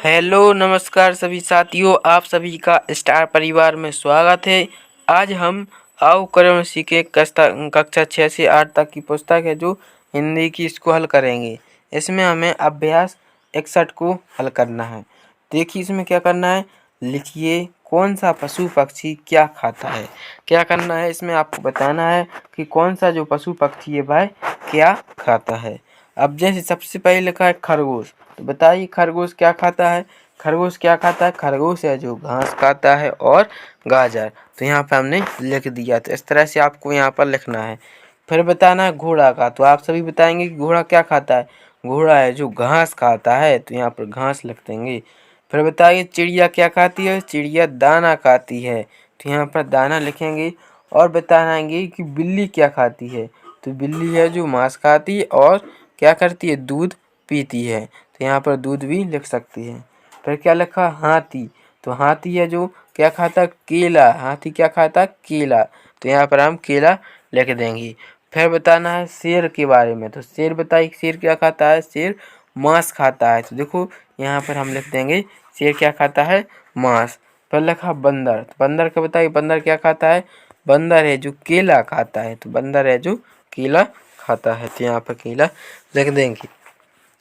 Hello नमस्कार सभी साथियों, आप सभी का स्टार परिवार में स्वागत है। आज हम आओ करें सीखे कक्षा 6 से 8 तक की पुस्तक है जो हिंदी की, इसको हल करेंगे। इसमें हमें अभ्यास 61 को हल करना है। देखिए इसमें क्या करना है, लिखिए कौन सा पशु पक्षी क्या खाता है। क्या करना है, इसमें आपको बताना है कि कौन सा जो पशु पक्षी है वह क्या खाता है। अब जैसे सबसे पहले लिखा है खरगोश, तो बताइए खरगोश क्या खाता है। खरगोश क्या खाता है, खरगोश है जो घास खाता है और गाजर। तो यहाँ पर हमने लिख दिया। तो इस तरह से आपको यहाँ पर लिखना है। फिर बताना है घोड़ा का, तो आप सभी बताएंगे कि घोड़ा क्या खाता है। घोड़ा है जो घास खाता है, तो यहाँ पर घास लिख देंगे। फिर बताइए चिड़िया क्या खाती है, चिड़िया दाना खाती है, तो यहाँ पर दाना लिखेंगे। और बताएंगे कि बिल्ली क्या खाती है, तो बिल्ली है जो मांस खाती है और क्या करती है, दूध पीती है, तो यहाँ पर दूध भी लिख सकती है। फिर क्या लिखा, हाथी, तो हाथी है जो क्या खाता, केला। हाथी क्या खाता, केला, तो यहाँ पर हम केला लिख देंगे। फिर बताना है शेर के बारे में, तो शेर बताइए शेर क्या खाता है, शेर मांस खाता है, तो देखो यहाँ पर हम लिख देंगे शेर क्या खाता है, मांस। फिर लिखा बंदर, तो बंदर का बताइए बंदर क्या खाता है, बंदर है जो केला खाता है, तो बंदर है जो केला खाता है, तो यहाँ पर केला लिख देंगे।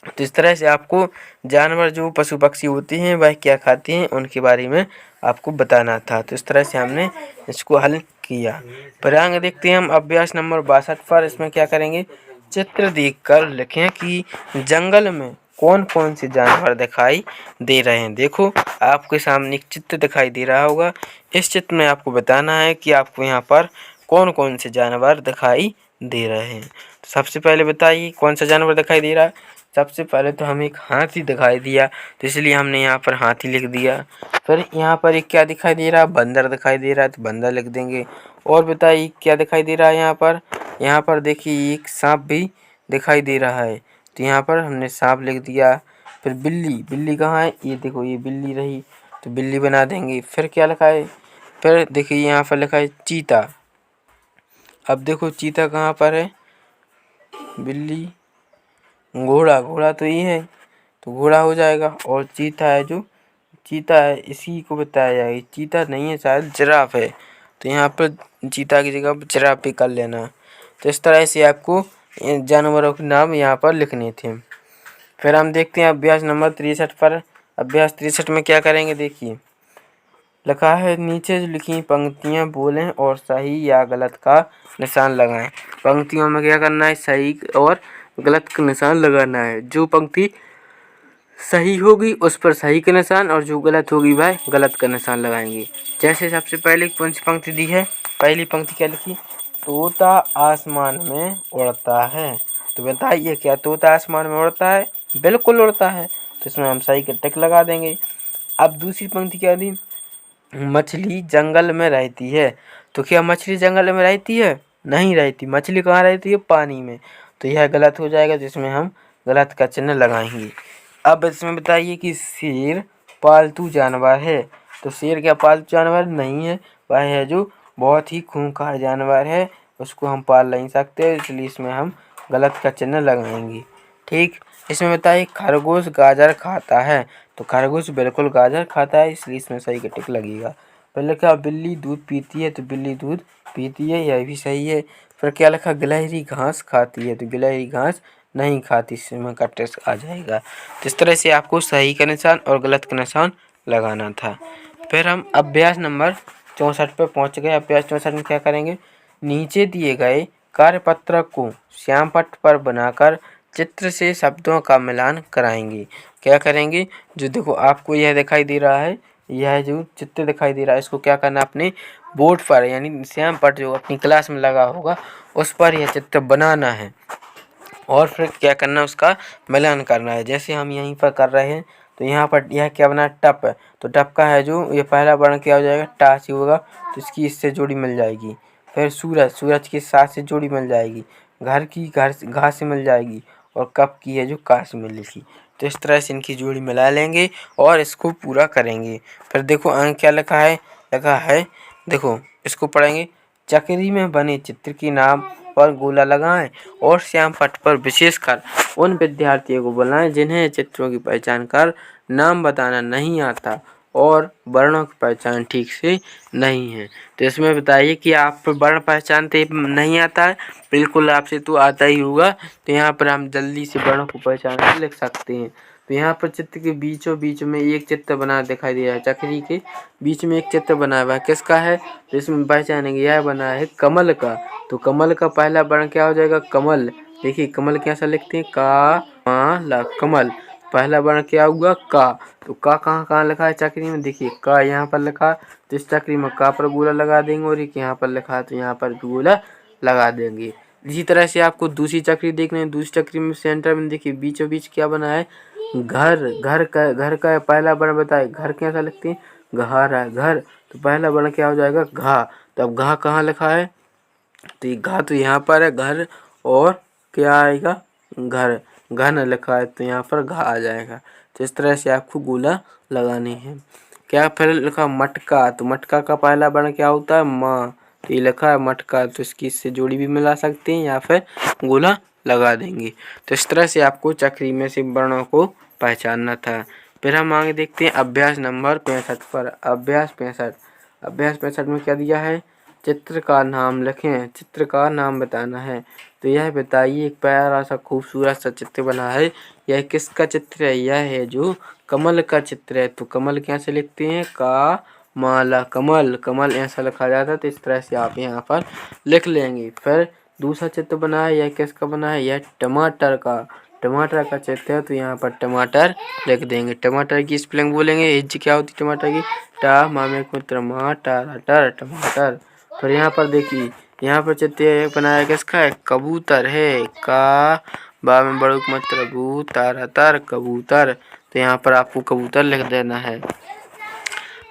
तो इस तरह से आपको जानवर जो पशु पक्षी होते हैं वह क्या खाते हैं उनके बारे में आपको बताना था। तो इस तरह से हमने इसको हल किया। पर आगे देखते हैं हम अभ्यास नंबर 62 पर। इसमें क्या करेंगे, चित्र देखकर लिखें कि जंगल में कौन कौन से जानवर दिखाई दे रहे हैं। देखो आपके सामने एक चित्र दिखाई दे रहा होगा। इस चित्र में आपको बताना है कि आपको यहाँ पर कौन कौन से जानवर दिखाई दे रहे हैं। तो सबसे पहले बताइए कौन सा जानवर दिखाई दे रहा है। सबसे पहले तो हमें एक हाथी दिखाई दिया, तो इसलिए हमने यहाँ पर हाथी लिख दिया। फिर यहाँ पर एक क्या दिखाई दे रहा है, बंदर दिखाई दे रहा है, तो बंदर लिख देंगे। और बताइए क्या दिखाई दे रहा है यहाँ पर। यहाँ पर देखिए एक सांप भी दिखाई दे रहा है, तो यहाँ पर हमने सांप लिख दिया। फिर बिल्ली, बिल्ली कहाँ है, ये देखो ये बिल्ली रही, तो बिल्ली बना देंगे। फिर क्या लिखा है, फिर देखिए यहाँ पर लिखा है चीता। अब देखो चीता कहाँ पर है, बिल्ली, घोड़ा, घोड़ा तो ये है, तो घोड़ा हो जाएगा। और चीता है जो चीता है इसी को बताया जाएगा। चीता नहीं है, शायद जिराफ है, तो यहाँ पर चीता की जगह जिराफ भी कर लेना। तो इस तरह से आपको जानवरों के नाम यहाँ पर लिखने थे। फिर हम देखते हैं अभ्यास नंबर 63 पर। अभ्यास 63 में क्या करेंगे, देखिए लिखा है नीचे जो लिखी पंक्तियाँ बोलें और सही या गलत का निशान लगाएं। पंक्तियों में क्या करना है, सही और गलत का निशान लगाना है। जो पंक्ति सही होगी उस पर सही का निशान और जो गलत होगी वह गलत का निशान लगाएंगे। जैसे सबसे पहले कौन सी पंक्ति दी है, पहली पंक्ति क्या लिखी, तोता आसमान में उड़ता है। तो बताइए क्या तोता आसमान में उड़ता है, बिल्कुल उड़ता है, तो इसमें हम सही का टिक लगा देंगे। अब दूसरी पंक्ति क्या दी, मछली जंगल में रहती है। तो क्या मछली जंगल में रहती है, नहीं रहती। मछली कहाँ रहती है, पानी में, तो यह गलत हो जाएगा, जिसमें हम गलत का चिन्ह लगाएंगे। अब इसमें बताइए कि शेर पालतू जानवर है। तो शेर क्या पालतू जानवर नहीं है, वह है जो बहुत ही खूंखार जानवर है, उसको हम पाल नहीं सकते, इसलिए इसमें हम गलत का चिन्ह लगाएंगे। ठीक, इसमें बताइए खरगोश गाजर खाता है। तो खरगोश बिल्कुल गाजर खाता है, इसलिए इसमें सही का टिक लगेगा। फिर लिखा बिल्ली दूध पीती है, तो बिल्ली दूध पीती है, यह भी सही है। फिर क्या लिखा, गिलहरी घास खाती है, तो गिलहरी घास नहीं खाती, इसमें का टिक आ जाएगा। तो इस तरह से आपको सही का निशान और गलत का निशान लगाना था। फिर हम अभ्यास नंबर 64 पे पहुंच गए। अभ्यास 64 में क्या करेंगे, नीचे दिए गए कार्यपत्रक को श्याम पट्ट पर बनाकर चित्र से शब्दों का मिलान कराएंगे। क्या करेंगे, जो देखो आपको यह दिखाई दे रहा है, यह जो चित्र दिखाई दे रहा है, इसको क्या करना, अपने बोर्ड पर यानी श्याम पट्ट जो अपनी क्लास में लगा होगा उस पर यह चित्र बनाना है। और फिर क्या करना, उसका मिलान करना है। जैसे हम यहीं पर कर रहे हैं, तो यहाँ पर यह क्या बना, टप है, तो टप का है जो ये पहला वर्ण क्या हो जाएगा, टा से होगा, तो इसकी इससे जोड़ी मिल जाएगी। फिर सूरज, सूरज के साथ से जोड़ी मिल जाएगी। घर की घर घास से मिल जाएगी, और कप की है जो का से मिलेगी। तो इस तरह से इनकी जोड़ी मिला लेंगे और इसको पूरा करेंगे। फिर देखो अंक क्या लिखा है, लिखा है देखो इसको पढ़ेंगे, चक्री में बने चित्र के नाम पर गोला लगाएं और श्याम पट्ट पर विशेषकर उन विद्यार्थियों को बुलाएं जिन्हें चित्रों की पहचान कर नाम बताना नहीं आता और वर्णों की पहचान ठीक से नहीं है। तो इसमें बताइए कि आप वर्ण पहचानते नहीं आता है, बिल्कुल आपसे तो आता ही होगा। तो यहाँ पर हम जल्दी से वर्णों को पहचान कर लिख सकते हैं। तो यहाँ पर चित्र के बीचों बीच में एक चित्र बना दिखाई दे रहा है, चक्री के बीच में एक चित्र बना हुआ है, किसका है? तो इसमें पहचानेंगे, यह बना है कमल का। तो कमल का पहला वर्ण क्या हो जाएगा? कमल। देखिए कमल कैसा लिखते हैं? का मा ला, कमल। पहला वर्ण क्या हुआ? का। तो का कहाँ कहाँ लिखा है चक्री में? देखिए का यहाँ पर लिखा, तो इस चक्री में का पर गोला लगा देंगे, और एक यहाँ पर लिखा है तो यहाँ पर गोला लगा देंगे। इसी तरह से आपको दूसरी चक्री देखना है। दूसरी चक्री में सेंटर में देखिए बीचों बीच क्या बना है? घर। घर का पहला वर्ण बताए, घर कैसा लिखते हैं? घर है, घर। तो पहला वर्ण क्या हो जाएगा? घा। तो अब घा कहाँ लिखा है? तो ये घा तो यहाँ पर है, घर, और क्या आएगा? घर। घन लिखा है तो यहाँ पर घा आ जाएगा। तो इस तरह से आपको गोला लगानी है। क्या फिर लिखा? मटका। तो मटका का पहला वर्ण क्या होता है? माँ। तो ये लिखा है मटका, तो इसकी इससे जोड़ी भी मिला सकते हैं या फिर गोला लगा देंगे। तो इस तरह से आपको चक्री में से वर्णों को पहचानना था। फिर हम आगे देखते हैं अभ्यास नंबर 65 पर। अभ्यास 65। अभ्यास 65 में क्या दिया है? चित्र का नाम लिखें, चित्र का नाम बताना है। तो यह बताइए, एक प्यारा सा खूबसूरत सा चित्र बना है, यह किसका चित्र है? यह है जो कमल का चित्र है। तो कमल कैसे लिखते हैं? का माला, कमल। कमल ऐसा लिखा जाता है। तो इस तरह से आप यहाँ पर लिख लेंगे। फिर दूसरा चित्र बना है, यह किसका बना है? यह टमाटर का। टमाटर का चित्र है, तो यहाँ पर टमाटर लिख देंगे। टमाटर की स्पेलिंग बोलेंगे, हिज क्या होती है टमाटर की? टा मामे को टमाटर, टमाटर। फिर यहाँ पर देखिए, यहाँ पर चित्र बनाया किसका है? कबूतर है। का बा में बड़ू मात्रा बू तारा तर, कबूतर। तो यहाँ पर आपको कबूतर लिख देना है।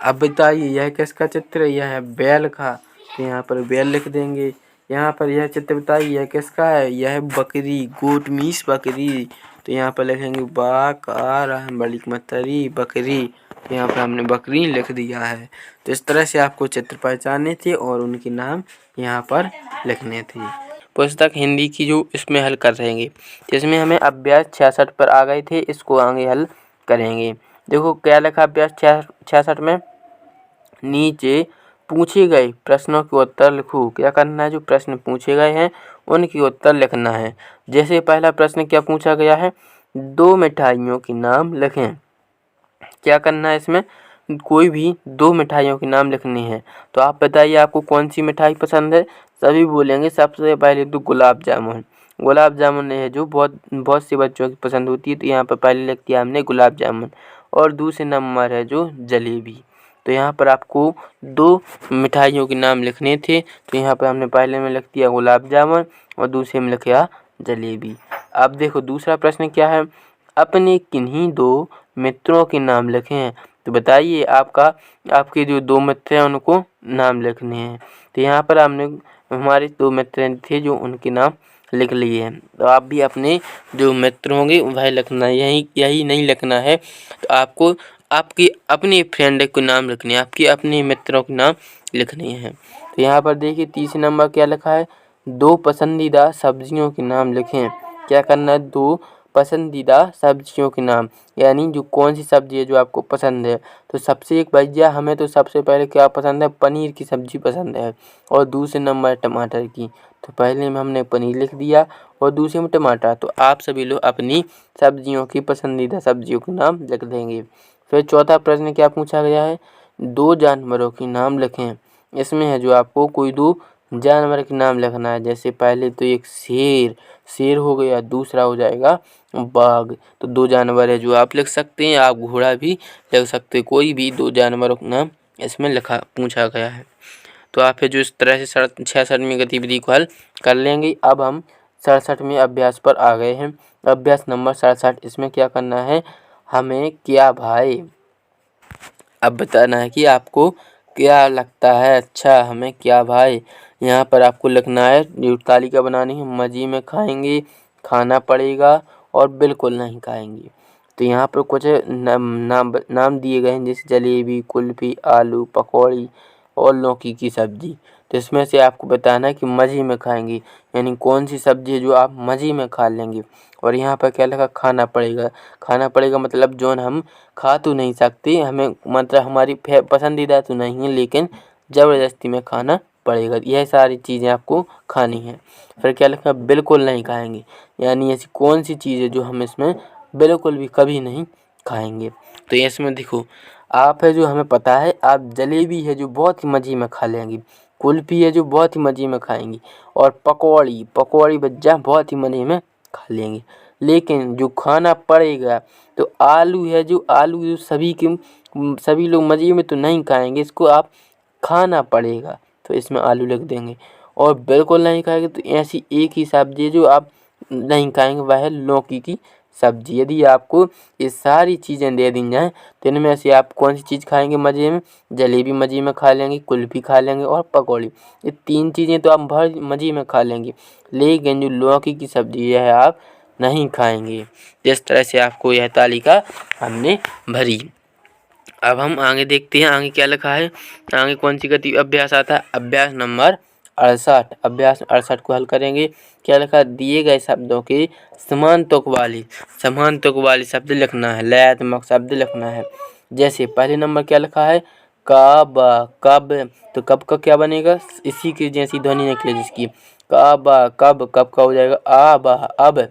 अब बताइए यह किसका चित्र है? यह है बैल का। तो यहाँ पर बैल लिख देंगे। यहाँ पर यह चित्र बताइए यह किसका है? यह है बकरी, गोट मीस बकरी। तो यहाँ पर लिखेंगे बा का बड़ी मतरी, बकरी। तो यहाँ पर हमने बकरी लिख दिया है। तो इस तरह से आपको चित्र पहचानने थे और उनके नाम यहाँ पर लिखने थे। पुस्तक हिंदी की जो इसमें हल कर रहेंगे, इसमें हमें अभ्यास 66 पर आ गए थे, इसको आगे हल करेंगे। देखो क्या लिखा अभ्यास 66 में? नीचे पूछे गए प्रश्नों के उत्तर लिखो। क्या करना है? जो प्रश्न पूछे गए हैं उनके उत्तर लिखना है। जैसे पहला प्रश्न क्या पूछा गया है? 2 मिठाइयों के नाम लिखें। क्या करना है इसमें? कोई भी 2 मिठाइयों के नाम लिखने हैं। तो आप बताइए आपको कौन सी मिठाई पसंद है? सभी बोलेंगे सबसे पहले तो गुलाब जामुन। गुलाब जामुन है जो बहुत से बच्चों की पसंद होती है। तो यहाँ पर पहले लिख दिया हमने गुलाब जामुन। और दूसरे नंबर है जो जलेबी। तो यहाँ पर आपको 2 मिठाइयों के नाम लिखने थे। तो यहाँ पर हमने पहले में लिख दिया गुलाब जामुन और दूसरे में लिखा जलेबी। अब देखो दूसरा प्रश्न क्या है? अपने किन्हीं 2 मित्रों के नाम लिखें। तो बताइए आपके जो 2 मित्र हैं उनको नाम लिखने हैं। तो यहाँ पर हमने हमारे 2 मित्र थे जो उनके नाम लिख लिए हैं। तो आप भी अपने जो मित्र होंगे वह लिखना है, यही नहीं लिखना है। तो आपको आपके अपने फ्रेंड के नाम लिखने हैं, आपके अपने मित्रों के नाम लिखने हैं। तो यहाँ पर देखिए तीसरे नंबर क्या लिखा है? 2 पसंदीदा सब्जियों के नाम लिखें। क्या करना है? 2 पसंदीदा सब्जियों के नाम, यानी जो कौन सी सब्जी है जो आपको पसंद है। तो सबसे एक भैया हमें तो सबसे पहले क्या पसंद है? पनीर की सब्जी पसंद है। और दूसरे नंबर टमाटर की। तो पहले में हमने पनीर लिख दिया और दूसरे में टमाटर। तो आप सभी लोग अपनी सब्जियों की पसंदीदा सब्जियों के नाम लिख देंगे। फिर चौथा प्रश्न क्या पूछा गया है? 2 जानवरों के नाम लिखें। इसमें है जो आपको कोई 2 जानवर के नाम लिखना है। जैसे पहले तो एक शेर हो गया, दूसरा हो जाएगा बाघ। तो 2 जानवर है जो आप लिख सकते हैं। आप घोड़ा भी लिख सकते हैं। कोई भी 2 जानवरों का नाम इसमें पूछा गया है। तो आप फिर जो इस तरह से 66वीं गतिविधि को हल कर लेंगे। अब हम 67वें अभ्यास पर आ गए हैं। अभ्यास नंबर 67। इसमें क्या करना है? हमें क्या भाई अब बताना है कि आपको क्या लगता है अच्छा हमें क्या भाई। यहाँ पर आपको लिखना है, जो तालिका बनानी है। मज़े में खाएंगे, खाना पड़ेगा और बिल्कुल नहीं खाएंगे। तो यहाँ पर कुछ नाम दिए गए हैं, जैसे जलेबी, कुल्फ़ी, आलू पकौड़ी और लौकी की सब्ज़ी। तो इसमें से आपको बताना है कि मज़े में खाएंगे, यानी कौन सी सब्जी है जो आप मज़े में खा लेंगे। और यहाँ पर क्या लिखा, खाना पड़ेगा। खाना पड़ेगा मतलब जो हम खा तो नहीं सकते, हमें मतलब हमारी पसंदीदा तो नहीं है, लेकिन ज़बरदस्ती में खाना पड़ेगा। यह सारी चीज़ें आपको खानी है। फिर क्या लिखा, बिल्कुल नहीं खाएंगे, यानी ऐसी कौन सी चीज़ है जो हम इसमें बिल्कुल भी कभी नहीं खाएंगे। तो इसमें देखो, आप है जो हमें पता है, आप जलेबी है जो बहुत ही मज़े में खा लेंगे, कुल्फ़ी है जो बहुत ही मज़े में खाएंगी, और पकौड़ी भज्जा बहुत ही मज़े में खा लेंगे। लेकिन जो खाना पड़ेगा तो आलू है जो सभी लोग मज़े में तो नहीं खाएंगे, इसको आप खाना पड़ेगा, तो इसमें आलू लिख देंगे। और बिल्कुल नहीं खाएंगे तो ऐसी एक ही सब्जी है जो आप नहीं खाएंगे, वह है लौकी की सब्जी। यदि आपको ये सारी चीज़ें दे दी जाएँ तो इनमें से आप कौन सी चीज़ खाएंगे मज़े में? जलेबी मज़े में खा लेंगे, कुल्फ़ी खा लेंगे और पकौड़ी। ये 3 चीज़ें तो आप बहुत मज़े में खा लेंगे, लेकिन जो लौकी की सब्जी है आप नहीं खाएंगे। जिस तरह से आपको यह तालिका हमने भरी। अब हम आगे देखते हैं, आगे क्या लिखा है। आगे कौन सी गति अभ्यास आता है, अभ्यास नंबर 68। अभ्यास 68 को हल करेंगे। क्या लिखा, दिए गए शब्दों के समान तुक वाली शब्द लिखना है, लयात्मक शब्द लिखना है। जैसे पहले नंबर क्या लिखा है, कब, तो कब का क्या बनेगा, इसी की जैसी ध्वनि निकले जिसकी, कब का हो जाएगा अब।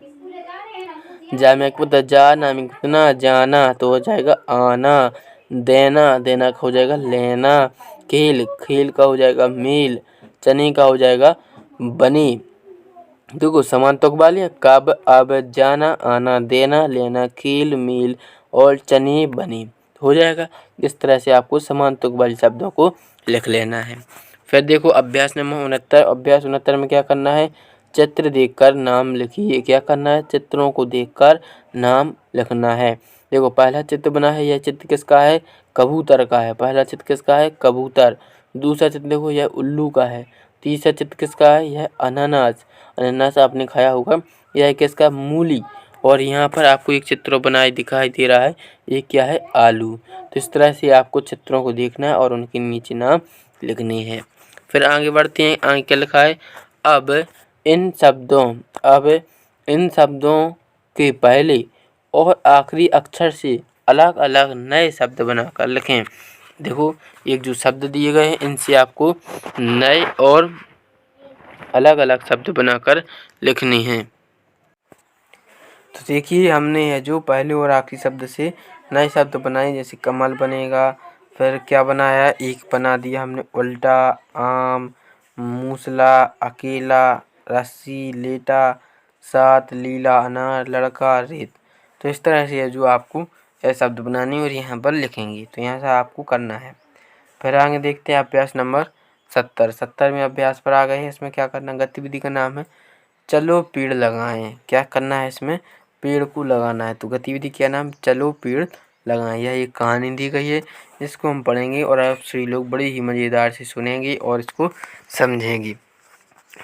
जाना तो हो जाएगा आना। देना का हो जाएगा लेना। खेल का हो जाएगा मेल। चने का हो जाएगा बने। देखो समान तुक वाली है, कब, अब, जाना, आना, देना, लेना, खेल, मेल और चने बने हो जाएगा। इस तरह से आपको समान तुक वाले शब्दों को लिख लेना है। फिर देखो अभ्यास नंबर 69। अभ्यास 69 में क्या करना है, चित्र देखकर नाम लिखिए। क्या करना है, चित्रों को देखकर नाम लिखना है। देखो पहला चित्र बना है, यह चित्र किसका है, कबूतर का है। पहला चित्र किसका है, कबूतर। दूसरा चित्र देखो यह उल्लू का है। तीसरा चित्र किसका है, यह अनानास आपने खाया होगा। यह किसका, मूली। और यहाँ पर आपको एक चित्र बनाए दिखाई दे रहा है, ये क्या है, आलू। तो इस तरह से आपको चित्रों को देखना है और उनके नीचे नाम लिखने हैं। फिर आगे बढ़ते हैं, आगे क्या लिखा है, अब इन शब्दों के पहले और आखिरी अक्षर से अलग अलग नए शब्द बनाकर लिखें। देखो एक जो शब्द दिए गए हैं, इनसे आपको नए और अलग अलग शब्द बनाकर लिखने हैं। तो देखिए हमने है जो पहले और आखिरी शब्द से नए शब्द बनाए, जैसे कमल बनेगा। फिर क्या बनाया, एक बना दिया हमने उल्टा, आम, मूसला, अकेला, रस्सी, लेटा, सात, लीला, अनार, लड़का, रेत। तो इस तरह से है जो आपको यह शब्द बनाने और यहाँ पर लिखेंगे। तो यहाँ से आपको करना है। फिर आगे देखते हैं अभ्यास नंबर 70 में अभ्यास पर आ गए हैं। इसमें क्या करना, गतिविधि का नाम है चलो पेड़ लगाएं। क्या करना है, इसमें पेड़ को लगाना है। तो गतिविधि क्या नाम, चलो पेड़ लगाएं। यह एक कहानी दी गई है, इसको हम पढ़ेंगे और आप सभी लोग बड़े ही मज़ेदार से सुनेंगे और इसको समझेंगे।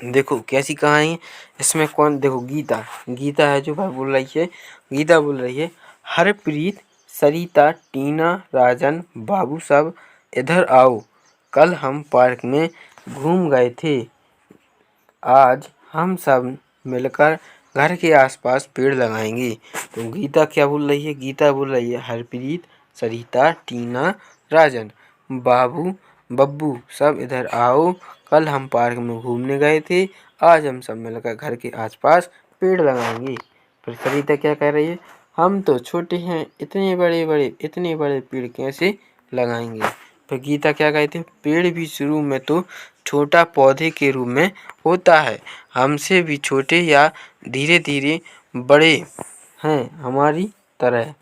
देखो कैसी कहानी है, इसमें कौन, देखो गीता है जो बोल रही है। गीता बोल रही है, हरप्रीत, सरिता, टीना, राजन, बाबू सब इधर आओ, कल हम पार्क में घूम गए थे। आज हम सब मिलकर घर के आसपास पेड़ लगाएंगे। तो गीता क्या बोल रही है, गीता बोल रही है, हरप्रीत, सरिता, टीना, राजन, बब्बू सब इधर आओ, कल हम पार्क में घूमने गए थे। आज हम सब मिलकर घर के आसपास पेड़ लगाएंगे। फिर सरिता क्या कह रही है, हम तो छोटे हैं, इतने बड़े पेड़ कैसे लगाएंगे। फिर गीता क्या कहती है, पेड़ भी शुरू में तो छोटा पौधे के रूप में होता है, हमसे भी छोटे या धीरे धीरे बड़े हैं हमारी तरह।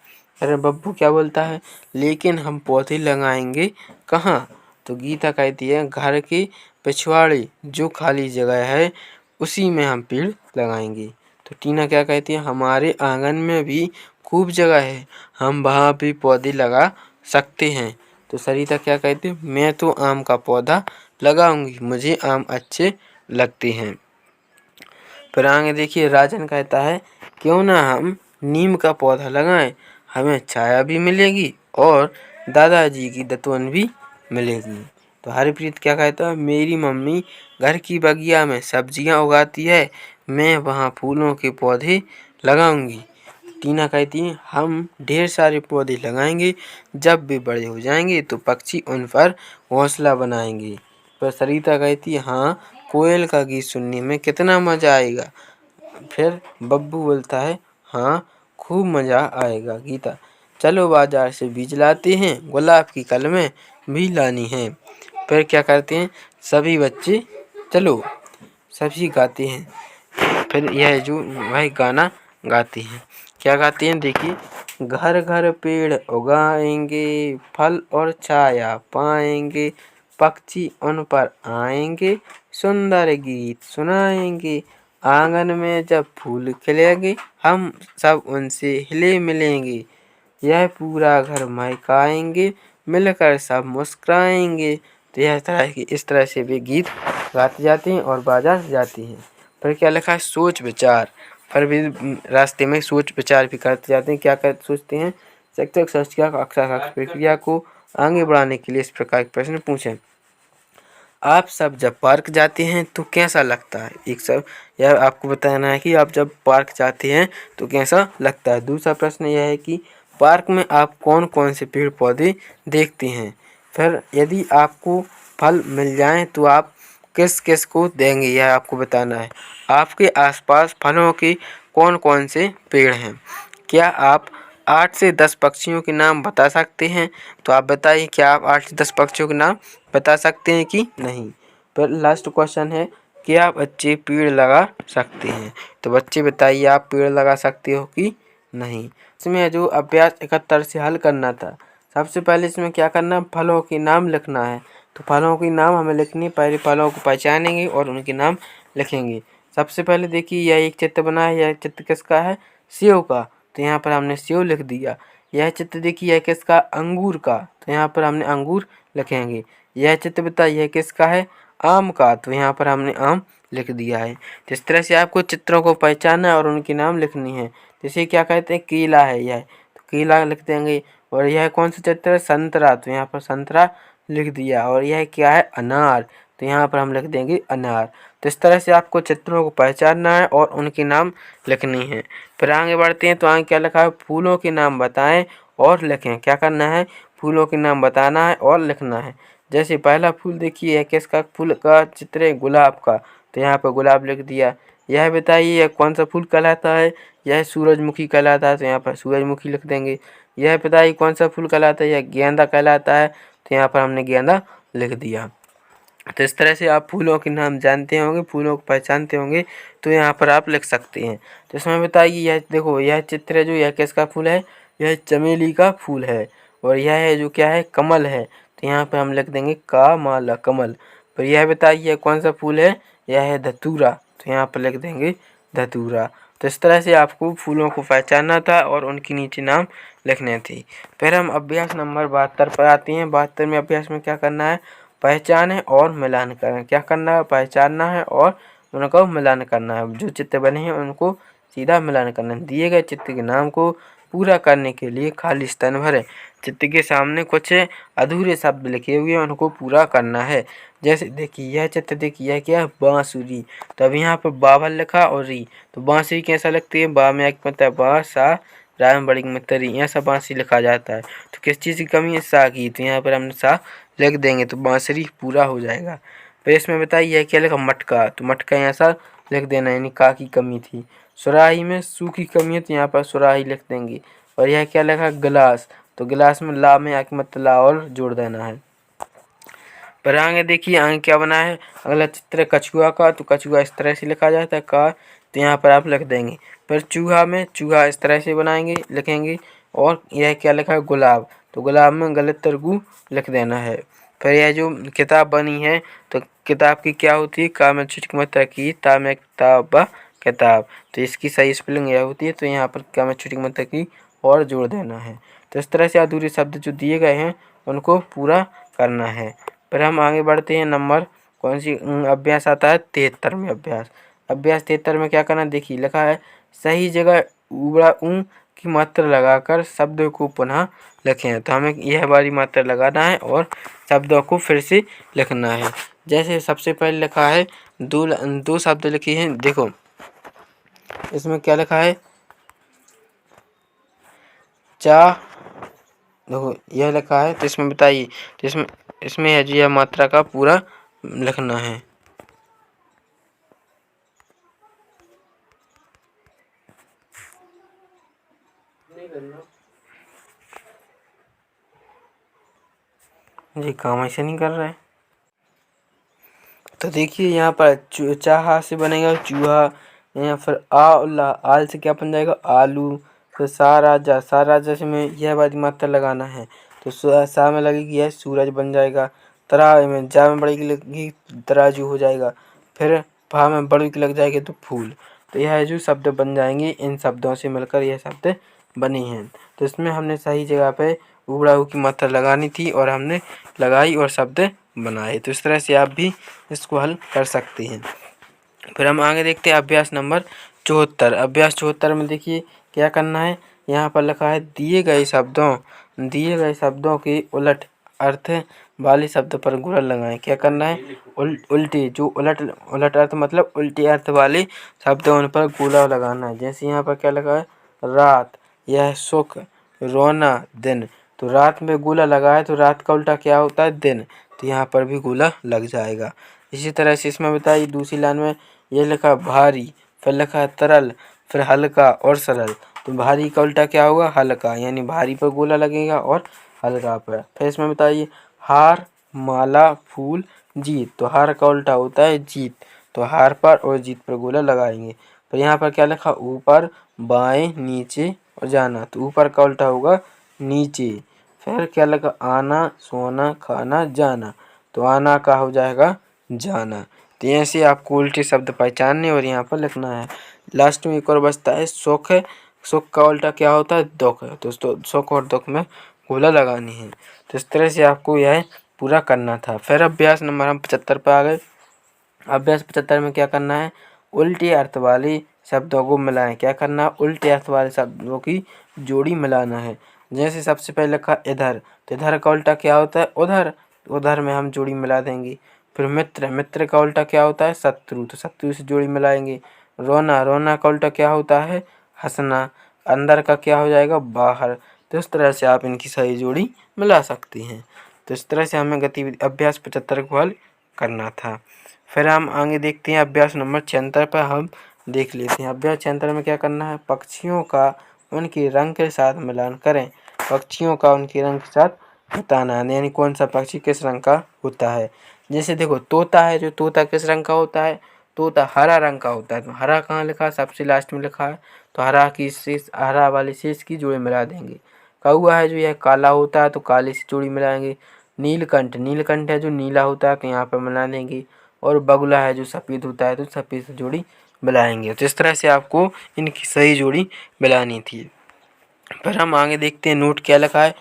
अरे बब्बू क्या बोलता है, लेकिन हम पौधे लगाएंगे कहाँ। तो गीता कहती है, घर के पिछवाड़े जो खाली जगह है उसी में हम पेड़ लगाएंगे। तो टीना क्या कहती है, हमारे आंगन में भी खूब जगह है, हम वहाँ भी पौधे लगा सकते हैं। तो सरिता क्या कहती है, मैं तो आम का पौधा लगाऊंगी, मुझे आम अच्छे लगते हैं। फिर आगे देखिए राजन कहता है, क्यों ना हम नीम का पौधा लगाएं, हमें छाया भी मिलेगी और दादाजी की दतवन भी मिलेगी। तो हरप्रीत क्या कहता है, मेरी मम्मी घर की बगिया में सब्जियां उगाती है, मैं वहाँ फूलों के पौधे लगाऊंगी। टीना कहती है, हम ढेर सारे पौधे लगाएंगे, जब वे बड़े हो जाएंगे तो पक्षी उन पर घोंसला बनाएंगे। पर सरिता कहती है, हाँ, कोयल का गीत सुनने में कितना मजा आएगा। फिर बब्बू बोलता है, हाँ, खूब मजा आएगा। गीता, चलो बाजार से बीज लाते हैं, गुलाब की कलमें भी लानी है। फिर क्या करते हैं सभी बच्चे, चलो सभी गाते हैं। फिर यह जो वह गाना गाते हैं, क्या गाते हैं देखिए, घर घर पेड़ उगाएंगे, फल और छाया पाएंगे, पक्षी उन पर आएंगे, सुंदर गीत सुनाएंगे, आंगन में जब फूल खिलेंगे, हम सब उनसे हिले मिलेंगे, यह पूरा घर महकाएंगे, मिलकर सब मुस्कुराएंगे। तो यह इस तरह से वे गीत गाते जाते हैं और बाजार जाते हैं। फिर क्या लिखा है, सोच विचार। फिर भी रास्ते में सोच विचार भी करते जाते हैं। क्या कर सोचते हैं, शिक्षक शिक्षिका अक्षर प्रक्रिया को आगे बढ़ाने के लिए इस प्रकार के प्रश्न पूछें। आप सब जब पार्क जाते हैं तो कैसा लगता है। एक सब यह आपको बताना है कि आप जब पार्क जाते हैं तो कैसा लगता है। दूसरा प्रश्न यह है कि पार्क में आप कौन कौन से पेड़ पौधे देखते हैं। फिर यदि आपको फल मिल जाएं तो आप किस किस को देंगे, यह आपको बताना है। आपके आसपास फलों के कौन कौन से पेड़ हैं। क्या आप 8 से 10 पक्षियों के नाम बता सकते हैं। तो आप बताइए, क्या आप 8 से 10 पक्षियों के नाम बता सकते हैं कि नहीं। फिर लास्ट क्वेश्चन है, क्या बच्चे पेड़ लगा सकते हैं। तो बच्चे बताइए, आप पेड़ लगा सकते हो कि नहीं। इसमें जो अभ्यास 71 से हल करना था, सबसे पहले इसमें क्या करना है, फलों के नाम लिखना है। तो फलों के नाम हमें लिखने, पहले फलों को पहचानेंगे और उनके नाम लिखेंगे। सबसे पहले देखिए, यह एक चित्र बना है, यह चित्र किसका है, सेव का। तो यहाँ पर हमने सेव लिख दिया। यह चित्र देखिए, यह किसका, अंगूर का। तो यहाँ पर हमने अंगूर लिखेंगे। यह चित्र बताइए, यह किसका है, आम का। तो यहाँ पर हमने आम लिख दिया है। जिस तरह से आपको चित्रों को पहचानना है और उनके नाम लिखनी है। जैसे क्या कहते हैं, केला है यह, तो केला लिख देंगे। और यह कौन सा चित्र है, संतरा। तो यहाँ पर संतरा लिख दिया। और यह क्या है, अनार। तो यहाँ पर हम लिख देंगे अनार। तो इस तरह से आपको चित्रों को पहचानना है और उनके नाम लिखनी है। फिर आगे बढ़ते हैं, तो आगे क्या लिखा है, फूलों के नाम बताएं और लिखें। क्या करना है, फूलों के नाम बताना है और लिखना है। जैसे पहला फूल देखिए, यह किसका फूल का चित्र है, गुलाब का। तो यहाँ पर गुलाब लिख दिया। यह बताइए, यह कौन सा फूल कहलाता है, यह सूरजमुखी कहलाता है। तो यहाँ पर सूरजमुखी लिख देंगे। यह बताइए कौन सा फूल कहलाता है, यह गेंदा कहलाता है। तो यहाँ पर हमने गेंदा लिख दिया। तो इस तरह से आप फूलों के नाम जानते होंगे, फूलों को पहचानते होंगे, तो यहाँ पर आप लिख सकते हैं। तो इसमें बताइए, यह देखो, यह चित्र है जो, यह किसका फूल है, यह चमेली का फूल है। और यह है जो क्या है, कमल है। तो यहाँ पर हम लिख देंगे का माला, कमल। फिर यह बताइए, यह कौन सा फूल है, यह है धतूरा। तो यहाँ पर लिख देंगे धतूरा। तो इस तरह से आपको फूलों को पहचानना था और उनके नीचे नाम लिखने थे। फिर हम अभ्यास नंबर 72 पर आते हैं। 72 में अभ्यास में क्या करना है, पहचाने और मिलान करें। क्या करना है, पहचानना है और उनको मिलान करना है। जो चित्र बने हैं उनको सीधा मिलान करना है। दिए गए चित्र के नाम को पूरा करने के लिए खाली स्थान भरें। चित्र के सामने कुछ अधूरे शब्द लिखे हुए हैं, उनको पूरा करना है। जैसे देखिए, यह चित्र देखिए, यह क्या है, बांसुरी। तो अब यहाँ पर बावल लिखा और री। तो बांसुरी कैसा लगती है, बा में एक पता है, बा सा राम बड़ी में तरी, ऐसा बांसुरी लिखा जाता है। तो किस चीज़ की कमी है, सा की। तो यहाँ पर हमने सा लिख देंगे तो बांसुरी पूरा हो जाएगा। फिर इसमें बताइए क्या लिखा, मटका। तो मटका यहाँ सा लिख देना, यानी का की कमी थी। सुराही में सू की कमी है, तो यहाँ पर सुराही लिख देंगे। और यह क्या लिखा, गिलास। तो गिलास में ला में आके मत ला और जोड़ देना है। पर आगे देखिए, आगे क्या बना है, अगला चित्र कछुआ का। तो कछुआ इस तरह से लिखा जाता है, का। तो यहाँ पर आप लिख देंगे। फिर चूहा में चूहा इस तरह से बनाएंगे, लिखेंगे। और यह क्या लिखा है, गुलाब। तो गुलाब में गलत तरगु लिख देना है। फिर यह जो किताब बनी है, तो किताब की क्या होती है, का में छुटकी मात्रा की, ता में किताब किताब। तो इसकी सही स्पेलिंग यह होती है। तो यहाँ पर का में छुटकी मात्रा की और जोड़ देना है। तो इस तरह से अधूरे शब्द जो दिए गए हैं उनको पूरा करना है। फिर हम आगे बढ़ते हैं, नंबर कौन सी अभ्यास आता है, 73 में अभ्यास। अभ्यास 73 में क्या करना, देखिए लिखा है, सही जगह उबड़ा ऊँ की मात्रा लगाकर शब्द को पुनः लिखें। तो हमें यह वाली मात्रा लगाना है और शब्दों को फिर से लिखना है। जैसे सबसे पहले लिखा है दो शब्द लिखे हैं। देखो इसमें क्या लिखा है, चा, देखो यह लिखा है। तो इसमें बताइए, तो इसमें है जी यह मात्रा का पूरा लिखना है। ये काम ऐसे नहीं कर रहा है। तो देखिए यहाँ पर चाहा से बनेगा चूहा, या फिर आल से क्या बन जाएगा, आलू। फिर सा राजा से में यह वाली मात्रा लगाना है। तो सा में लगेगी यह सूरज बन जाएगा। तरा में जा में बड़ी की लगेगी तराजू हो जाएगा। फिर भा में बड़ी की लग जाएगी तो फूल। तो यह जो शब्द बन जाएंगे, इन शब्दों से मिलकर यह शब्द बने हैं। तो इसमें हमने सही जगह पे उबड़ा की मात्रा लगानी थी और हमने लगाई और शब्द बनाए। तो इस तरह से आप भी इसको हल कर सकते हैं। फिर हम आगे देखते हैं अभ्यास नंबर 74। अभ्यास 74 में देखिए क्या करना है। यहाँ पर लिखा है दिए गए शब्दों के उलट अर्थ वाले शब्द पर गुणन लगाएं। क्या करना है, उल्टे जो उलट अर्थ मतलब उल्टे अर्थ वाले शब्द उन पर गुणा लगाना है। जैसे यहाँ पर क्या लगा है, रात, यह सुख, रोना, दिन। तो रात में गोला लगा है तो रात का उल्टा क्या होता है, दिन। तो यहाँ पर भी गोला लग जाएगा। इसी तरह से इसमें बताइए दूसरी लाइन में ये लिखा भारी, फिर लिखा तरल, फिर हल्का और सरल। तो भारी का उल्टा क्या होगा, हल्का, यानी भारी पर गोला लगेगा और हल्का पर। फिर इसमें बताइए हार, माला, फूल, जीत। तो हार का उल्टा होता है जीत। तो हार पर और जीत पर गोला लगाएंगे। तो यहाँ पर क्या लिखा, ऊपर, बाएं, नीचे और जाना। तो ऊपर का उल्टा होगा नीचे। फिर क्या लगा, आना, सोना, खाना, जाना। तो आना का हो जाएगा जाना। तो ऐसे आपको उल्टे शब्द पहचानने और यहाँ पर लिखना है। लास्ट में एक और बचता है सुख। सुख का उल्टा क्या होता है, दुख। तो सुख और दुख में गोला लगानी है। तो इस तरह से आपको यह पूरा करना था। फिर अभ्यास नंबर हम 75 पर आ गए। अभ्यास 75 में क्या करना है, उल्टे अर्थ वाले शब्दों को मिलाएं। क्या करना है, उल्टे अर्थ वाले शब्दों की जोड़ी मिलाना है। जैसे सबसे पहले लिखा इधर, तो इधर का उल्टा क्या होता है, उधर। उधर में हम जोड़ी मिला देंगे। फिर मित्र, मित्र का उल्टा क्या होता है, शत्रु। तो शत्रु से जोड़ी मिलाएंगे। रोना, रोना का उल्टा क्या होता है, हंसना। अंदर का क्या हो जाएगा, बाहर। तो इस तरह से आप इनकी सही जोड़ी मिला सकते हैं। तो इस तरह से हमें गतिविधि अभ्यास 75 को हल करना था। फिर हम आगे देखते हैं अभ्यास नंबर 76 पर हम देख लेते हैं। अभ्यास 76 में क्या करना है, पक्षियों का उनके रंग के साथ मिलान करें। पक्षियों का उनके रंग के साथ बताना है, यानी कौन सा पक्षी किस रंग का होता है। जैसे देखो तोता है, जो तोता किस रंग का होता है, तोता हरा रंग का होता है। तो हरा कहाँ लिखा है, सबसे लास्ट में लिखा है। तो हरा वाले शेष की जोड़ी मिला देंगे। कौआ है जो यह काला होता है, तो काले से जोड़ी मिलाएंगे। नीलकंठ, नीलकंठ है जो नीला होता है, तो यहाँ पर मिला देंगे। और बगुला है जो सफ़ेद होता है, तो सफ़ेद से जोड़ी मिलाएंगे। तो इस तरह से आपको इनकी सही जोड़ी मिलानी थी। फिर हम आगे देखते हैं नोट क्या लिखा है,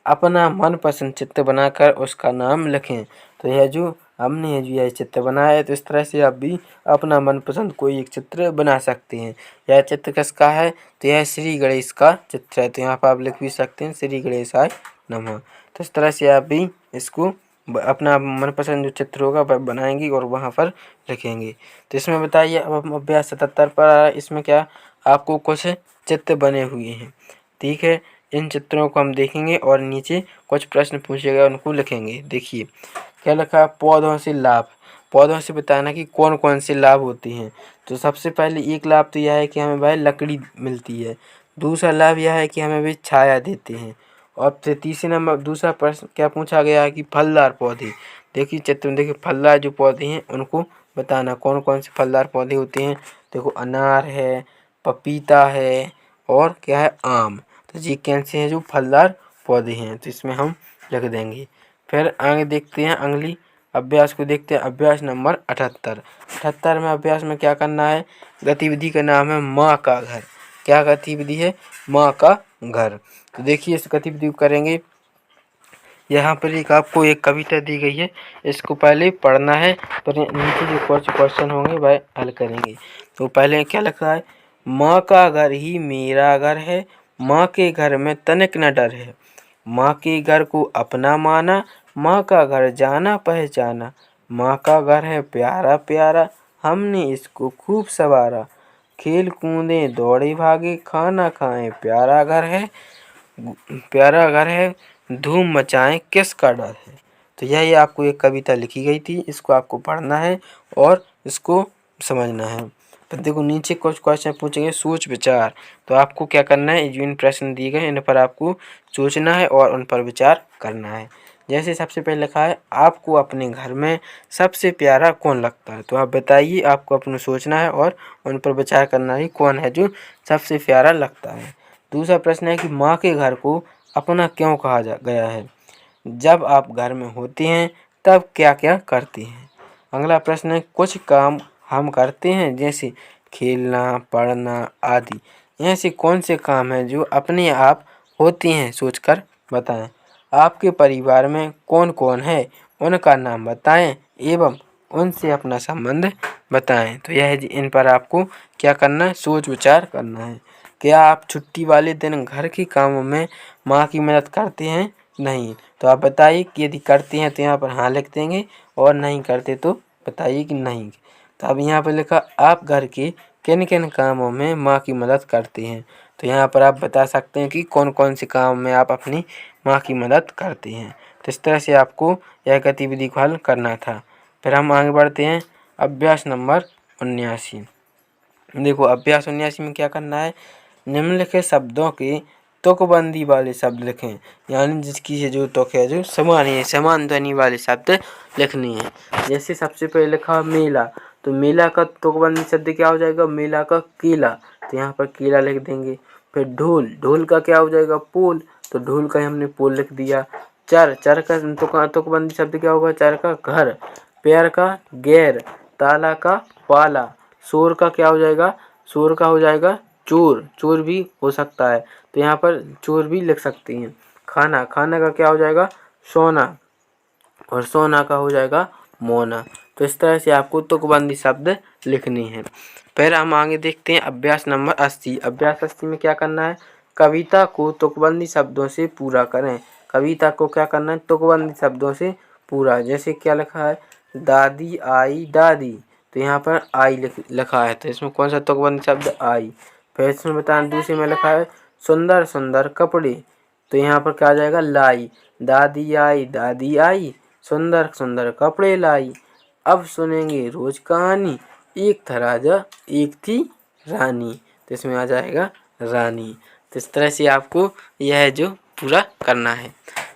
अपना मनपसंद चित्र बनाकर उसका नाम लिखें। तो यह जो हमने जो यह चित्र बनाया है, तो इस तरह से आप भी अपना मनपसंद कोई एक चित्र बना सकते हैं। यह चित्र किसका है, तो यह श्री गणेश का चित्र है। तो यहाँ पर आप लिख भी सकते हैं श्री गणेशाय नमः। तो इस तरह से आप भी इसको अपना मनपसंद जो चित्र होगा वह बनाएंगे और वहाँ पर लिखेंगे। तो इसमें बताइए अब हम अभ्यास 77 पर आ रहा है। इसमें क्या आपको कुछ चित्र बने हुए हैं, ठीक है। इन चित्रों को हम देखेंगे और नीचे कुछ प्रश्न पूछे गए उनको लिखेंगे। देखिए क्या लिखा है, पौधों से लाभ। पौधों से बताना कि कौन कौन से लाभ होते हैं। तो सबसे पहले एक लाभ तो यह है कि हमें भाई लकड़ी मिलती है। दूसरा लाभ यह है कि हमें भी छाया देते हैं। और फिर तीसरे नंबर दूसरा प्रश्न क्या पूछा गया है कि फलदार पौधे। देखिए चित्र में देखिए फलदार जो पौधे हैं उनको बताना कौन कौन से फलदार पौधे होते हैं। देखो अनार है, पपीता है और क्या है, आम। तो ये कैसे हैं जो फलदार पौधे हैं, तो इसमें हम लिख देंगे। फिर आगे देखते हैं अगली अभ्यास को देखते हैं। अभ्यास नंबर 78। 78 में अभ्यास में क्या करना है, गतिविधि का नाम है माँ का घर। क्या गतिविधि है, माँ का घर। तो देखिए इस गतिविधि को करेंगे। यहाँ पर एक आपको एक कविता दी गई है, इसको पहले पढ़ना है, पर नीचे जो कुछ क्वेश्चन होंगे वह हल करेंगे। तो पहले क्या लिखा है, माँ का घर ही मेरा घर है, माँ के घर में तनिक न डर है। माँ के घर को अपना माना, माँ का घर जाना पहचाना। माँ का घर है प्यारा प्यारा, हमने इसको खूब संवारा। खेल कूदे दौड़े भागे, खाना खाएं प्यारा घर है, धूम मचाएं किसका डर है। तो यही आपको एक कविता लिखी गई थी, इसको आपको पढ़ना है और इसको समझना है। तो देखो नीचे कुछ क्वेश्चन पूछे गए, सोच विचार। तो आपको क्या करना है, जिन प्रश्न दिए गए इन पर आपको सोचना है और उन पर विचार करना है। जैसे सबसे पहले लिखा है, आपको अपने घर में सबसे प्यारा कौन लगता है। तो आप बताइए, आपको अपने सोचना है और उन पर विचार करना है कौन है जो सबसे प्यारा लगता है। दूसरा प्रश्न है कि माँ के घर को अपना क्यों कहा गया है। जब आप घर में होते हैं तब क्या क्या करते हैं। अगला प्रश्न है, कुछ काम हम करते हैं जैसे खेलना पढ़ना आदि। ऐसे कौन से काम हैं जो अपने आप होते हैं, सोचकर बताएं। आपके परिवार में कौन कौन है, उनका नाम बताएं एवं उनसे अपना संबंध बताएं। तो यह इन पर आपको क्या करना है, सोच विचार करना है। क्या आप छुट्टी वाले दिन घर के कामों में माँ की मदद करते हैं। नहीं, तो आप बताइए कि यदि करते हैं तो यहाँ पर हाँ लिख देंगे और नहीं करते तो बताइए कि नहीं। तो अब यहाँ पर लिखा, आप घर के किन किन कामों में माँ की मदद करते हैं। तो यहाँ पर आप बता सकते हैं कि कौन कौन से काम में आप अपनी माँ की मदद करते हैं। तो इस तरह से आपको यह गतिविधि को हल करना था। फिर हम आगे बढ़ते हैं, अभ्यास नंबर 79। देखो अभ्यास 79 में क्या करना है, निम्नलिखित शब्दों के तुकबंदी वाले शब्द लिखें। यानी जिसकी से जो तुक है जो समान ध्वनि वाले शब्द लिखने हैं। जैसे सबसे पहले लिखा मेला, तो मेला का तुकबंदी शब्द क्या हो जाएगा, मेला का केला। तो यहाँ पर केला लिख देंगे। फिर ढोल, ढोल का क्या हो जाएगा, पोल। तो ढोल का हमने पोल लिख दिया। चर, चर का तुकबंदी शब्द क्या होगा, चर का घर। पैर का गैर, ताला का पाला। शोर का क्या हो जाएगा, शोर का हो जाएगा चोर, चोर भी हो सकता है तो यहाँ पर चोर भी लिख सकते हैं। खाना, खाना का क्या हो जाएगा, सोना, और सोना का हो जाएगा मोना। तो इस तरह से आपको तुकबंदी शब्द लिखने हैं। फिर हम आगे देखते हैं अभ्यास नंबर 80। अभ्यास 80 में क्या करना है, कविता को तुकबंदी शब्दों से पूरा करें। कविता को क्या करना है, तुकबंदी शब्दों से पूरा। जैसे क्या लिखा है, दादी आई दादी, तो यहाँ पर आई लिखा है, तो इसमें कौन सा तुकबंदी शब्द, आई। फिर इसमें बताएं, दूसरे में लिखा है सुंदर सुंदर कपड़े, तो यहाँ पर क्या आ जाएगा, लाई। दादी आई सुंदर सुंदर कपड़े लाई। अब सुनेंगे रोज कहानी, एक था राजा एक थी रानी, तो इसमें आ जाएगा रानी। तो इस तरह से आपको यह जो पूरा करना है।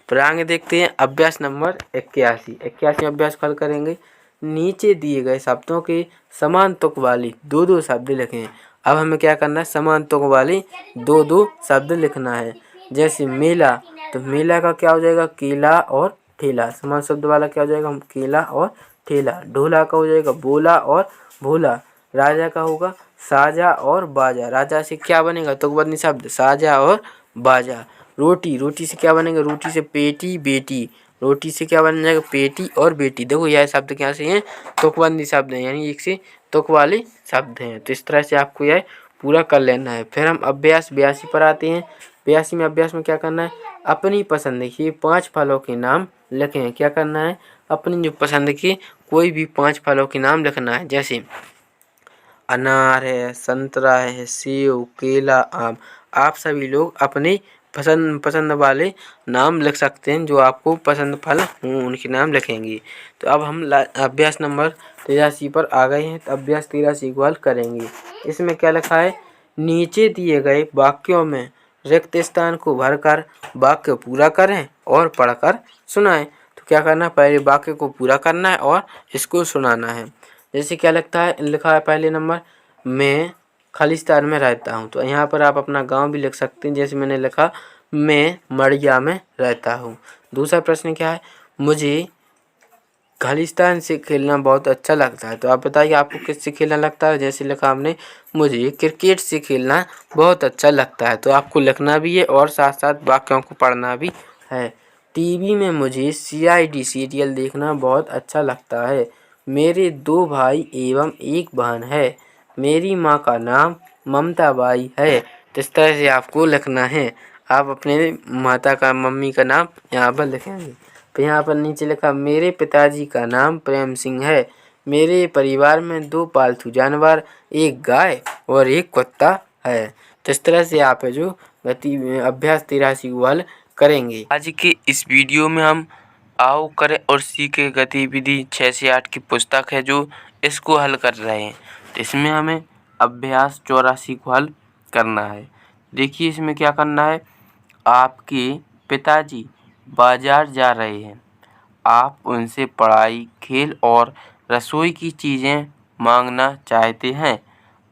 फिर आगे देखते हैं अभ्यास नंबर 81। 81 अभ्यास हल करेंगे। नीचे दिए गए शब्दों के समान तुक वाली दो दो शब्द लिखें। अब हमें क्या करना है, समान तुक वाले दो दो शब्द लिखना है। जैसे मेला, तो मेला का क्या हो जाएगा, केला और ठेला। समान शब्द वाला क्या हो जाएगा, केला और ठेला। ढोला का हो जाएगा बोला और भोला। राजा का होगा साजा और बाजा। राजा से क्या बनेगा, तुकबंदी शब्द साजा और बाजा। रोटी, रोटी से क्या बनेगा, रोटी से पेटी बेटी। रोटी से क्या बन जाएगा, पेटी और बेटी। देखो यह शब्द क्या से हैं, तुकबंदी शब्द हैं, यानी एक से तुक वाले शब्द हैं। तो इस तरह से आपको यह पूरा कर लेना है। फिर हम अभ्यास 82 पर आते हैं। 82 में अभ्यास में क्या करना है, अपनी पसंद के 5 फलों के नाम लिखें। क्या करना है, अपनी जो पसंद के कोई भी 5 फलों के नाम लिखना है। जैसे अनार है, संतरा है, सेब, केला, आम। आप सभी लोग अपने पसंद वाले नाम लिख सकते हैं, जो आपको पसंद फल हों उनके नाम लिखेंगे। तो अब हम अभ्यास नंबर 83 पर आ गए हैं। तो अभ्यास 83 को हल करेंगे। इसमें क्या लिखा है, नीचे दिए गए वाक्यों में रिक्त स्थान को भरकर वाक्य पूरा करें और पढ़कर सुनाएं। तो क्या करना है, पहले वाक्य को पूरा करना है और इसको सुनाना है। जैसे क्या लिखा है पहले नंबर, मैं खालिस्तान में रहता हूँ। तो यहाँ पर आप अपना गांव भी लिख सकते हैं। जैसे मैंने लिखा, मैं मड़िया में रहता हूँ। दूसरा प्रश्न क्या है, मुझे खालिस्तान से खेलना बहुत अच्छा लगता है। तो आप बताइए आपको किससे खेलना लगता है। जैसे लिखा हमने, मुझे क्रिकेट से खेलना बहुत अच्छा लगता है। तो आपको लिखना भी है और साथ साथ वाक्यों को पढ़ना भी है। टीवी में मुझे CID सीरियल देखना बहुत अच्छा लगता है। मेरे 2 भाई एवं 1 बहन है। मेरी माँ का नाम ममता बाई है। तो इस तरह से आपको लिखना है। आप अपने माता का मम्मी का नाम यहाँ पर लिखेंगे। तो यहाँ पर नीचे लिखा मेरे पिताजी का नाम प्रेम सिंह है। मेरे परिवार में 2 पालतू जानवर, 1 गाय और 1 कुत्ता है। तो इस तरह से आप जो अभ्यास 83 को हल करेंगे। आज के इस वीडियो में हम आओ करें और सीखे गतिविधि 6 से 8 की पुस्तक है जो इसको हल कर रहे हैं। तो इसमें हमें अभ्यास 84 को हल करना है। देखिए इसमें क्या करना है। आपके पिताजी बाजार जा रहे हैं। आप उनसे पढ़ाई, खेल और रसोई की चीज़ें मांगना चाहते हैं।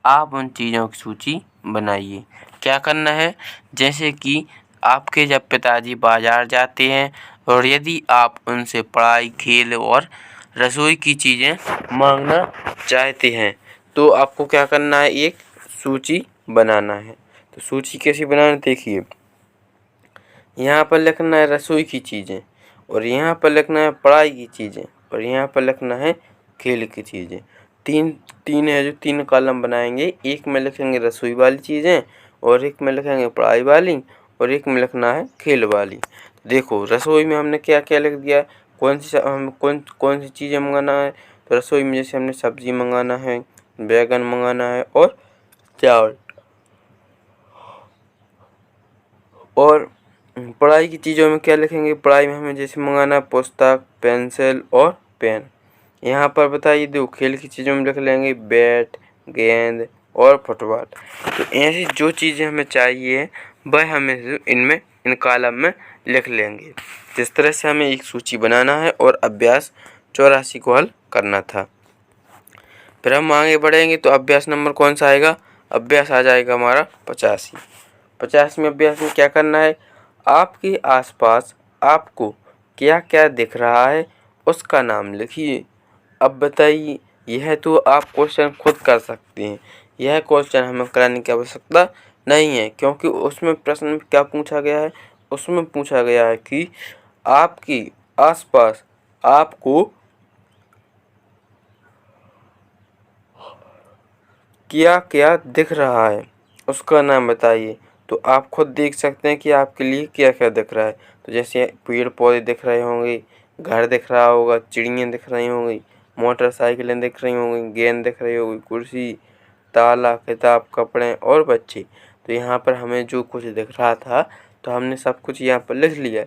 आप उन चीज़ों की सूची बनाइए। क्या करना है, जैसे कि आपके जब पिताजी बाजार जाते हैं और यदि आप उनसे पढ़ाई, खेल और रसोई की चीज़ें मांगना चाहते हैं तो आपको क्या करना है, एक सूची बनाना है। तो सूची कैसे बनाना, देखिए यहाँ पर लिखना है रसोई की चीज़ें और यहाँ पर लिखना है पढ़ाई की चीज़ें और यहाँ पर लिखना है खेल की चीज़ें। तीन है जो 3 कॉलम बनाएंगे। एक में लिखेंगे रसोई वाली चीज़ें और एक में लिखेंगे पढ़ाई वाली और एक में लिखना है खेल वाली। देखो रसोई में हमने क्या क्या लिख दिया, कौन सी चीज़ें मंगाना है। तो रसोई में जैसे हमने सब्जी मंगाना है, बैगन मंगाना है और चावल। और पढ़ाई की चीज़ों में क्या लिखेंगे, पढ़ाई में हमें जैसे मंगाना है पुस्तक, पेंसिल और पेन। यहाँ पर बताइए दो खेल की चीज़ों में लिख लेंगे बैट, गेंद और फुटबॉल। तो ऐसी जो चीज़ें हमें चाहिए वह हमें इन कॉलम में लिख लेंगे। जिस तरह से हमें एक सूची बनाना है और अभ्यास 84 को हल करना था। फिर हम आगे बढ़ेंगे तो अभ्यास नंबर कौन सा आएगा, अभ्यास आ जाएगा हमारा 85। 85वें अभ्यास में क्या करना है, आपके आसपास आपको क्या क्या दिख रहा है उसका नाम लिखिए। अब बताइए, यह तो आप क्वेश्चन खुद कर सकते हैं, यह क्वेश्चन हमें कराने की आवश्यकता नहीं है क्योंकि उसमें प्रश्न में क्या पूछा गया है, उसमें पूछा गया है कि आपके आसपास आपको क्या क्या दिख रहा है उसका नाम बताइए। तो आप खुद देख सकते हैं कि आपके लिए क्या क्या दिख रहा है। तो जैसे पेड़ पौधे दिख रहे होंगे, घर दिख रहा होगा, चिड़ियाँ दिख रही होंगी, मोटरसाइकिलें दिख रही होंगी, गेंद दिख रही होगी, कुर्सी, ताला, किताब, कपड़े और बच्चे। तो यहाँ पर हमें जो कुछ दिख रहा था तो हमने सब कुछ यहाँ पर लिख लिया।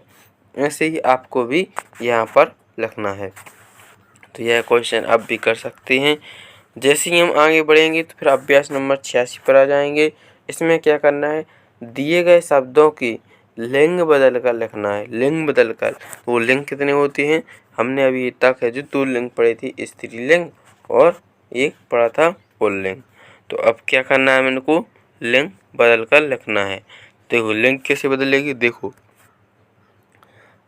ऐसे ही आपको भी यहाँ पर लिखना है। तो यह क्वेश्चन आप भी कर सकते हैं। जैसे ही हम आगे बढ़ेंगे तो फिर अभ्यास नंबर 86 पर आ जाएंगे। इसमें क्या करना है, दिए गए शब्दों की लिंग बदल कर लिखना है। लिंग बदल कर, वो लिंग कितने होते हैं, हमने अभी तक है जो 2 लिंग पढ़े थे, स्त्रीलिंग और एक पढ़ा था पुल्लिंग। तो अब क्या करना है, मेरे को लिंग बदल कर लिखना है। देखो लिंग कैसे बदलेगी, देखो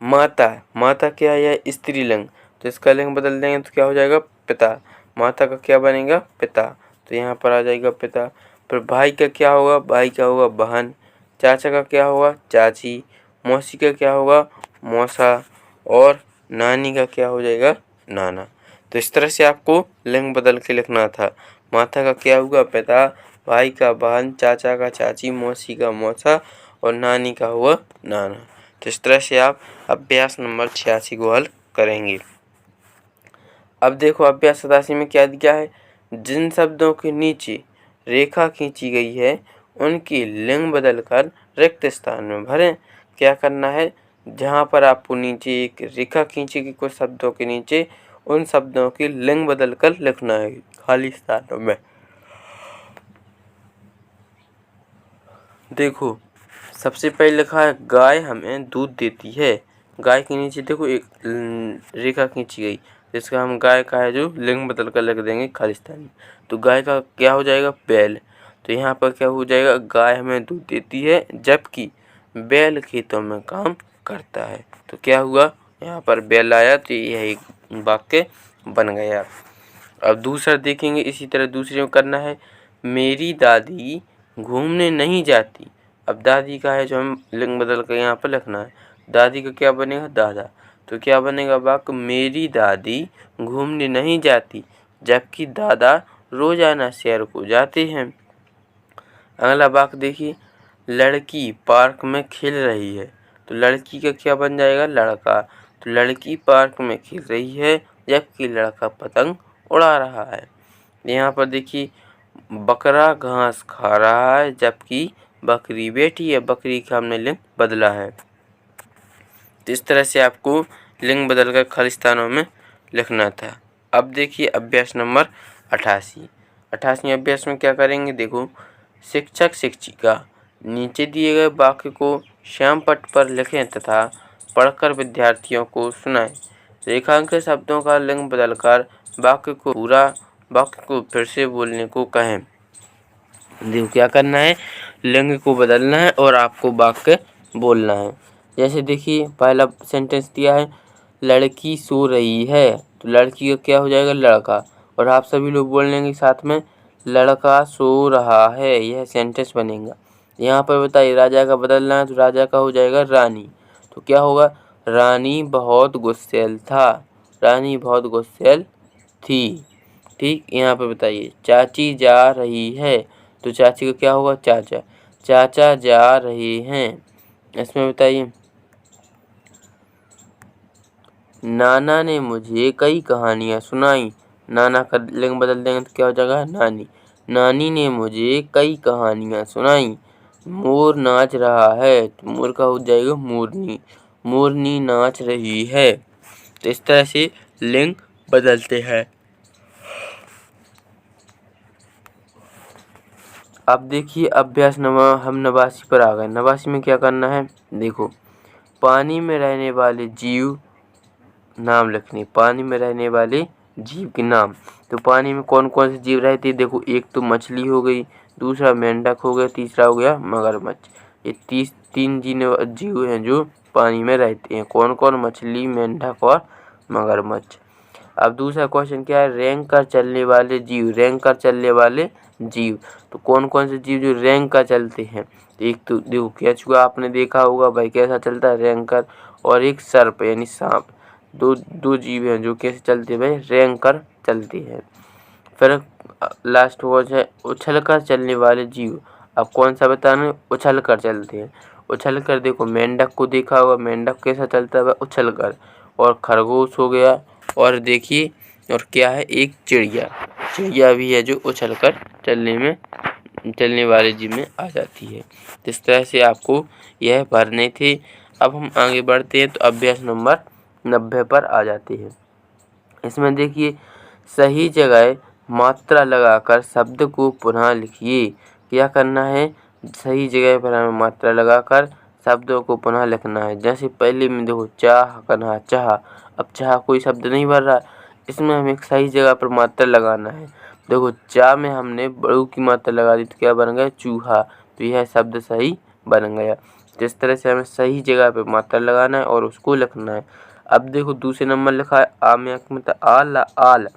माता, माता क्या है, स्त्रीलिंग, तो इसका लिंग बदल देंगे तो क्या हो जाएगा, पिता। माता का क्या बनेगा, पिता, तो यहाँ पर आ जाएगा पिता। फिर भाई का क्या होगा, भाई का होगा बहन। चाचा का क्या होगा, चाची। मौसी का क्या होगा, मौसा। और नानी का क्या हो जाएगा, नाना। तो इस तरह से आपको लिंग बदल के लिखना था। माता का क्या होगा, पिता। भाई का बहन, चाचा का चाची, मौसी का मौसा और नानी का हुआ नाना। तो इस तरह से आप अभ्यास नंबर 86 को हल करेंगे। अब देखो अभ्यास 87 में क्या दिया है, जिन शब्दों के नीचे रेखा खींची गई है उनकी लिंग बदलकर रिक्त स्थान में भरें। क्या करना है, जहाँ पर आपको नीचे एक रेखा खींचेगी कुछ शब्दों के नीचे, उन शब्दों की लिंग बदलकर लिखना है खाली स्थानों में। देखो सबसे पहले लिखा है गाय हमें दूध देती है। गाय के नीचे देखो एक रेखा खींची गई, जिसका हम गाय का है जो लिंग बदल कर लिख देंगे खालिस्तान में। तो गाय का क्या हो जाएगा, बैल। तो यहाँ पर क्या हो जाएगा, गाय हमें दूध देती है जबकि बैल खेतों में काम करता है। तो क्या हुआ, यहाँ पर बैल आया तो यह एक वाक्य बन गया। अब दूसरा देखेंगे, इसी तरह दूसरे में करना है, मेरी दादी घूमने नहीं जाती। अब दादी का है जो हम लिंग बदल कर यहाँ पर लिखना है। दादी का क्या बनेगा, दादा। तो क्या बनेगा वाक्य, मेरी दादी घूमने नहीं जाती जबकि दादा रोजाना सैर को जाते हैं। अगला वाक्य देखिए, लड़की पार्क में खेल रही है। तो लड़की का क्या बन जाएगा? लड़का। तो लड़की पार्क में खेल रही है जबकि लड़का पतंग उड़ा रहा है। यहाँ पर देखिए बकरा घास खा रहा है जबकि बकरी बैठी है। बकरी का हमने लिंग बदला है। तो इस तरह से आपको लिंग बदलकर खाली स्थानों में लिखना था। अब देखिए अभ्यास नंबर 88। 88वें अभ्यास में क्या करेंगे? देखो, शिक्षक शिक्षिका नीचे दिए गए वाक्य को श्याम पट्ट पर लिखें तथा पढ़कर विद्यार्थियों को सुनाएं। रेखांकित शब्दों का लिंग बदलकर वाक्य को फिर से बोलने को कहें। देखो क्या करना है, लिंग को बदलना है और आपको वाक्य बोलना है। जैसे देखिए पहला सेंटेंस दिया है लड़की सो रही है। तो लड़की का क्या हो जाएगा? लड़का। और आप सभी लोग बोल लेंगे साथ में लड़का सो रहा है। यह सेंटेंस बनेगा। यहाँ पर बताइए राजा का बदलना है तो राजा का हो जाएगा रानी। तो क्या होगा? रानी बहुत गुस्सैल था। रानी बहुत गुस्सैल थी। ठीक, यहाँ पे बताइए चाची जा रही है। तो चाची का क्या होगा? चाचा। चाचा जा रहे हैं। इसमें बताइए नाना ने मुझे कई कहानियाँ सुनाई। नाना का लिंग बदल देंगे तो क्या हो जाएगा? नानी। नानी ने मुझे कई कहानियाँ सुनाई। मोर नाच रहा है। तो मोर का हो जाएगा मोरनी। मोरनी नाच रही है। तो इस तरह से लिंग बदलते हैं। अब देखिए अभ्यास नंबर हम 89 पर आ गए। 89 में क्या करना है? देखो, पानी में रहने वाले जीव नाम लिखने। पानी में रहने वाले जीव के नाम। तो पानी में कौन कौन से जीव रहते हैं? देखो, एक तो मछली हो गई, दूसरा मेंढक हो गया, तीसरा हो गया मगरमच्छ। ये तीन जीव हैं जो पानी में रहते हैं। कौन कौन? मछली, मेंढक और मगरमच्छ। अब दूसरा क्वेश्चन क्या है? रेंग कर चलने वाले जीव। रेंग कर चलने वाले जीव तो कौन कौन से जीव जो रेंग कर चलते हैं? एक तो देखो केंचुआ आपने देखा होगा भाई कैसा चलता है? रेंग कर। और एक सर्प यानी सांप। दो जीव हैं जो कैसे चलते हैं भाई? रेंग कर चलते हैं। फिर लास्ट वर्ड है उछल कर चलने वाले जीव। अब कौन सा बताना? उछल कर चलते हैं। उछल कर देखो मेंढक को देखा होगा। मेंढक कैसा चलता है? उछल कर। और खरगोश हो गया। और देखिए और क्या है? एक चिड़िया। चिड़िया भी है जो उछल कर चलने वाले जीव में आ जाती है। इस तरह से आपको यह भरने थे। अब हम आगे बढ़ते हैं तो अभ्यास नंबर 90 पर आ जाते हैं। इसमें देखिए सही जगह मात्रा लगाकर शब्द को पुनः लिखिए। क्या करना है? सही जगह पर हमें मात्रा लगाकर शब्दों को पुनः लिखना है। जैसे पहले में देखो चाह करना चाह। अब चाह कोई शब्द नहीं बन रहा, इसमें हमें सही जगह पर मात्रा लगाना है। देखो चाह में हमने बड़ू की मात्रा लगा दी तो क्या बन गया? चूहा। तो यह शब्द सही बन गया। जिस तरह से हमें सही जगह पर मात्रा लगाना है और उसको लिखना है। अब देखो दूसरे नंबर लिखा है आ में मतलब आल।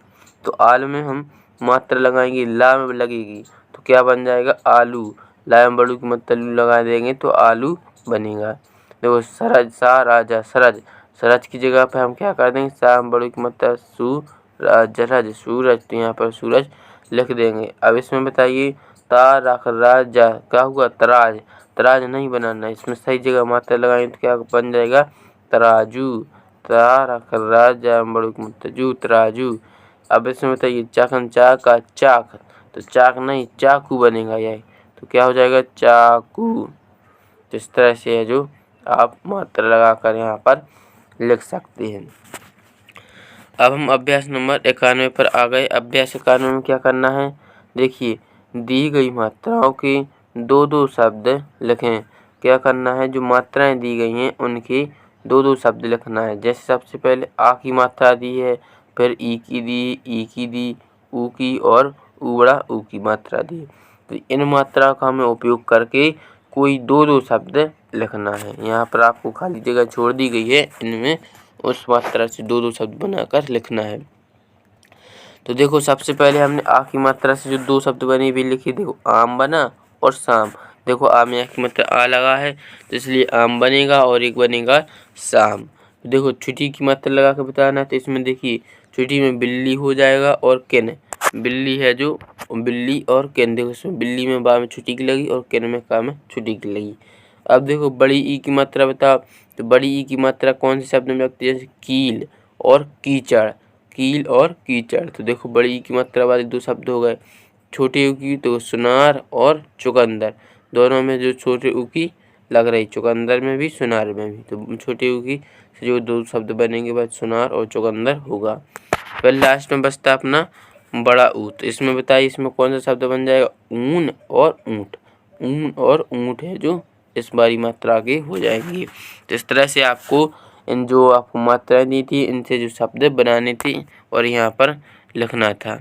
तो आल में हम मात्रा लगाएंगे, ला में लगेगी तो क्या बन जाएगा? आलू। ला में बड़ू की मात्रा लगा देंगे तो आलू बनेगा। देखो सरज, सा राजा सरज। सरज की जगह पे हम क्या कर देंगे? सा में बड़ू की मात्रा सूरज सूरज। तो यहाँ पर सूरज लिख देंगे। अब इसमें बताइए ता रख राजा क्या हुआ? तराज। तराज नहीं बनाना, इसमें सही जगह मात्रा लगाएंगे तो क्या बन जाएगा? तराजू। राजा बड़ू की मात्रा जू, तराजू। अब इसमें बताइए चाकन चाक का चाक। तो चाक नहीं चाकू बनेगा यह। तो क्या हो जाएगा? चाकू। तो इस तरह से है जो आप मात्रा लगाकर यहाँ पर लिख सकते हैं। अब हम अभ्यास नंबर 91 पर आ गए। अभ्यास 91 में क्या करना है? देखिए दी गई मात्राओं के दो शब्द लिखें। क्या करना है? जो मात्राएं दी गई हैं उनके दो शब्द लिखना है। जैसे सबसे पहले आ की मात्रा दी है, फिर ई की दी, ऊ की और उबड़ा ऊ की मात्रा दी। तो इन मात्रा का हमें उपयोग करके कोई दो शब्द लिखना है। यहाँ पर आपको खाली जगह छोड़ दी गई है, इनमें उस मात्रा से दो शब्द बनाकर लिखना है। तो देखो सबसे पहले हमने आ की मात्रा से जो दो शब्द बने भी लिखी। देखो आम बना और शाम। देखो आम में की मात्रा आ लगा है तो इसलिए आम बनेगा और एक बनेगा शाम। देखो छुट्टी की मात्रा लगा के बताना है तो इसमें देखिए छुट्टी में बिल्ली हो जाएगा और किन। बिल्ली है जो बिल्ली और केन, देखो इसमें बिल्ली में बा में छुट्टी की लगी और केन में का में छुट्टी की लगी। अब देखो बड़ी ई की मात्रा बताओ, तो बड़ी ई की मात्रा कौन से शब्द में लगती है, जैसे कील और कीचड़, कील और कीचड़। तो देखो बड़ी ई की मात्रा वाले दो शब्द हो गए। छोटे ऊ की तो सुनार और चुकंदर, दोनों में जो छोटे ऊ की लग रही, चुकंदर में भी सुनार में भी, तो छोटे ऊ की से जो दो शब्द बनेंगे वह सुनार और चुकंदर होगा। फिर लास्ट में बचता अपना बड़ा ऊ, तो इसमें बताइए इसमें कौन सा शब्द बन जाएगा, ऊन और ऊंट, ऊन और ऊंट है जो इस बारी मात्रा आगे हो जाएंगी। तो इस तरह से आपको इन जो आपको मात्राएं दी थी इनसे जो शब्द बनाने थे और यहाँ पर लिखना था।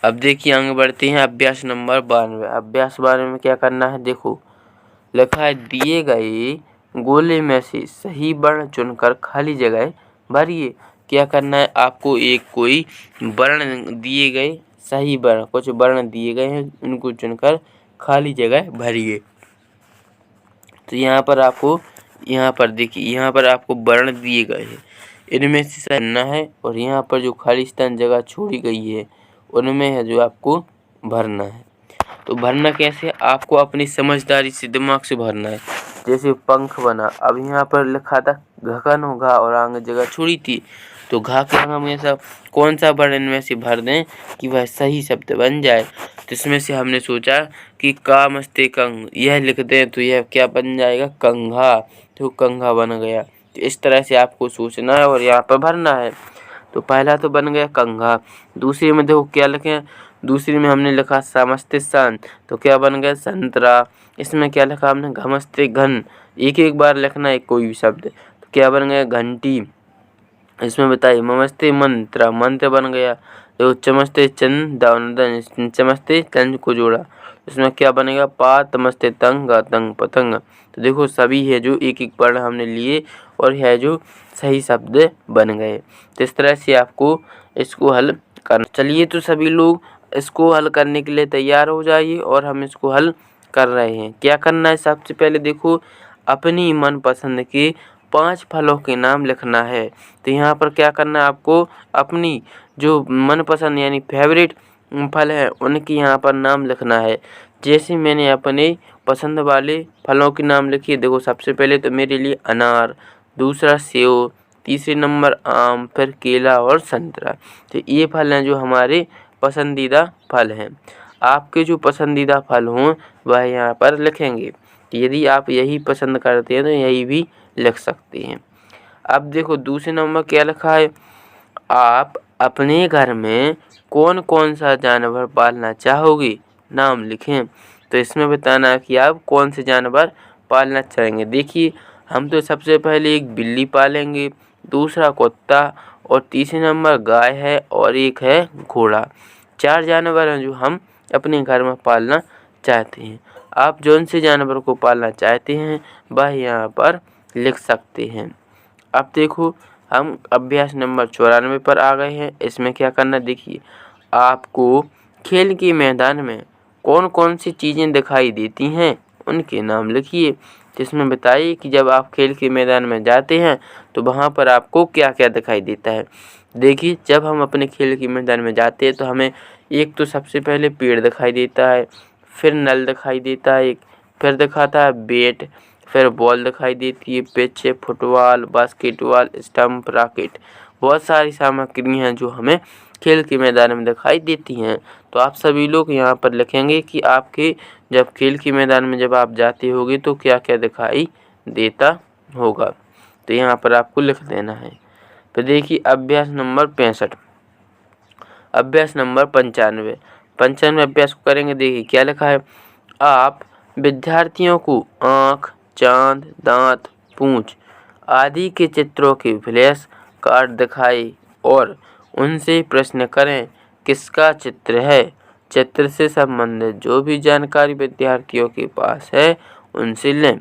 अब देखिए आगे बढ़ते हैं अभ्यास नंबर 92। अभ्यास 92 में क्या करना है, देखो लिखा है दिए गए गोले में से सही वर्ण चुनकर खाली जगह भरिए। क्या करना है आपको, एक कोई वर्ण दिए गए, सही वर्ण कुछ वर्ण दिए गए हैं उनको चुनकर खाली जगह भरिए। तो यहाँ पर आपको, यहाँ पर देखिए यहाँ पर आपको वर्ण दिए गए हैं, इनमें से करना है और यहाँ पर जो खाली स्थान जगह छोड़ी गई है उनमें है जो आपको भरना है। तो भरना कैसे, आपको अपनी समझदारी से दिमाग से भरना है। जैसे पंख बना, अब यहाँ पर लिखा था घकन हो घा और आगे जगह छोड़ी थी, तो घा के आगे में सब कौन सा वर्ण इनमें से भर दें कि वह सही शब्द बन जाए। तो इसमें से हमने सोचा कि का मस्ते कंग यह लिख दें तो यह क्या बन जाएगा, कंघा, तो कंघा बन गया। तो इस तरह से आपको सोचना है और यहाँ पर भरना है। तो पहला तो बन गया कंघा, दूसरे में देखो क्या लिखें, दूसरी में हमने लिखा समस्ते सन, तो क्या बन गया संतरा। इसमें क्या लिखा हमने घमस्ते घन, एक एक बार लिखना है कोई भी शब्द, तो क्या बन गया घंटी। इसमें बताइए ममस्ते मंत्र, मंत्र बन गया। देखो चमस्ते चंद दावन, चमस्ते चंद को जोड़ा, इसमें क्या बनेगा पा तमस्ते तंग तंग पतंग। तो देखो सभी है जो एक एक वर्ण हमने लिए और है जो सही शब्द बन गए। तो इस तरह से आपको इसको हल करना। चलिए तो सभी लोग इसको हल करने के लिए तैयार हो जाइए और हम इसको हल कर रहे हैं। क्या करना है, सबसे पहले देखो अपनी मनपसंद के 5 फलों के नाम लिखना है। तो यहाँ पर क्या करना है आपको, अपनी जो मनपसंद यानी फेवरेट फल है उनकी यहाँ पर नाम लिखना है। जैसे मैंने अपने पसंद वाले फलों के नाम लिखिए, देखो सबसे पहले तो मेरे लिए अनार, दूसरा सेब, तीसरे नंबर आम, फिर केला और संतरा। तो ये फल हैं जो हमारे पसंदीदा फल हैं। आपके जो पसंदीदा फल हों वह यहाँ पर लिखेंगे। यदि आप यही पसंद करते हैं तो यही भी लिख सकते हैं। अब देखो दूसरे नंबर क्या लिखा है, आप अपने घर में कौन कौन सा जानवर पालना चाहोगे, नाम लिखें। तो इसमें बताना है कि आप कौन से जानवर पालना चाहेंगे। देखिए हम तो सबसे पहले एक बिल्ली पालेंगे, दूसरा कुत्ता और तीसरे नंबर गाय है और एक है घोड़ा। 4 जानवर हैं जो हम अपने घर में पालना चाहते हैं। आप जौन से जानवर को पालना चाहते हैं वह यहाँ पर लिख सकते हैं। अब देखो हम अभ्यास नंबर 94 पर आ गए हैं। इसमें क्या करना, देखिए आपको खेल के मैदान में कौन कौन सी चीज़ें दिखाई देती हैं उनके नाम लिखिए। जिसमें बताइए कि जब आप खेल के मैदान में जाते हैं तो वहाँ पर आपको क्या क्या दिखाई देता है। देखिए जब हम अपने खेल के मैदान में जाते हैं तो हमें एक तो सबसे पहले पेड़ दिखाई देता है, फिर नल दिखाई देता है, फिर दिखाता है बैट, फिर बॉल दिखाई देती है, pitch, football, basketball, stump, racket. बहुत सारी सामग्री हैं जो हमें खेल के मैदान में दिखाई देती हैं। तो आप सभी लोग यहाँ पर लिखेंगे कि आपके जब खेल के मैदान में जब आप जाते होगे तो क्या क्या दिखाई देता होगा। तो यहाँ पर आपको लिख देना है। तो देखिए अभ्यास नंबर 65, अभ्यास नंबर 95, 95 अभ्यास को करेंगे। देखिए क्या लिखा है, आप विद्यार्थियों को आँख, चाँद, दांत, पूँछ आदि के चित्रों के फ्लैश कार्ड दिखाएं और उनसे प्रश्न करें किसका चित्र है। चित्र से संबंधित जो भी जानकारी विद्यार्थियों के पास है उनसे लें।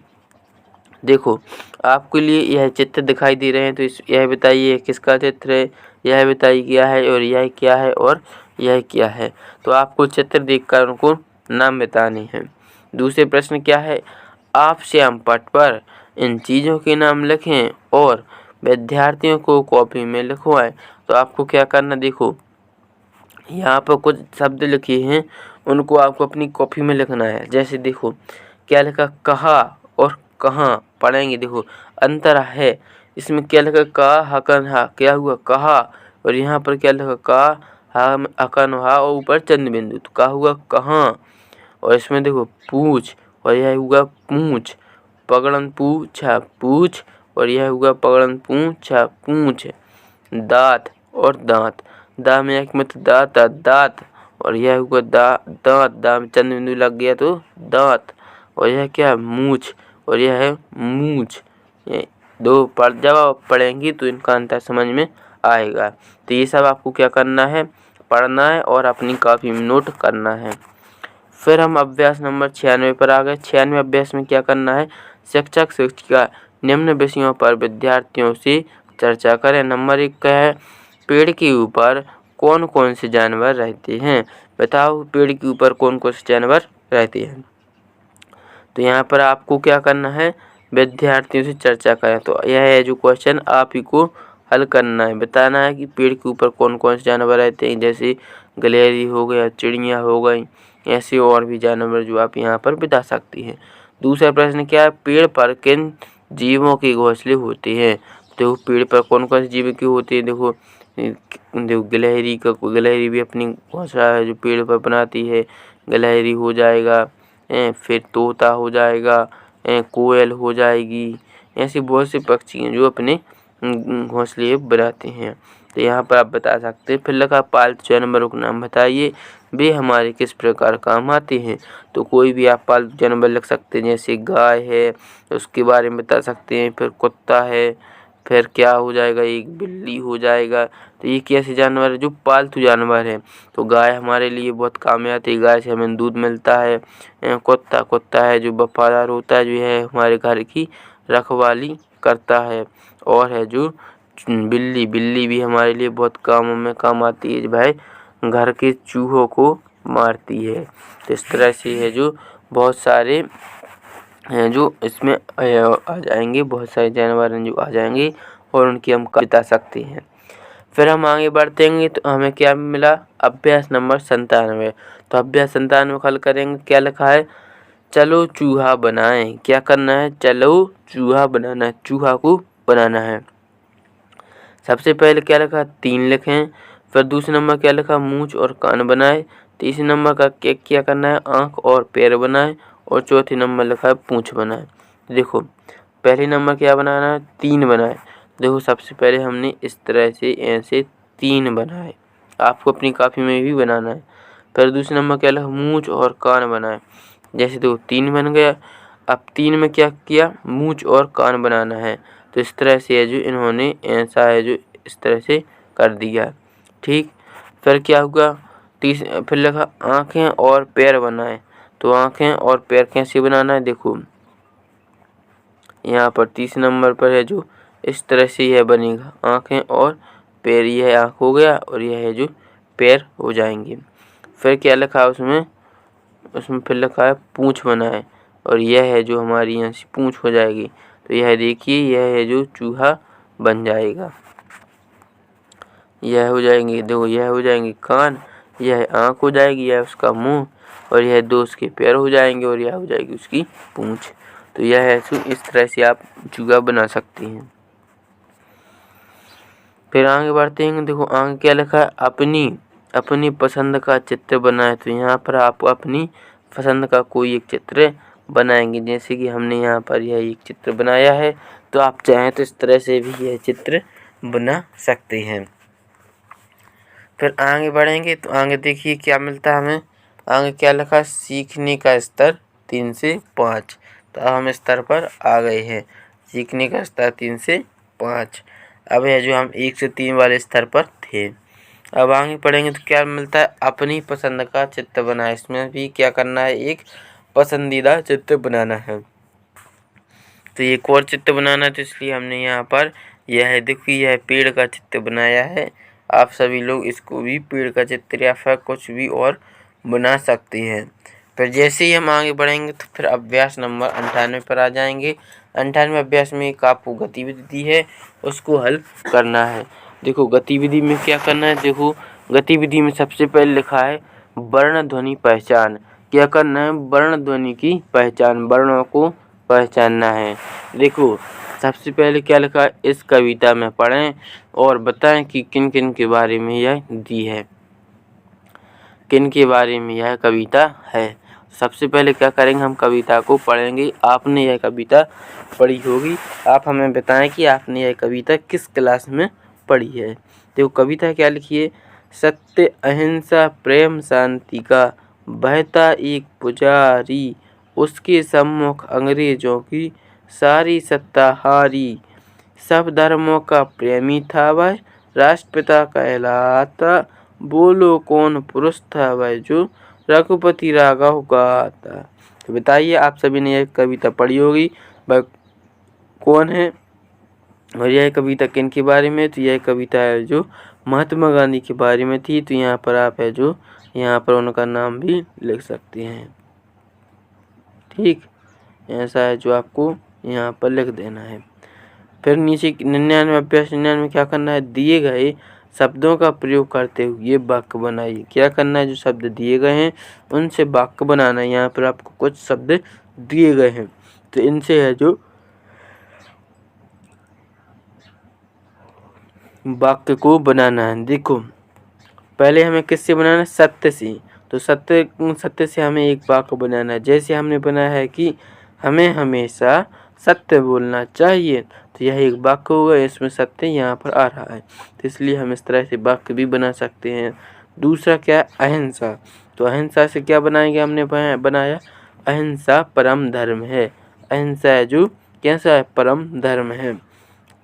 देखो आपके लिए यह चित्र दिखाई दे रहे हैं तो यह बताइए किसका चित्र है, यह बताइए क्या है और यह क्या है और यह क्या है। तो आपको चित्र देखकर उनको नाम बताने हैं। दूसरे प्रश्न क्या है, आप श्याम पट पर इन चीज़ों के नाम लिखें और विद्यार्थियों को कॉपी में लिखवाएं। तो आपको क्या करना, देखो यहाँ पर कुछ शब्द लिखे हैं, उनको आपको अपनी कॉपी में लिखना है। जैसे देखो क्या लिखा, कहा और कहाँ पढ़ेंगे। देखो अंतर है, इसमें क्या लिखा, का हकन हा, क्या हुआ कहा, और यहाँ पर क्या लिखा, का हा हकन हा और ऊपर चंद्र बिंदु, तो का हुआ कहाँ। और इसमें देखो पूछ, और यह हुआ पूछ, पगड़न पूछा पूछ, और यह हुआ पगड़न पूछा पूछ। दांत और दांत, दा में एक मत दांत दांत, और यह हुआ दांत, दा में चंद्र बिंदु लग गया तो दांत। और यह क्या, मूछ, और यह है मूछ। ये दो पर जब आप पढ़ेंगी तो इनका अंतर समझ में आएगा। तो ये सब आपको क्या करना है, पढ़ना है और अपनी कॉपी में नोट करना है। फिर हम अभ्यास नंबर 96 पर आ गए। 96 अभ्यास में क्या करना है, शिक्षक शिक्षिका निम्न विषयों पर विद्यार्थियों से चर्चा करें। नंबर 1 का है, पेड़ के ऊपर कौन कौन से जानवर रहते हैं। बताओ पेड़ के ऊपर कौन कौन से जानवर रहते हैं। तो यहाँ पर आपको क्या करना है, विद्यार्थियों से चर्चा करें। तो यह है जो क्वेश्चन आप ही को हल करना है, बताना है कि पेड़ के ऊपर कौन कौन से जानवर रहते हैं। जैसे गिलहरी हो गया, चिड़िया हो गई, ऐसे और भी जानवर जो आप यहाँ पर बता सकती हैं। दूसरा प्रश्न क्या है, पेड़ पर किन जीवों के घोंसले होते हैं। देखो पेड़ पर कौन कौन से जीव के होते हैं। देखो गिलहरी भी अपनी घोंसला है जो पेड़ पर बनाती है, गिलहरी हो जाएगा, फिर तोता हो जाएगा, कोयल हो जाएगी। ऐसे बहुत से पक्षी हैं जो अपने घोंसले बनाते हैं। तो यहाँ पर आप बता सकते हैं। फिर लगा पालतू जानवरों का नाम बताइए, वे हमारे किस प्रकार काम आते हैं। तो कोई भी आप पालतू जानवर लिख सकते हैं, जैसे गाय है उसके बारे में बता सकते हैं, फिर कुत्ता है, फिर क्या हो जाएगा, एक बिल्ली हो जाएगा। तो ये कैसे जानवर है जो पालतू जानवर है। तो गाय हमारे लिए बहुत काम में आती है, गाय से हमें दूध मिलता है। कुत्ता है जो वफादार होता है, जो है हमारे घर की रखवाली करता है। और है जो बिल्ली भी हमारे लिए बहुत कामों में काम आती है, भाई घर के चूहों को मारती है। तो इस तरह से है जो बहुत सारे हैं जो इसमें आ जाएंगे, बहुत सारे जानवर हैं जो आ जाएंगे और उनकी हम बता सकते हैं। फिर हम आगे बढ़तेंगे तो हमें क्या मिला, अभ्यास नंबर 97। तो अभ्यास 97 हल करेंगे। क्या लिखा है, चलो चूहा बनाएं। क्या करना है, चलो चूहा बनाना है, चूहा को बनाना है। सबसे पहले क्या लिखा, 3 लिखें। फिर दूसरे नंबर क्या लिखा, मूंछ और कान बनाए। तीसरे नंबर का क्या करना है, आँख और पैर बनाए। और चौथे नंबर लिखा है पूँछ बनाए। देखो पहले नंबर क्या बनाना है, 3 बनाए। देखो सबसे पहले हमने इस तरह से ऐसे 3 बनाए, आपको अपनी कॉपी में भी बनाना है। फिर दूसरे नंबर क्या लिखा, मूंछ और कान बनाए। जैसे देखो 3 बन गया। अब 3 में क्या किया, मूंछ और कान बनाना है। तो इस तरह से है जो इन्होंने ऐसा है जो इस तरह से कर दिया, ठीक। फिर क्या हुआ, फिर लिखा आँखें और पैर बनाए। तो आँखें और पैर कैसे बनाना है, देखो यहाँ पर 30 नंबर पर है जो इस तरह से यह बनेगा, आँखें और पैर। यह आँख हो गया और यह है जो पैर हो जाएंगे। फिर क्या लिखा है उसमें फिर लिखा है पूँछ बनाए, और यह है जो हमारी यहाँ से पूँछ हो जाएगी। तो यह देखिए यह है जो चूहा बन जाएगा। यह हो जाएंगे, देखो यह हो जाएंगे कान, यह आँख हो जाएगी, यह उसका मुंह, और यह 2 उसके पैर हो जाएंगे, और यह हो जाएगी उसकी पूँछ। तो यह है इस तरह से आप चूहा बना सकते हैं। फिर आगे बढ़ते हैं। देखो आगे क्या लिखा है, अपनी पसंद का चित्र बनाए। तो यहाँ पर आप अपनी पसंद का कोई एक चित्र बनाएंगे। जैसे कि हमने यहाँ पर यह एक चित्र बनाया है, तो आप चाहें तो इस तरह से भी यह चित्र बना सकते हैं। फिर आगे बढ़ेंगे तो आगे देखिए क्या मिलता है हमें। आगे क्या लिखा, सीखने का स्तर 3 से 5। तो अब हम स्तर पर आ गए हैं, सीखने का स्तर 3 से 5। अब है जो हम 1 से 3 वाले स्तर पर थे। अब आगे पढ़ेंगे तो क्या मिलता है, अपनी पसंद का चित्र बनाए। इसमें भी क्या करना है, एक पसंदीदा चित्र बनाना है। तो एक और चित्र बनाना है, तो इसलिए हमने यहाँ पर यह देखिए यह पेड़ का चित्र बनाया है। आप सभी लोग इसको भी पेड़ का चित्र या फिर कुछ भी और बना सकते हैं। फिर जैसे ही हम आगे बढ़ेंगे तो फिर अभ्यास नंबर 98 पर आ जाएंगे। 98 अभ्यास में एक आपको गतिविधि दी है, उसको हल करना है। देखो गतिविधि में क्या करना है, देखो गतिविधि में सबसे पहले लिखा है वर्ण ध्वनि पहचान। क्या करना है? वर्ण ध्वनि की पहचान, वर्णों को पहचानना है। देखो सबसे पहले क्या लिखा है, इस कविता में पढ़ें और बताएं कि किन किन के बारे में यह दी है, किन के बारे में यह कविता है। सबसे पहले क्या करेंगे, हम कविता को पढ़ेंगे। आपने यह कविता पढ़ी होगी, आप हमें बताएं कि आपने यह कविता किस क्लास में पढ़ी है। देखो कविता क्या लिखी है, सत्य अहिंसा प्रेम शांति का बहता एक पुजारी, उसके सम्मुख अंग्रेजों की सारी सत्ता हारी, सब धर्मों का प्रेमी था वह, राष्ट्रपिता कहलाता, बोलो कौन पुरुष था वह जो रघुपति राघव गाता। तो बताइए आप सभी ने यह कविता पढ़ी होगी, वह कौन है और यह कविता किन के बारे में? तो यह कविता है जो महात्मा गांधी के बारे में थी। तो यहाँ पर आप है जो यहाँ पर उनका नाम भी लिख सकते हैं। ठीक, ऐसा है जो आपको यहाँ पर लिख देना है। फिर नीचे 99 अभ्यास 99 में क्या करना है, दिए गए शब्दों का प्रयोग करते हुए वाक्य बनाइए। क्या करना है, जो शब्द दिए गए हैं उनसे वाक्य बनाना है। यहाँ पर आपको कुछ शब्द दिए गए हैं तो इनसे है जो वाक्य को बनाना है। देखो पहले हमें किससे बनाना है, सत्य से। तो सत्य से हमें एक वाक्य बनाना है। जैसे हमने बनाया है कि हमें हमेशा सत्य बोलना चाहिए, तो यह एक वाक्य होगा, इसमें सत्य यहाँ पर आ रहा है, तो इसलिए हम इस तरह से वाक्य भी बना सकते हैं। दूसरा क्या है, अहिंसा। तो अहिंसा से क्या बनाएंगे, हमने बनाया अहिंसा परम धर्म है। अहिंसा है जो कैसा है, परम धर्म है।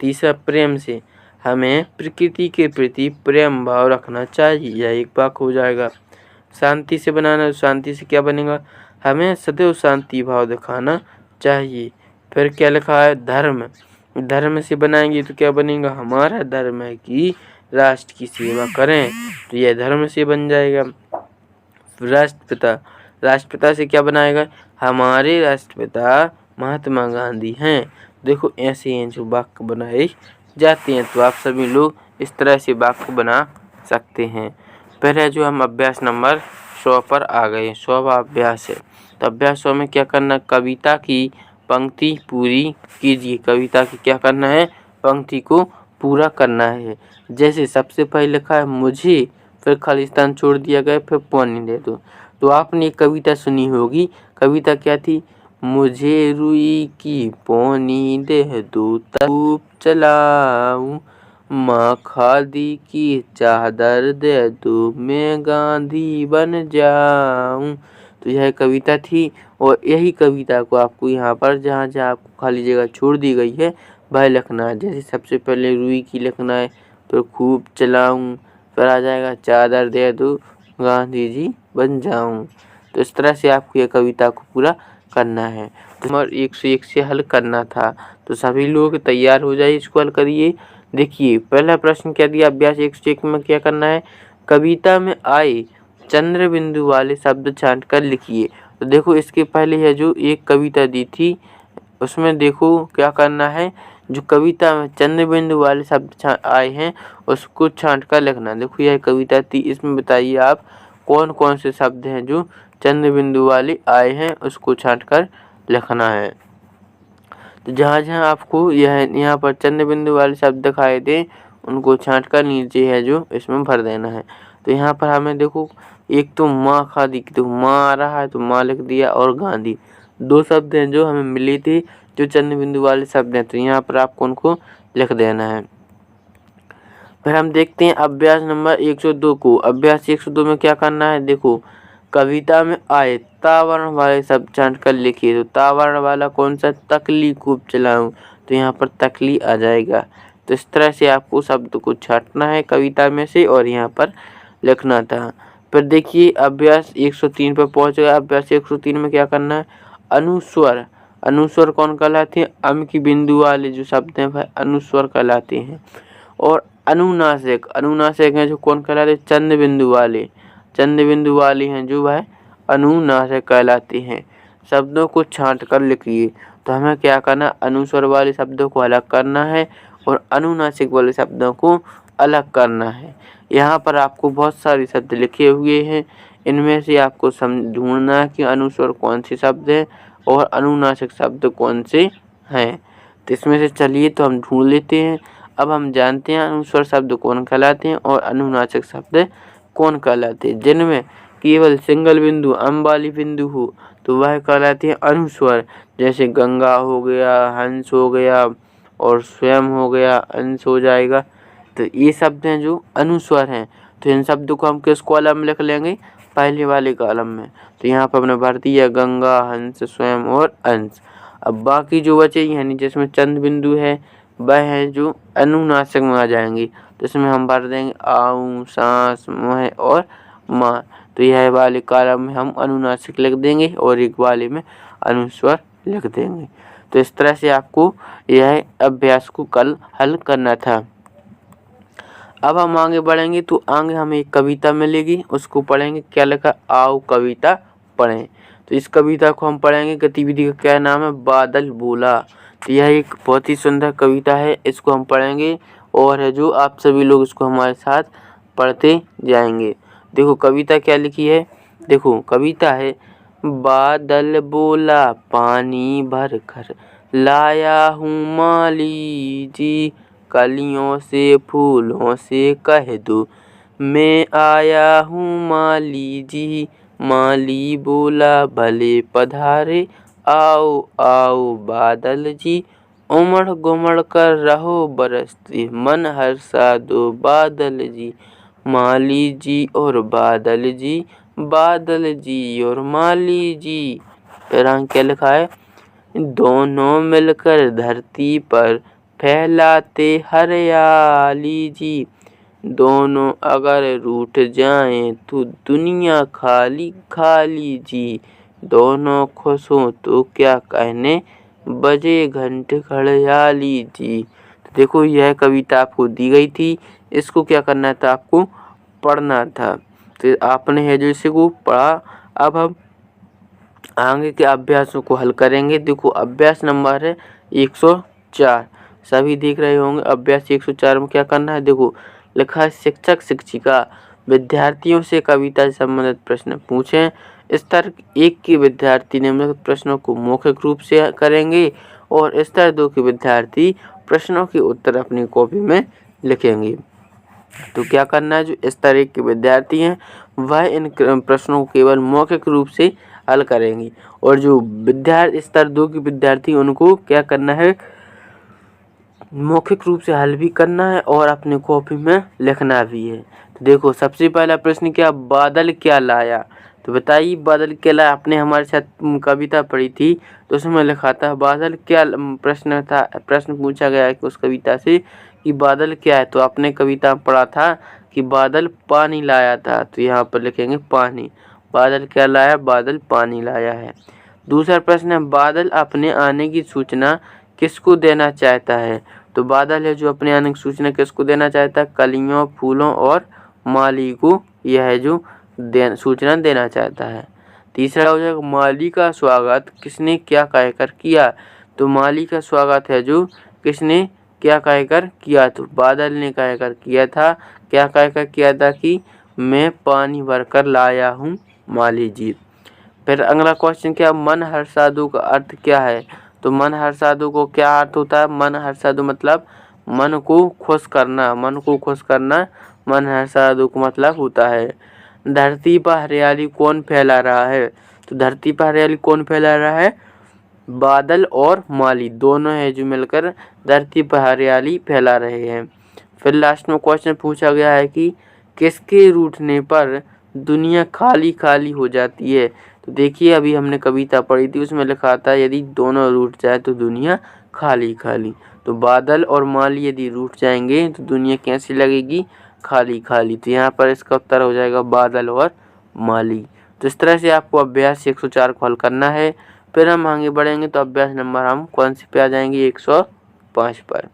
तीसरा प्रेम से, हमें प्रकृति के प्रति प्रेम भाव रखना चाहिए, यह एक वाक्य हो जाएगा। शांति से बनाना, शांति से क्या बनेगा, हमें सदैव शांति भाव दिखाना चाहिए। फिर क्या लिखा है, धर्म। धर्म से बनाएंगे तो क्या बनेगा, हमारा धर्म है कि राष्ट्र की सेवा करें, तो यह धर्म से बन जाएगा। राष्ट्रपिता, राष्ट्रपिता से क्या बनाएगा, हमारे राष्ट्रपिता महात्मा गांधी हैं। देखो ऐसे हैं जो वाक्य बनाए जाते हैं। तो आप सभी लोग इस तरह से वाक्य बना सकते हैं। फिर है जो हम अभ्यास नंबर 100 पर आ गए। 100वां अभ्यास है। तो अभ्यास 100 में क्या करना, कविता की पंक्ति पूरी कीजिए। कविता की क्या करना है, पंक्ति को पूरा करना है। जैसे सबसे पहले लिखा है मुझे, फिर खालिस्तान छोड़ दिया गया, फिर पानी दे दो। तो आपने एक कविता सुनी होगी, कविता क्या थी, मुझे रुई की पानी दे दो तूप चलाऊं, माँ खादी की चादर दे दो मैं गांधी बन जाऊं। तो यह कविता थी और यही कविता को आपको यहाँ पर जहाँ जहाँ आपको खाली जगह छोड़ दी गई है वह लिखना है। जैसे सबसे पहले रुई की लिखना है, फिर खूब चलाऊं, फिर आ जाएगा चादर दे दो गांधी जी बन जाऊं। तो इस तरह से आपको यह कविता को पूरा करना है। नंबर 101 से हल करना था। तो सभी लोग तैयार हो जाइए, इसको हल करिए। देखिए पहला प्रश्न क्या दिया, अभ्यास 101 में क्या करना है, कविता में आए चंद्र बिंदु वाले शब्द छांट कर लिखिए। तो देखो इसके पहले है जो एक कविता दी थी, उसमें देखो क्या करना है, जो कविता में चंद्र बिंदु वाले शब्द आए हैं उसको छांट कर लिखना। देखो यह कविता थी, इसमें बताइए आप कौन कौन से शब्द हैं जो चंद्र बिंदु वाले आए हैं, उसको छांट कर लिखना है। तो जहाँ जहाँ आपको यह यहाँ पर चंद्र बिंदु वाले शब्द दिखाई दे उनको छांट कर नीचे है जो इसमें भर देना है। तो यहाँ पर हमें देखो एक तो माँ खादी की, तो माँ आ रहा है तो माँ लिख दिया, और गांधी, दो शब्द हैं जो हमें मिले थे जो चंद्र बिंदु वाले शब्द हैं, तो यहाँ पर आपको उनको लिख देना है। फिर हम देखते हैं अभ्यास नंबर 102 को। अभ्यास 102 में क्या करना है, देखो कविता में आए तावर्ण वाले शब्द छांट कर लिखिए। तो तावर्ण वाला कौन सा, तकली खूब चलाऊं, तो यहाँ पर तकली आ जाएगा। तो इस तरह से आपको शब्द को छांटना है कविता में से और यहाँ पर लिखना था। फिर देखिए अभ्यास 103 पर पहुँच गया। अभ्यास 103 में क्या करना है, अनुस्वर। अनुस्वर कौन कहलाते हैं, अम की बिंदु वाले जो शब्द हैं वह अनुस्वर कहलाते हैं। और अनुनासिक, अनुनासिक हैं जो कौन कहलाते हैं, चंद्र बिंदु वाले, चंद्र बिंदु वाले हैं जो वह अनुनासिक कहलाते हैं। शब्दों को छांट कर लिखिए। तो हमें क्या करना, अनुस्वर वाले शब्दों को अलग करना है और अनुनासिक वाले शब्दों को अलग करना है। यहाँ पर आपको बहुत सारे शब्द लिखे हुए हैं, इनमें से आपको ढूंढना है कि अनुस्वर कौन से शब्द हैं और अनुनासिक शब्द कौन से हैं। तो इसमें से चलिए तो हम ढूंढ लेते हैं। अब हम जानते हैं अनुस्वर शब्द कौन कहलाते हैं और अनुनासिक शब्द कौन कहलाते हैं। जिनमें केवल सिंगल बिंदु वाली बिंदु हो तो वह कहलाते हैं अनुस्वर, जैसे गंगा हो गया, हंस हो गया और स्वयं हो गया, अंश हो जाएगा। तो ये शब्द हैं जो अनुस्वर हैं। तो इन शब्दों को हम किस कॉलम में लिख लेंगे? पहले वाले कॉलम में। तो यहाँ पर हमने भर दिया गंगा, हंस, स्वयं और अंश। अब बाकी जो बचे यानी जिसमें चंद बिंदु है वह है जो अनुनासिक में आ जाएंगे। तो इसमें हम भर देंगे आऊ, सांस, मह और माँ। तो यह वाले कॉलम में हम अनुनासिक लिख देंगे और एक वाले में अनुस्वर लिख देंगे। तो इस तरह से आपको यह अभ्यास को कल हल करना था। अब हम आगे बढ़ेंगे तो आगे हमें एक कविता मिलेगी, उसको पढ़ेंगे। क्या लिखा? आओ कविता पढ़ें। तो इस कविता को हम पढ़ेंगे। गतिविधि का क्या नाम है? बादल बोला। तो यह एक बहुत ही सुंदर कविता है, इसको हम पढ़ेंगे और है जो आप सभी लोग इसको हमारे साथ पढ़ते जाएंगे। देखो कविता क्या लिखी है। देखो कविता है, बादल बोला पानी भर कर लाया हूँ माली जी, कलियों से फूलों से कह दो मैं आया हूँ माली जी। माली बोला भले पधारे आओ आओ बादल जी, उमड़ गुमड़ कर रहो बरसते मन हर्षा दो बादल जी। माली जी और बादल जी, बादल जी और माली जी। फिर क्या लिखा है? दोनों मिलकर धरती पर फैलाते हरियाली जी, दोनों अगर रूठ जाएं तो दुनिया खाली खाली जी। दोनों खुश हों तो क्या कहने बजे घंटे खड़ियाली जी। तो देखो यह कविता आपको दी गई थी, इसको क्या करना था? आपको पढ़ना था। तो आपने है जो इसे को पढ़ा। अब हम आगे के अभ्यासों को हल करेंगे। देखो अभ्यास नंबर है 104, सभी देख रहे होंगे। अभ्यास 104 में क्या करना है? देखो लिखा है, शिक्षक शिक्षिका विद्यार्थियों से कविता से संबंधित प्रश्न पूछें। स्तर 1 के विद्यार्थी निम्नलिखित प्रश्नों को मौखिक रूप से करेंगे और स्तर 2 के विद्यार्थी प्रश्नों के उत्तर अपनी कॉपी में लिखेंगे। तो क्या करना है? जो स्तर 1 के विद्यार्थी हैं वह इन प्रश्नों को केवल मौखिक रूप से हल करेंगे और जो स्तर 2 के विद्यार्थी उनको क्या करना है? मौखिक रूप से हल भी करना है और अपनी कॉपी में लिखना भी है। तो देखो सबसे पहला प्रश्न क्या? बादल क्या लाया? तो बताइए बादल क्या लाया? आपने हमारे साथ कविता पढ़ी थी तो उसमें लिखा था बादल क्या, प्रश्न था, प्रश्न पूछा गया है कि उस कविता से कि बादल क्या है। तो आपने कविता पढ़ा था कि बादल पानी लाया था, तो यहाँ पर लिखेंगे पानी। बादल क्या लाया? बादल पानी लाया है। दूसरा प्रश्न है, बादल अपने आने की सूचना किसको देना चाहता है? तो बादल है जो अपने आने की सूचना किसको देना चाहता है? कलियों, फूलों और माली को यह है जो सूचना देना चाहता है। तीसरा हो जाएगा, माली का स्वागत किसने क्या कहकर किया? तो माली का स्वागत है जो किसने क्या कहकर किया? तो बादल ने कहकर किया था। क्या कहकर किया था? कि मैं पानी भरकर लाया हूँ माली जी। फिर अगला क्वेश्चन क्या? मन हर्षादु का अर्थ क्या है? तो मन हर्षादु को क्या अर्थ होता है? मन हर्षादु मतलब मन को खुश करना, मन को खुश करना मन हर्षादु का मतलब होता है। धरती पर हरियाली कौन फैला रहा है? तो धरती पर हरियाली कौन फैला रहा है? बादल और माली दोनों है जो मिलकर धरती पर हरियाली फैला रहे हैं। फिर लास्ट में क्वेश्चन पूछा गया है कि किसके रूठने पर दुनिया खाली खाली हो जाती है? तो देखिए अभी हमने कविता पढ़ी थी, उसमें लिखा था यदि दोनों रूठ जाए तो दुनिया खाली खाली। तो बादल और माली यदि रूठ जाएंगे तो दुनिया कैसी लगेगी? खाली खाली। तो यहाँ पर इसका उत्तर हो जाएगा बादल और माली। तो इस तरह से आपको अभ्यास 104 को हल करना है। फिर हम आगे बढ़ेंगे तो अभ्यास नंबर हम कौन से पे आ जाएंगे? 105 पर।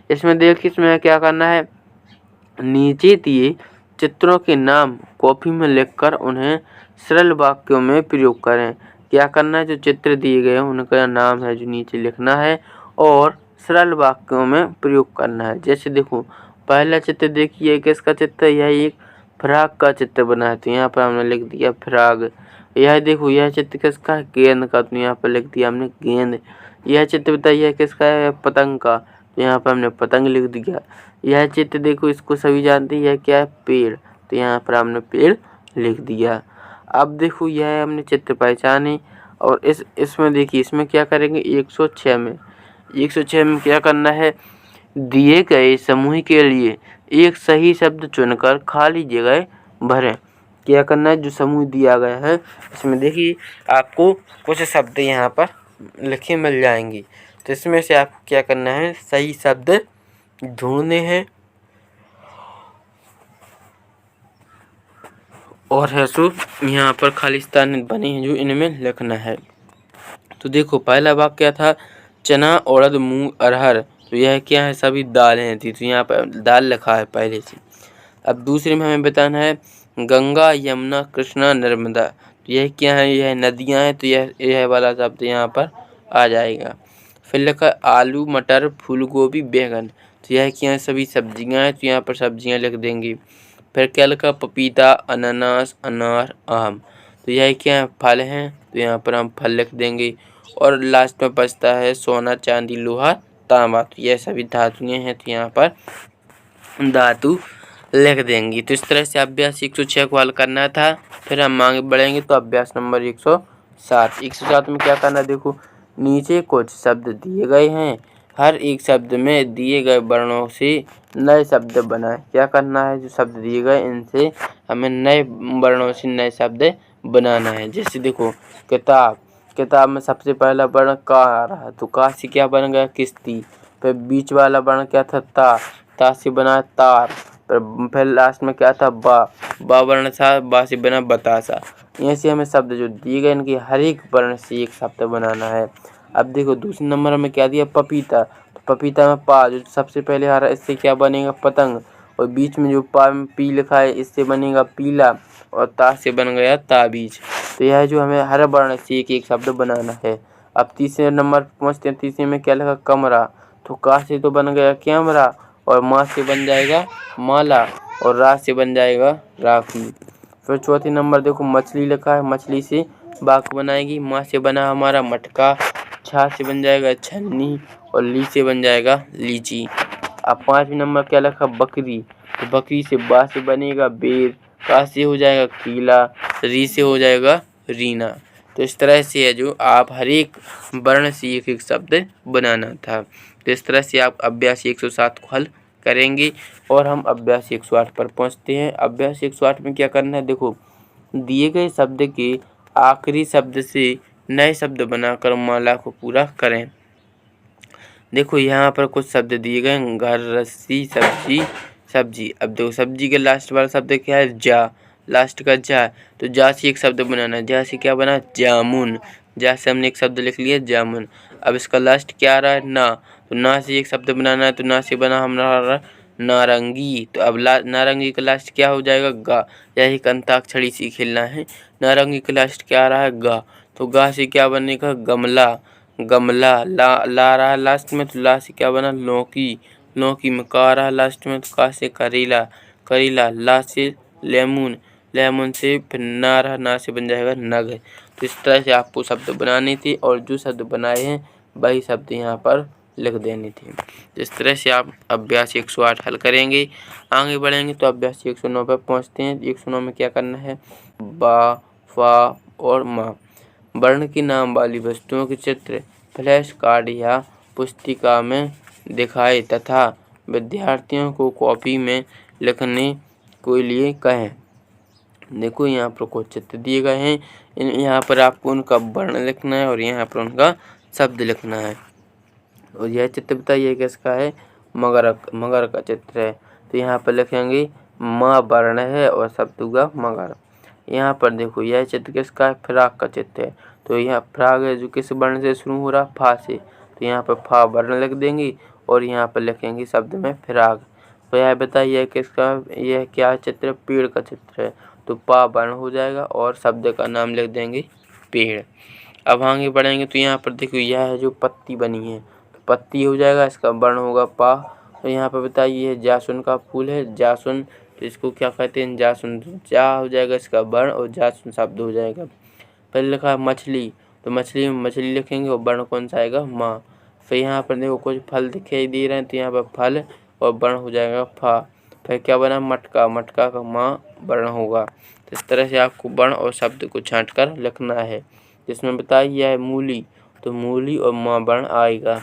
इसमें देखिए इसमें क्या करना है? नीचे दिए चित्रों के नाम कॉपी में लिखकर उन्हें सरल वाक्यों में प्रयोग करें। क्या करना है? जो चित्र दिए गए हैं उनका नाम है जो नीचे लिखना है और सरल वाक्यों में प्रयोग करना है। जैसे देखो पहला चित्र देखिए किसका चित्र है, यह एक फ्राक का चित्र बना है। तो यहाँ पर हमने लिख दिया फ्राक। यह देखो यह चित्र किसका है, गेंद का। तो यहाँ पर लिख दिया हमने गेंद। यह चित्र बताइए किसका है, पतंग का। तो यहाँ पर हमने पतंग लिख दिया। यह चित्र देखो इसको सभी जानते हैं, यह क्या है, पेड़। तो यहाँ पर हमने पेड़ लिख दिया। अब देखो यह हमने चित्र पहचाने और इसमें देखिए इसमें क्या करेंगे, 106 में क्या करना है, दिए गए समूह के लिए एक सही शब्द चुनकर खाली जगह भरें। क्या करना है, जो समूह दिया गया है इसमें देखिए आपको कुछ शब्द यहाँ पर लिखे मिल जाएंगे। तो इसमें से आपको क्या करना है, सही शब्द ढूंढने हैं और है सो यहाँ पर खालिस्तान बने हैं जो इनमें लिखना है। तो देखो पहला वाक्य क्या था, चना उड़द मूंग अरहर। तो यह क्या है, सभी दालें थी। तो यहाँ पर दाल लिखा है पहले से। अब दूसरे में हमें बताना है गंगा यमुना कृष्णा नर्मदा। तो यह क्या है, यह नदियाँ हैं। तो यह वाला शब्द यहाँ पर आ जाएगा। फिर लिखा आलू मटर फूल गोभी बैंगन। तो यह क्या है, सभी सब्जियाँ हैं। तो यहाँ पर सब्जियाँ लिख देंगे। फिर क्या लिखा, पपीता अनानास अनार आम। तो यह क्या है, फल हैं। तो यहाँ पर हम फल लिख देंगे। और लास्ट में बचता है सोना चांदी लोहा तांबा। तो यह सभी धातुएं हैं। तो यहाँ पर धातु लिख देंगे। तो इस तरह से अभ्यास 106 को हल करना था। फिर हम आगे बढ़ेंगे तो अभ्यास नंबर 107 में क्या करना है, देखो नीचे कुछ शब्द दिए गए हैं, हर एक शब्द में दिए गए वर्णों से नए शब्द बनाएं। क्या करना है, जो शब्द दिए गए इनसे हमें नए वर्णों से नए शब्द बनाना है। जैसे देखो किताब, किताब में सबसे पहला वर्ण का आ रहा है। तो का से क्या बन गया, किश्ती। फिर बीच वाला वर्ण क्या था, ता से बना तार। फिर लास्ट में क्या था, बा वर्ण था, बा से बना बतासा। ऐसे हमें शब्द जो दिए गए इनके हर एक वर्ण से एक शब्द बनाना है। अब देखो दूसरे नंबर में क्या दिया, पपीता। तो पपीता में पा जो सबसे पहले आ रहा है, इससे क्या बनेगा, पतंग। और बीच में जो पा में पी लिखा है, इससे बनेगा पीला। और ता से बन गया ताबीज। तो यह जो हमें हर वर्ण से एक एक शब्द बनाना है। अब तीसरे नंबर पर पहुँचते हैं। तीसरे में क्या लिखा, कमरा। तो का से तो बन गया कैमरा। और माँ से बन जाएगा माला। और रा से बन जाएगा राखी। फिर चौथे नंबर देखो मछली लिखा है, मछली से बाक बनाएगी। माँ से बना हमारा मटका। छा से बन जाएगा छन्नी। और ली से बन जाएगा लीची। अब पाँचवें नंबर क्या लिखा, बकरी। तो बकरी से बा से बनेगा बेर। का से हो जाएगा कीला। री से हो जाएगा रीना। तो इस तरह से है जो आप हर एक वर्ण से एक एक शब्द बनाना था। तो इस तरह से आप अभ्यास 107 को हल करेंगे। और हम अभ्यास 108 पर पहुंचते हैं। अभ्यास 108 में क्या करना है, देखो दिए गए शब्द के आखिरी शब्द से नए शब्द बनाकर माला को पूरा करें। देखो यहाँ पर कुछ शब्द दिए गए, घर रस्सी सब्जी सब्जी। अब देखो सब्जी के लास्ट वाला शब्द क्या है, जा। लास्ट का जा। तो जा से एक शब्द बनाना है। जा से क्या बना, जामुन। जा से हमने एक शब्द लिख लिया जामुन। अब इसका लास्ट क्या आ रहा है, ना। तो ना से एक शब्द बनाना है। तो ना से बना हमारा नारंगी। तो अब नारंगी का लास्ट क्या हो जाएगा, गा। यही अंताक्षरी से खेलना है। नारंगी का लास्ट क्या आ रहा है, गा। तो गा से क्या बनेगा, गमला। गमला। ला रहा है लास्ट में। तो ला से क्या बना, लौकी। लौकी में का आ रहा है लास्ट में। तो का से करेला। करेला। ला से लेमन। लेमन से फिर ना रहा, ना से बन जाएगा नग। तो इस तरह से आपको शब्द बनाने थे और जो शब्द बनाए हैं वही शब्द यहाँ पर लिख देने थे। इस तरह से आप अभ्यास 108 हल करेंगे। आगे बढ़ेंगे तो अभ्यास 109 पर पहुँचते हैं। 109 में क्या करना है, बा फा और मा वर्ण के नाम वाली वस्तुओं के चित्र फ्लैश कार्ड या पुस्तिका में दिखाए तथा विद्यार्थियों को कॉपी में लिखने के लिए कहें। देखो यहाँ पर कुछ चित्र दिए गए हैं, यहाँ पर आपको उनका वर्ण लिखना है और यहाँ पर उनका शब्द लिखना है। और यह चित्र बताइए किसका है, मगर का चित्र है। तो यहाँ पर लिखेंगे माँ वर्ण है और शब्द हुआ मगर। यहाँ पर देखो यह चित्र किसका है, फ्राक का चित्र है। तो यहाँ फ्राक है जो किस वर्ण से शुरू हो रहा, फा से। तो यहाँ पर फा वर्ण लिख देंगे और यहाँ पर लिखेंगे शब्द में फ्राक। तो यह बताइए किसका, यह क्या चित्र, पेड़ का चित्र है। तो पा वर्ण हो जाएगा और शब्द का नाम लिख देंगे पेड़। अब आगे बढ़ेंगे तो यहाँ पर देखो यह है जो पत्ती बनी है। तो पत्ती हो जाएगा, इसका वर्ण होगा पा तो यहाँ पर बताइए ये जासुन का फूल है, जासुन, तो इसको क्या कहते हैं, जासुन। जा हो जाएगा इसका वर्ण और जासुन शब्द हो जाएगा। पहले लिखा है मछली, तो मछली में मछली लिखेंगे और वर्ण कौन सा आएगा, माँ। फिर यहाँ पर देखो कुछ फल दिखाई दे रहे हैं, तो यहाँ पर फल और वर्ण हो जाएगा फा। फिर क्या बना, मटका, मटका का माँ वर्ण होगा। तो इस तरह से आपको वर्ण और शब्द को छाँट कर लिखना है। जिसमें बताइए है मूली, तो मूली और माँ वर्ण आएगा।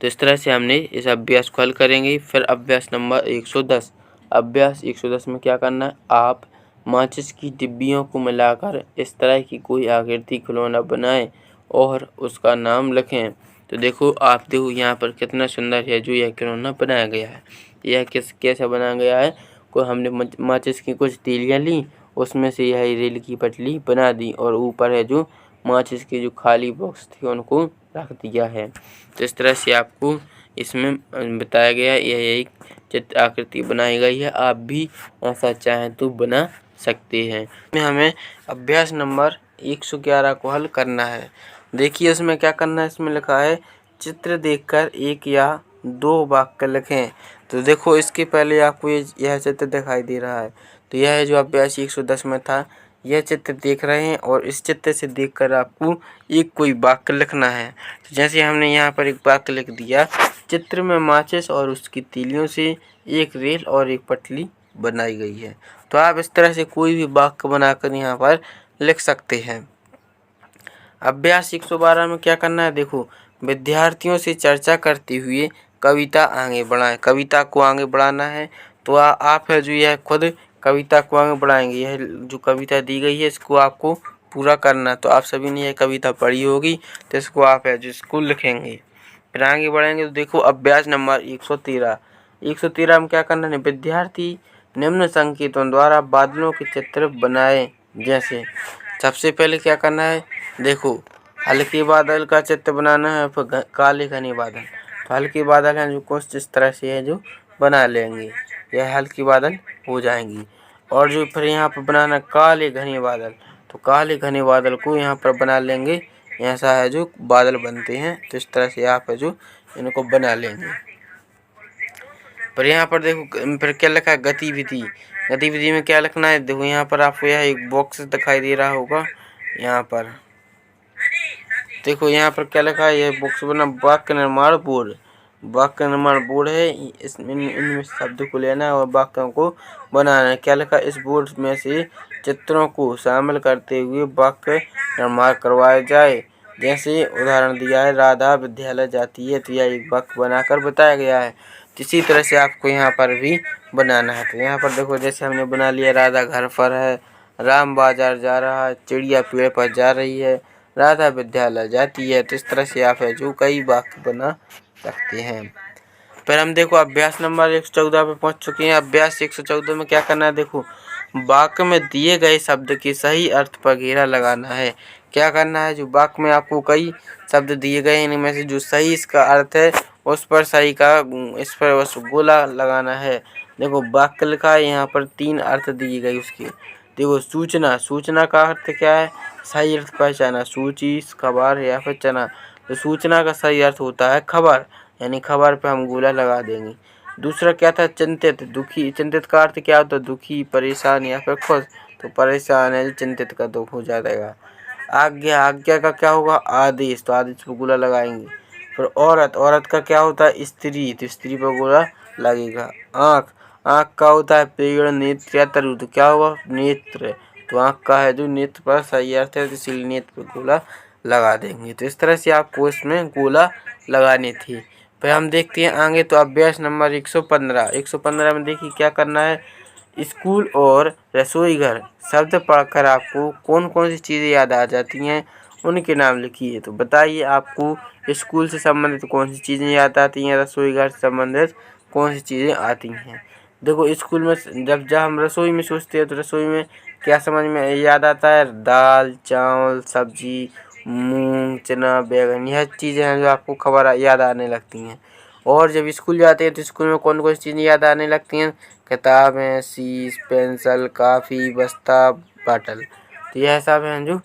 तो इस तरह से हमने इस अभ्यास को हल करेंगे। फिर अभ्यास नंबर 110। अभ्यास 110 में क्या करना है, आप माचिस की डिब्बियों को मिलाकर इस तरह की कोई आकृति खिलौना बनाएं और उसका नाम लिखें। तो देखो आप देखो यहाँ पर कितना सुंदर है जो यह खिलौना बनाया गया है। यह कैसे बनाया गया है, को हमने माचिस की कुछ तीलियाँ ली, उसमें से यह रेल की पटली बना दी और ऊपर है जो माचिस के जो खाली बॉक्स थे उनको रख दिया है। तो इस तरह से आपको इसमें बताया गया है, यह एक चित्र आकृति बनाई गई है। आप भी ऐसा चाहें तो बना सकते हैं। इसमें हमें अभ्यास नंबर 111 को हल करना है। देखिए इसमें क्या करना है, इसमें लिखा है चित्र देखकर एक या दो वाक्य लिखें। तो देखो इसके पहले आपको यह चित्र दिखाई दे रहा है, तो यह जो अभ्यास 110 में था, यह चित्र देख रहे हैं और इस चित्र से देखकर आपको एक कोई वाक्य लिखना है। तो जैसे हमने यहाँ पर एक वाक्य लिख दिया, चित्र में माचिस और उसकी तीलियों से एक रेल और एक पटली बनाई गई है। तो आप इस तरह से कोई भी वाक्य बनाकर यहाँ पर लिख सकते हैं। अभ्यास 112 में क्या करना है, देखो विद्यार्थियों से चर्चा करते हुए कविता आगे बढ़ाएं। कविता को आगे बढ़ाना है, तो आप है जो यह खुद कविता को आगे बढ़ाएंगे। यह जो कविता दी गई है इसको आपको पूरा करना। तो आप सभी ने यह कविता पढ़ी होगी, तो इसको आप है जो इसको लिखेंगे। फिर आगे बढ़ेंगे, तो देखो अभ्यास नंबर 113। 113 में क्या करना है, विद्यार्थी निम्न संकेतों द्वारा बादलों के चित्र बनाए। जैसे सबसे पहले क्या करना है, देखो हल्के बादल का चित्र बनाना है, फिर काले घने बादल। तो हल्के बादल हैं जो कुछ इस तरह से है जो बना लेंगे, यह हल्की बादल हो जाएंगी। और जो फिर यहाँ पर बनाना काले घने बादल, तो काले घने बादल को यहाँ पर बना लेंगे। ऐसा है जो बादल बनते हैं, तो इस तरह से आप है जो इनको बना लेंगे। पर यहाँ पर देखो फिर क्या लिखा है, गतिविधि। गतिविधि में क्या लिखना है, देखो यहाँ पर आपको यह एक बॉक्स दिखाई दे रहा होगा। यहाँ पर देखो यहाँ पर क्या लिखा है, यह बॉक्स बना वाक्य निर्माण बोर्ड। वाक्य निर्माण बोर्ड है, इनमें शब्द को लेना है और वाक्यों को बनाना है। क्या लिखा है, इस बोर्ड में से चित्रों को शामिल करते हुए वाक्य निर्माण करवाया जाए। जैसे उदाहरण दिया है, राधा विद्यालय जाती है, तो यह एक वाक्य बनाकर बताया गया है। इसी तरह से आपको यहाँ पर भी बनाना है। तो यहाँ पर देखो जैसे हमने बना लिया, राधा घर पर है, राम बाजार जा रहा है, चिड़िया पेड़ पर जा रही है, राधा विद्यालय जाती है। तो इस तरह से आप है जो कई वाक्य बना सकते हैं। फिर हम देखो अभ्यास नंबर 114 पे पहुंच चुके हैं। अभ्यास 114 में क्या करना है, देखो वाक्य में दिए गए शब्द के सही अर्थ पर घेरा लगाना है। क्या करना है, जो वाक्य में आपको कई शब्द दिए गए हैं, इनमें से जो सही इसका अर्थ है उस पर सही का इस पर बस गोला लगाना है। देखो वाक्य लिखा है, यहाँ पर 3 अर्थ दिए गए उसके। देखो सूचना, सूचना का अर्थ क्या है, सही अर्थ पहचाना, सूची, खबर या फिर चना। तो सूचना का सही अर्थ होता है खबर, यानी खबर पे हम गोला लगा देंगे। दूसरा क्या था, चिंतित, दुखी। चिंतित का अर्थ क्या होता है, दुखी, परेशान या फिर खुश। तो परेशान है, चिंतित का दुख हो जाएगा। आज्ञा, आज्ञा का क्या होगा, आदेश। तो आदेश पर गोला लगाएंगे। फिर औरत, औरत का क्या होता है, स्त्री। तो स्त्री पर गोला लगेगा। आँख, आँख का होता है पेड़, नेत्र या तरु। तो क्या होगा, नेत्र। तो आँख का है जो नेत्र पर सही अर्थ है, तो इसलिए नेत्र पर गोला लगा देंगे। तो इस तरह से आपको इसमें गोला लगानी थी। फिर हम देखते हैं आगे, तो अभ्यास नंबर 115। 115 में देखिए क्या करना है, स्कूल और रसोई घर शब्द पढ़कर आपको कौन कौन सी चीज़ें याद आ जाती हैं, उनके नाम लिखिए। तो बताइए आपको स्कूल से संबंधित कौन सी चीज़ें याद आती हैं, रसोई घर से संबंधित कौन सी चीज़ें आती हैं। देखो स्कूल में जब हम रसोई में सोचते हैं, तो रसोई में क्या समझ में याद आता है, दाल, चावल, सब्जी, मूंग, चना, बैगन, यह चीज़ें हैं जो आपको खबर याद आने लगती हैं। और जब स्कूल जाते हैं तो स्कूल में कौन कौन सी चीज़ें याद आने लगती हैं, किताबें, शीश, पेंसिल, काफ़ी, बस्ता, बॉटल। तो यह सब हैं जो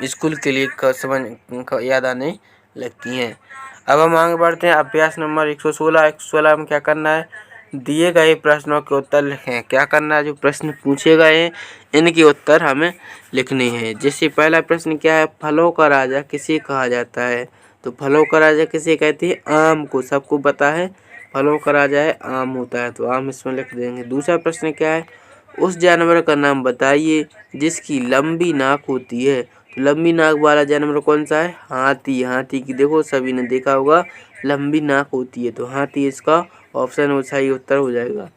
स्कूल के लिए समझ याद आने लगती हैं। अब हम आगे बढ़ते हैं। अभ्यास नंबर 116। 116 में क्या करना है, दिए गए प्रश्नों के उत्तर लिखें। क्या करना है, जो प्रश्न पूछे गए हैं इनके उत्तर हमें लिखने हैं। जैसे पहला प्रश्न क्या है, फलों का राजा किसे कहा जाता है। तो फलों का राजा किसे कहते हैं, आम को। सबको पता है फलों का राजा है आम होता है, तो आम इसमें लिख देंगे। दूसरा प्रश्न क्या है, उस जानवर का नाम बताइए जिसकी लंबी नाक होती है। तो लंबी नाक वाला जानवर कौन सा है, हाथी। हाथी की देखो सभी ने देखा होगा लंबी नाक होती है, तो हाथी इसका ऑप्शन वो सही उत्तर हो जाएगा।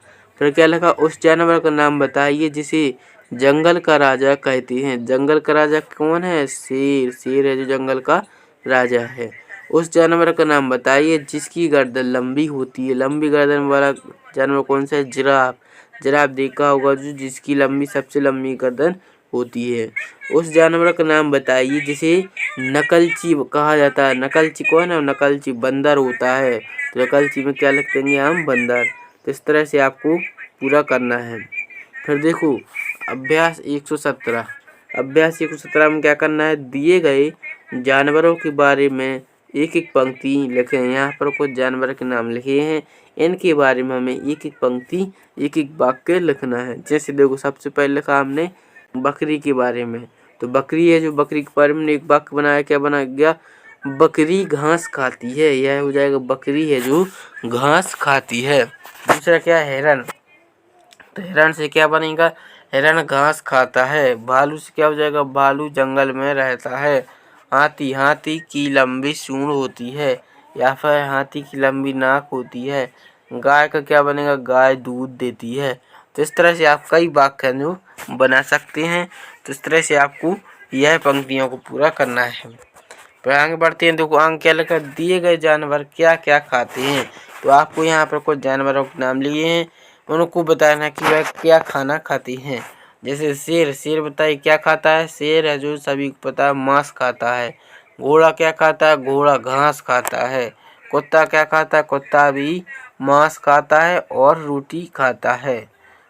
फिर क्या लिखा, उस जानवर का नाम बताइए जिसे जंगल का राजा कहते हैं। जंगल का राजा कौन है, शेर। शेर है जो जंगल का राजा है। उस जानवर का नाम बताइए जिसकी गर्दन लंबी होती है। लंबी गर्दन वाला जानवर कौन सा है, जिराफ। जिराफ देखा होगा जो जिसकी लंबी सबसे लंबी गर्दन होती है। उस जानवर का नाम बताइए जिसे नकलची कहा जाता है। नकलची कौन है, नकलची बंदर होता है, तो नकलची में क्या लिख देंगे हम, बंदर। तो इस तरह से आपको पूरा करना है। फिर देखो अभ्यास 117। अभ्यास 117 में क्या करना है, दिए गए जानवरों के बारे में एक एक पंक्ति लिखें। यहाँ पर कुछ जानवर के नाम लिखे हैं, इनके बारे में हमें एक एक पंक्ति एक एक वाक्य लिखना है। जैसे देखो सबसे पहले लिखा हमने बकरी के बारे में, तो बकरी है जो बकरी के बारे में एक वाक्य बनाया। क्या बना गया, बकरी घास खाती है। यह हो जाएगा बकरी है जो घास खाती है। दूसरा क्या है, हिरन। तो हिरन से क्या बनेगा, हिरन घास खाता है। भालू से क्या हो जाएगा, भालू जंगल में रहता है। हाथी, हाथी की लंबी सूंड होती है, या फिर हाथी की लंबी नाक होती है। गाय का क्या बनेगा, गाय दूध देती है। तो इस तरह से आप कई वाक्य जो बना सकते हैं। तो इस तरह से आपको यह पंक्तियों को पूरा करना है। फिर आगे बढ़ते हैं। देखो आगे क्या लिखा, दिए गए जानवर क्या क्या खाते हैं। तो आपको यहाँ पर कुछ जानवरों के नाम लिए हैं, उनको बताना है कि वह क्या खाना खाती हैं। जैसे शेर। शेर बताइए क्या खाता है, शेर है जो सभी को पता है मांस खाता है। घोड़ा क्या खाता है, घोड़ा घास खाता है। कुत्ता क्या खाता है, कुत्ता भी मांस खाता है और रोटी खाता है।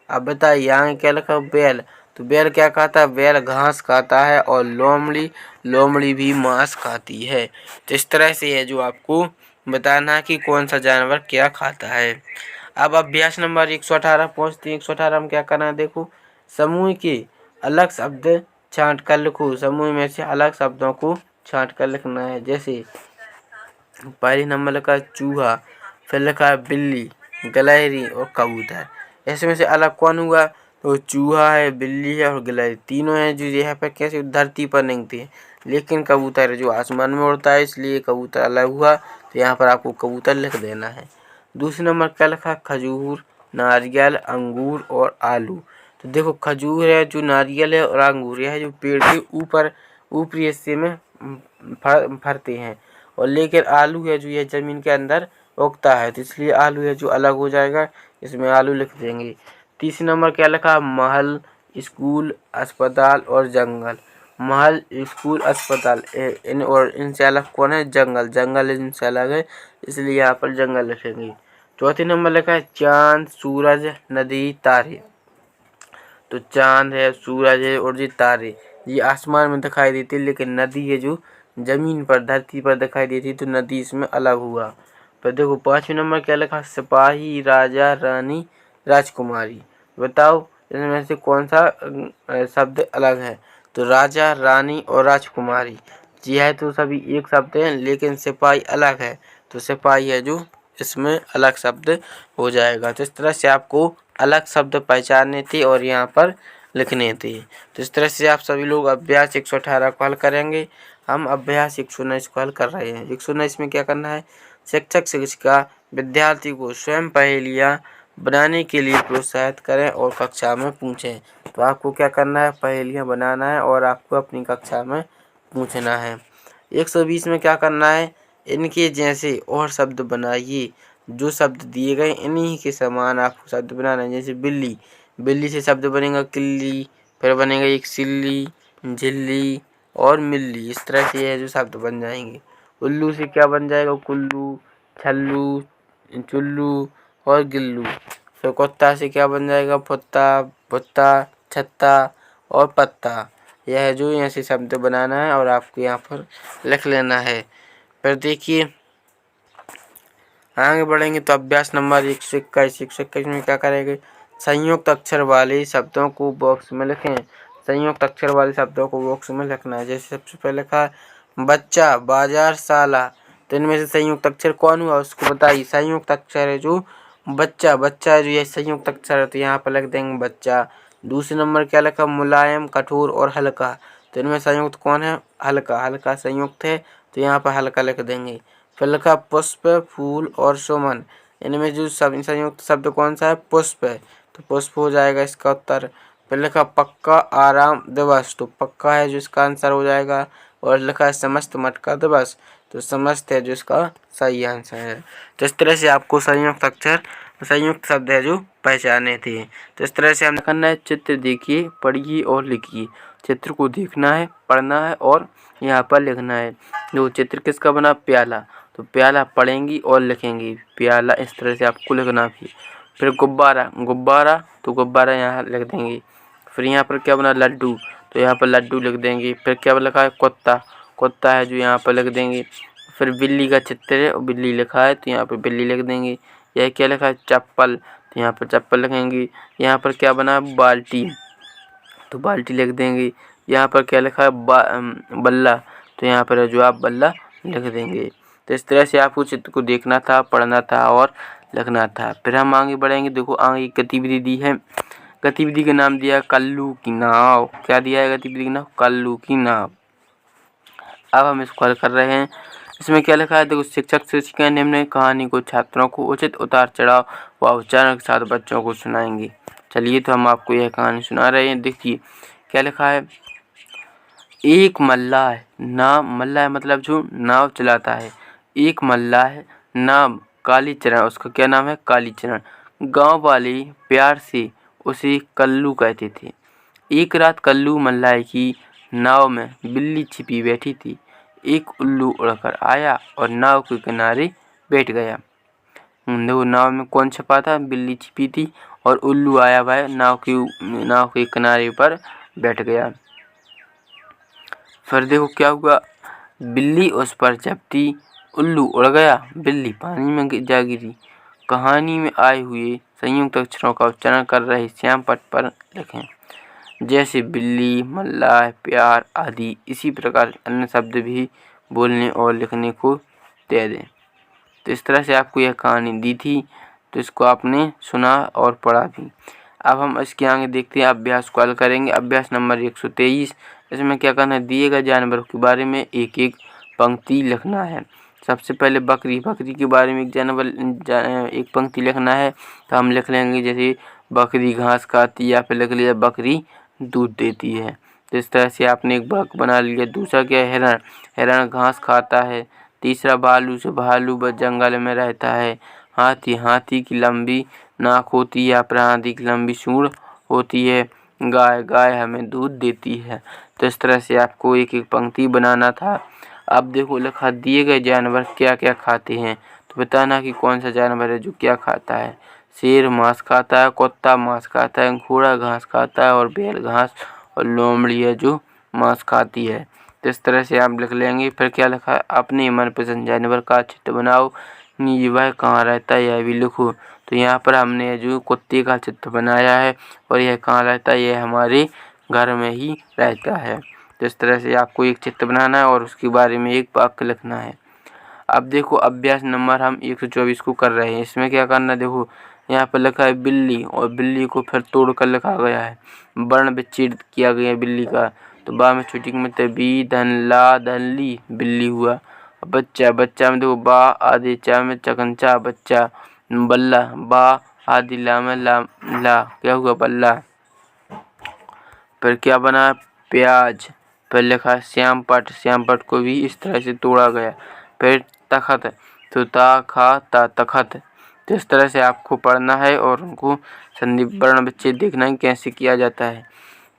अब बताइए यहाँ क्या लिखा, बैल। तो बैल क्या खाता है, बैल घास खाता है। और लोमड़ी, लोमड़ी भी मांस खाती है। तो इस तरह से है जो आपको बताना है कि कौन सा जानवर क्या खाता है। अब अभ्यास नंबर 118 पहुँचते हैं। 118 में क्या करना है, देखो समूह के अलग शब्द छांट कर लिखो। समूह में से अलग शब्दों को छांट कर लिखना है। जैसे पहले नंबर लिखा है चूहा, फिर लिखा है बिल्ली, गिलहरी और कबूतर। इसमें से अलग कौन हुआ, तो चूहा है, बिल्ली है और गिलहरी। तीनों हैं जो यहाँ पर कैसे धरती पर निकलते हैं, लेकिन कबूतर है जो आसमान में उड़ता है, इसलिए कबूतर अलग हुआ। तो यहाँ पर आपको कबूतर लिख देना है। दूसरे नंबर क्या लिखा, खजूर, नारियल, अंगूर और आलू। तो देखो खजूर है जो नारियल है और अंगूर है जो पेड़ के ऊपर ऊपरी हिस्से में फरते हैं। और लेकिन आलू है जो यह जमीन के अंदर उगता है, तो इसलिए आलू है जो अलग हो जाएगा, इसमें आलू लिख देंगे। तीसरे नंबर क्या लिखा, महल, स्कूल, अस्पताल और जंगल। महल, स्कूल, अस्पताल इन और इनसे अलग कौन है, जंगल। जंगल इनसे अलग है, इसलिए यहाँ पर जंगल लिखेंगे। चौथे नंबर लिखा है चांद, सूरज, नदी, तारे। तो चांद है, सूरज है और ये तारे, ये आसमान में दिखाई देते, लेकिन नदी है जो जमीन पर धरती पर दिखाई देती, तो नदी इसमें अलग हुआ। पर देखो पाँचवें नंबर क्या लिखा, सिपाही, राजा, रानी, राजकुमारी। बताओ इनमें से कौन सा शब्द अलग है। तो राजा, रानी और राजकुमारी जी है तो सभी एक शब्द हैं, लेकिन सिपाही अलग है, तो सिपाही है जो इसमें अलग शब्द हो जाएगा। तो इस तरह से आपको अलग शब्द पहचानने थे और यहाँ पर लिखने थे। तो इस तरह से आप सभी लोग अभ्यास 118 को हल करेंगे। हम अभ्यास 119 को हल कर रहे हैं। 119 में क्या करना है, शिक्षक शिक्षिका विद्यार्थी को स्वयं पहेलियाँ बनाने के लिए प्रोत्साहित करें और कक्षा में पूछें। तो आपको क्या करना है, पहेलियाँ बनाना है और आपको अपनी कक्षा में पूछना है। 120 में क्या करना है, इनके जैसे और शब्द बनाइए। जो शब्द दिए गए इन्हीं के समान आपको शब्द बनाना है। जैसे बिल्ली, बिल्ली से शब्द बनेगा किल्ली, फिर बनेगा एक सिल्ली, झिल्ली और मिल्ली। इस तरह से है जो शब्द बन जाएंगे। उल्लू से क्या बन जाएगा, कुल्लू, छल्लू, चुल्लू और गिल्लू। फिर कुत्ता से क्या बन जाएगा, फुत्ता, भुत्ता, छत्ता और पत्ता। यह है जो ऐसे शब्द बनाना है और आपको यहाँ पर लिख लेना है। फिर देखिए आगे बढ़ेंगे तो अभ्यास नंबर 121 में क्या करेंगे, संयुक्त अक्षर वाले शब्दों को बॉक्स में लिखें। संयुक्त अक्षर वाले शब्दों को बॉक्स में लिखना है। जैसे सबसे पहले लिखा है बच्चा, बाजार, साला। तो इनमें से संयुक्त अक्षर कौन हुआ उसको बताइए। संयुक्त अक्षर है जो बच्चा, बच्चा है जो ये संयुक्त अक्षर है, तो यहाँ पर लिख देंगे बच्चा। दूसरे नंबर क्या लिखा, मुलायम, कठोर और हल्का। तो इनमें संयुक्त कौन है, हल्का, हल्का संयुक्त है, तो यहाँ पर हल्का लिख देंगे। फिर लिखा पुष्प, फूल और सुमन। इनमें जो संयुक्त शब्द कौन सा है, पुष्प है, तो पुष्प हो जाएगा इसका उत्तर। फिर लिखा पक्का, आराम, दिवस। तो पक्का है जो इसका आंसर हो जाएगा। और लिखा है समस्त, मटका, दिवस। तो समस्त है जो इसका सही आंसर है। तो इस तरह से आपको संयुक्त अक्षर, संयुक्त शब्द है जो पहचाने थे। तो इस तरह से हमें करना है, चित्र देखिए, पढ़िए और लिखिए। चित्र को देखना है, पढ़ना है और यहाँ पर लिखना है। जो चित्र किसका बना, प्याला, तो प्याला पढ़ेंगी और लिखेंगी, प्याला। इस तरह से आपको लिखना भी। फिर गुब्बारा, गुब्बारा, तो गुब्बारा यहाँ लिख देंगे। फिर यहाँ पर क्या बना, लड्डू, तो यहाँ पर लड्डू लिख देंगे। फिर क्या लिखा है, कुत्ता, कुत्ता है जो यहाँ पर लिख देंगे। फिर बिल्ली का चित्र है और बिल्ली लिखा है, तो यहाँ पर बिल्ली लिख देंगे। यह क्या लिखा है, चप्पल, तो यहाँ पर चप्पल लिखेंगे। यहाँ पर क्या बना है, बाल्टी, तो बाल्टी लिख देंगे। यहाँ पर क्या लिखा है, बल्ला, तो यहाँ पर जो आप बल्ला लिख देंगे। तो इस तरह से आपको चित्र को देखना था, पढ़ना था और लिखना था। फिर हम आगे बढ़ेंगे। देखो आगे गतिविधि दी है। गतिविधि का नाम दिया है कल्लू की नाव। क्या दिया है गतिविधि का नाम, कल्लू की नाव। अब हम इसको हल कर रहे हैं। इसमें क्या लिखा है, देखो शिक्षक शिक्षिका निम्न कहानी को छात्रों को उचित उतार चढ़ाव व उच्चारण के साथ बच्चों को सुनाएंगे। चलिए तो हम आपको यह कहानी सुना रहे हैं। देखिए क्या लिखा है, एक मल्लाह, नाम मल्लाह मतलब जो नाव चलाता है। एक मल्लाह, नाम कालीचरण, उसका क्या नाम है, कालीचरण। गांव वाले प्यार से उसे कल्लू कहते थे। एक रात कल्लू मल्लाह की नाव में बिल्ली छिपी बैठी थी। एक उल्लू उड़कर आया और नाव के किनारे बैठ गया। देखो नाव में कौन छिपा था, बिल्ली छिपी थी और उल्लू आया वह नाव के किनारे पर बैठ गया। फिर देखो क्या हुआ, बिल्ली उस पर झपटी, उल्लू उड़ गया, बिल्ली पानी में जा गिरी। कहानी में आए हुए संयुक्त अक्षरों का उच्चारण कर रहे श्याम पट पर लिखें। जैसे बिल्ली, मल्लाह, प्यार आदि। इसी प्रकार अन्य शब्द भी बोलने और लिखने को दे दें। तो इस तरह से आपको यह कहानी दी थी, तो इसको आपने सुना और पढ़ा भी। अब हम इसके आगे देखते हैं, अभ्यास को हल करेंगे। अभ्यास नंबर 123। इसमें क्या करना है, दिए गए जानवरों के बारे में एक एक पंक्ति लिखना है। सबसे पहले बकरी, बकरी के बारे में एक पंक्ति लिखना है। तो हम लिख लेंगे जैसे बकरी घास खाती है, या फिर लिख लिया बकरी दूध देती है। तो इस तरह से आपने एक वाक्य बना लिया। दूसरा क्या है, हिरण, हिरण घास खाता है। तीसरा भालू, से भालू बस जंगल में रहता है। हाथी, हाथी की लंबी नाक होती है, फिर हाथी की लंबी सूंड होती है। गाय, गाय हमें दूध देती है। तो इस तरह से आपको एक एक पंक्ति बनाना था। अब देखो लिखा, दिए गए जानवर क्या क्या खाते हैं, तो बताना कि कौन सा जानवर है जो क्या खाता है। शेर मांस खाता है, कुत्ता मांस खाता है, घोड़ा घास खाता है और बैल घास, और लोमड़ी है जो मांस खाती है। तो इस तरह से आप लिख लेंगे। फिर क्या लिखा है, अपने मनपसंद जानवर का चित्र बनाओ, वह कहाँ रहता है यह भी लिखो। तो यहाँ पर हमने जो कुत्ते का चित्र बनाया है, और यह कहाँ रहता है, यह हमारे घर में ही रहता है। तो इस तरह से आपको एक चित्र बनाना है और उसके बारे में एक वाक्य लिखना है। अब देखो अभ्यास नंबर हम 124 को कर रहे हैं। इसमें क्या करना है, देखो यहाँ पर लिखा है बिल्ली, और बिल्ली को फिर तोड़ कर लिखा गया है, वर्ण विच्छेद किया गया है बिल्ली का। तो बा में छोटी में बी धन ला धन ली, बिल्ली हुआ। बच्चा, बच्चा में देखो बा आदि चा में चकनचा, बच्चा। बल्ला, बा आदि ला में ला, क्या हुआ, बल्ला। फिर क्या बना, प्याज। फिर लिखा श्याम पट, श्याम पट को भी इस तरह से तोड़ा गया। फिर तखत, तो ता खा ता तखत। तो इस तरह से आपको पढ़ना है और उनको संधि वर्ण विच्छेद देखना है कैसे किया जाता है।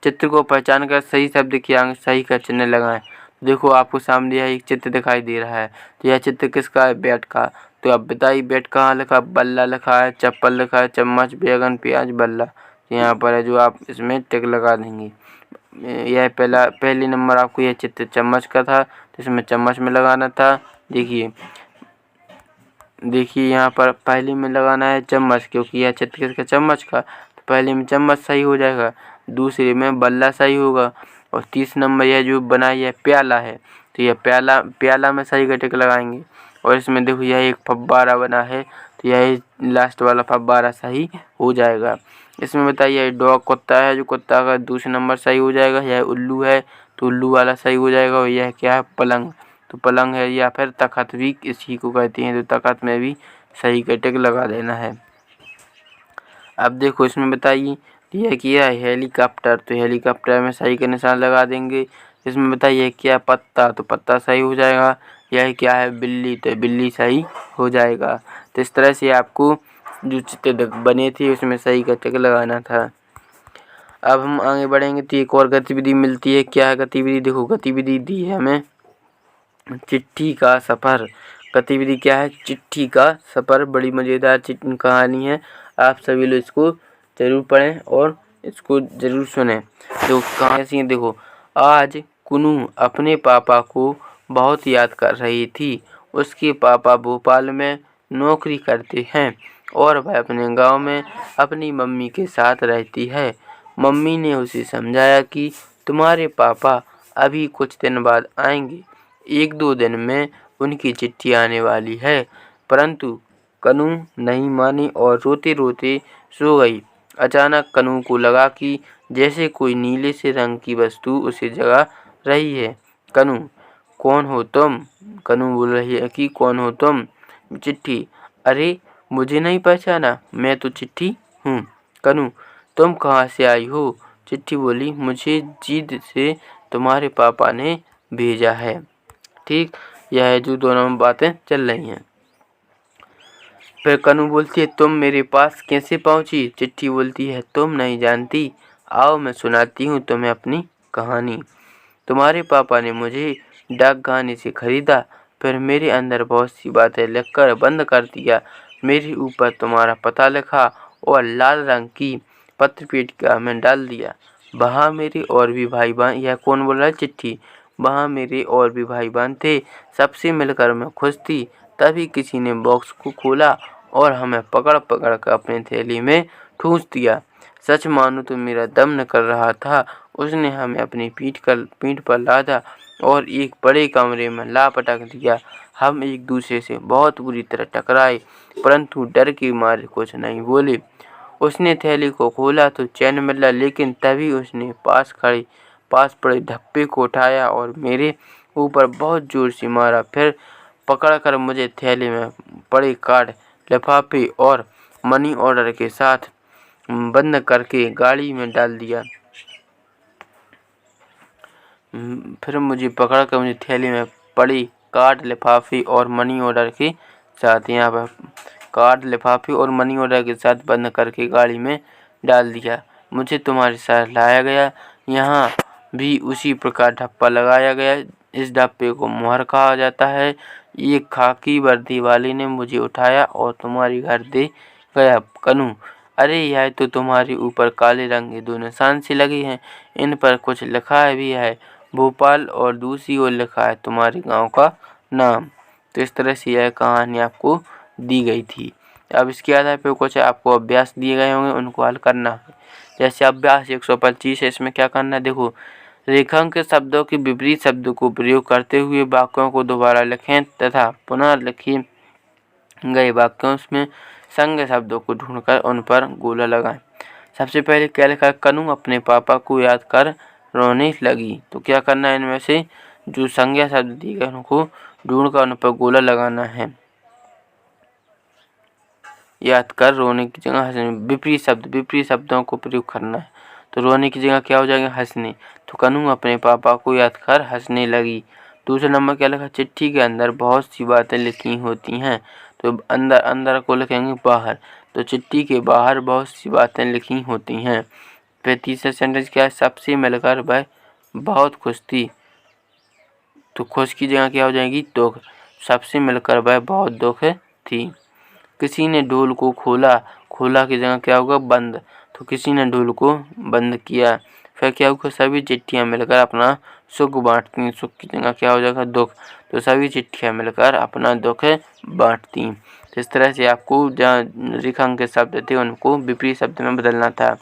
चित्र को पहचान कर सही शब्द के आगे सही का चिन्ह लगाएं। देखो आपको सामने यह एक चित्र दिखाई दे रहा है, तो यह चित्र किसका है, बैट का। तो अब बताइए बैट कहाँ लिखा, बल्ला लिखा है, चप्पल लिखा है, चम्मच, बैगन, प्याज, बल्ला। तो यहाँ पर है जो आप इसमें टिक लगा देंगे। यह पहली नंबर आपको यह चित्र चम्मच का था, तो इसमें चम्मच में लगाना था। देखिए देखिए यहाँ पर पहले में लगाना है चम्मच, क्योंकि यह चित्र किसका चम्मच का, तो पहले में चम्मच सही हो जाएगा, दूसरे में बल्ला सही होगा, और 30 नंबर यह जो बना है प्याला है, तो यह प्याला में सही का टिक लगाएंगे। और इसमें देखो यह एक फव्वारा बना है, तो यह लास्ट वाला फव्वारा सही हो जाएगा। इसमें बताइए डॉग कुत्ता है, जो कुत्ता का दूसरे नंबर सही हो जाएगा। यह उल्लू है, तो उल्लू वाला सही हो जाएगा। और यह क्या है, पलंग, तो पलंग है। या फिर तखत भी इसी को कहते हैं, तो तखत में भी सही का टिक लगा देना है। अब देखो इसमें बताइए यह क्या है, हेलीकॉप्टर, तो हेलीकॉप्टर में सही का निशान लगा देंगे। इसमें बताइए क्या पत्ता, तो पत्ता सही हो जाएगा। यह क्या है, बिल्ली, तो बिल्ली सही हो जाएगा। तो इस तरह से आपको जो चित्र बने थे उसमें सही का टिक लगाना था। अब हम आगे बढ़ेंगे तो एक और गतिविधि मिलती है। क्या है गतिविधि, देखो गतिविधि दी है हमें चिट्ठी का सफ़र। गतिविधि क्या है, चिट्ठी का सफ़र। बड़ी मज़ेदार कहानी है, आप सभी लोग इसको ज़रूर पढ़ें और इसको ज़रूर सुने। तो कहानी ऐसी है, देखो आज कुनू अपने पापा को बहुत याद कर रही थी। उसके पापा भोपाल में नौकरी करते हैं और वह अपने गांव में अपनी मम्मी के साथ रहती है। मम्मी ने उसे समझाया कि तुम्हारे पापा अभी कुछ दिन बाद आएंगे, 1-2 दिन में उनकी चिट्ठी आने वाली है। परंतु कनू नहीं मानी और रोते रोते सो गई। अचानक कनू को लगा कि जैसे कोई नीले से रंग की वस्तु उसे जगा रही है। कनू, कौन हो तुम? कनू बोल रही है कि कौन हो तुम? चिट्ठी, अरे मुझे नहीं पहचाना, मैं तो चिट्ठी हूँ। कनू, तुम कहाँ से आई हो? चिट्ठी बोली, मुझे जीद से तुम्हारे पापा ने भेजा है। ठीक, यह है जो दोनों बातें चल रही हैं। फिर कनू बोलती है तुम मेरे पास कैसे पहुंची? चिट्ठी बोलती है तुम नहीं जानती, आओ मैं सुनाती हूँ तुम्हें अपनी कहानी। तुम्हारे पापा ने मुझे डाकखाने से खरीदा, फिर मेरे अंदर बहुत सी बातें लिखकर बंद कर दिया। मेरे ऊपर तुम्हारा पता लिखा और लाल रंग की पत्र पेटिका में डाल दिया। वहाँ मेरे और भी भाई बहन, यह कौन बोल रहा है? चिट्ठी। वहाँ मेरे और भी भाई बहन थे, सबसे मिलकर मैं खुश थी। तभी किसी ने बॉक्स को खोला और हमें पकड़ पकड़ कर अपनी थैली में ठूंस दिया। सच मानो तो मेरा दम निकल रहा था। उसने हमें अपनी पीठ पर लादा और एक बड़े कमरे में ला पटक दिया। हम एक दूसरे से बहुत बुरी तरह टकराए, परंतु डर के मारे कुछ नहीं बोले। उसने थैली को खोला तो चैन मिला, लेकिन तभी उसने पास पड़े धप्पे को उठाया और मेरे ऊपर बहुत जोर से मारा। फिर पकड़कर मुझे थैली में पड़े कार्ड, लिफाफे और मनी ऑर्डर के साथ बंद करके गाड़ी में डाल दिया। फिर मुझे पकड़कर मुझे थैली में पड़ी कार्ड, लिफाफे और मनी ऑर्डर के साथ, यहाँ पर कार्ड, लिफाफे और मनी ऑर्डर के साथ बंद करके गाड़ी में डाल दिया। मुझे तुम्हारे साथ लाया गया, यहाँ भी उसी प्रकार ढप्पा लगाया गया। इस ढप्पे को मुहर कहा जाता है। एक खाकी वर्दी वाले ने मुझे उठाया और तुम्हारे घर दे गया। कनू, अरे यह तो तुम्हारे ऊपर काले रंग के 2 निशान से लगे हैं, इन पर कुछ लिखा भी है, भोपाल, और दूसरी ओर लिखा है तुम्हारे गांव का नाम। तो इस तरह से यह कहानी आपको दी गई थी। अब इसके आधार पर कुछ आपको अभ्यास दिए गए होंगे, उनको हल करना है। जैसे अभ्यास 125 है, इसमें क्या करना है, देखो रेखांकित शब्दों के विपरीत शब्दों को प्रयोग करते हुए वाक्यों को दोबारा लिखें तथा पुनः लिखे गए वाक्यों में संज्ञा शब्दों को ढूंढकर उन पर गोला लगाएं। सबसे पहले क्या लिखा है, कनू अपने पापा को याद कर रोने लगी। तो क्या करना है, इनमें से जो संज्ञा शब्द दिए गए उनको ढूंढकर उन पर गोला लगाना है। याद कर रोने की जगह हंसने, विपरीत शब्दों को प्रयोग करना है। तो रोने की जगह क्या हो जाएगा, हंसने। तो कनू अपने पापा को याद कर हंसने लगी। दूसरा नंबर क्या लिखा, चिट्ठी के अंदर बहुत सी बातें लिखी होती हैं। तो अंदर को लिखेंगे बाहर। तो चिट्ठी के बाहर बहुत सी बातें लिखी होती हैं। फिर तीसरा सेंटेंस क्या है, सबसे मिलकर वह बहुत खुश थी। तो खुश की जगह क्या हो जाएगी, दुख। सबसे मिलकर वह बहुत दुख थी। किसी ने ढोल को खोला की जगह क्या होगा, बंद। तो किसी ने ढोल को बंद किया। फिर क्या होगा, सभी चिट्ठियां मिलकर अपना सुख बांटती। सुख की जगह क्या हो जाएगा, दुख। तो सभी चिट्ठियां मिलकर अपना दुख बांटती। तो इस तरह से आपको जहाँ रेखांकित शब्द थे उनको विपरीत शब्द में बदलना था।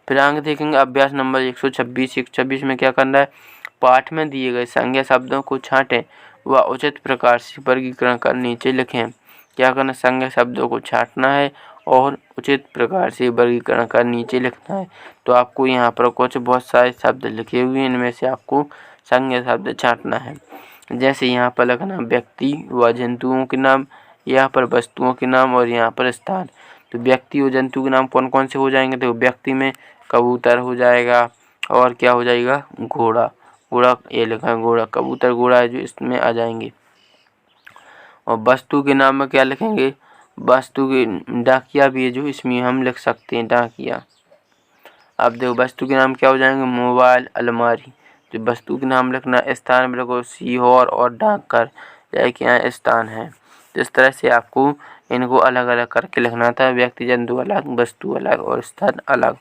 फिर आगे देखेंगे अभ्यास नंबर 126। 126 में क्या करना है, पाठ में दिए गए संज्ञा शब्दों को छांटें व उचित प्रकार से वर्गीकरण कर नीचे लिखें। क्या करना, संज्ञा शब्दों को छांटना है और उचित प्रकार से वर्गीकरण कर नीचे लिखना है। तो आपको यहाँ पर कुछ बहुत सारे शब्द लिखे हुए हैं, इनमें से आपको संज्ञा शब्द छांटना है। जैसे यहाँ पर लिखना व्यक्ति व जंतुओं के नाम, यहाँ पर वस्तुओं के नाम और यहाँ पर स्थान। तो व्यक्ति और जंतु के नाम कौन कौन से हो जाएंगे, तो व्यक्ति में कबूतर हो जाएगा और क्या हो जाएगा, घोड़ा। घोड़ा ये लिखा है घोड़ा, कबूतर घोड़ा है जो इसमें आ जाएंगे। और वस्तु के नाम में क्या लिखेंगे, वस्तु की डाकिया भी है जो इसमें हम लिख सकते हैं, डाकिया। अब देखो वस्तु के नाम क्या हो जाएंगे, मोबाइल, अलमारी। तो वस्तु के नाम लिखना, स्थान में लिखो सीहोर और डाकघर, यह क्या है, स्थान है। तो इस तरह से आपको इनको अलग अलग करके लिखना था, व्यक्ति जंतु अलग, वस्तु अलग और स्थान अलग।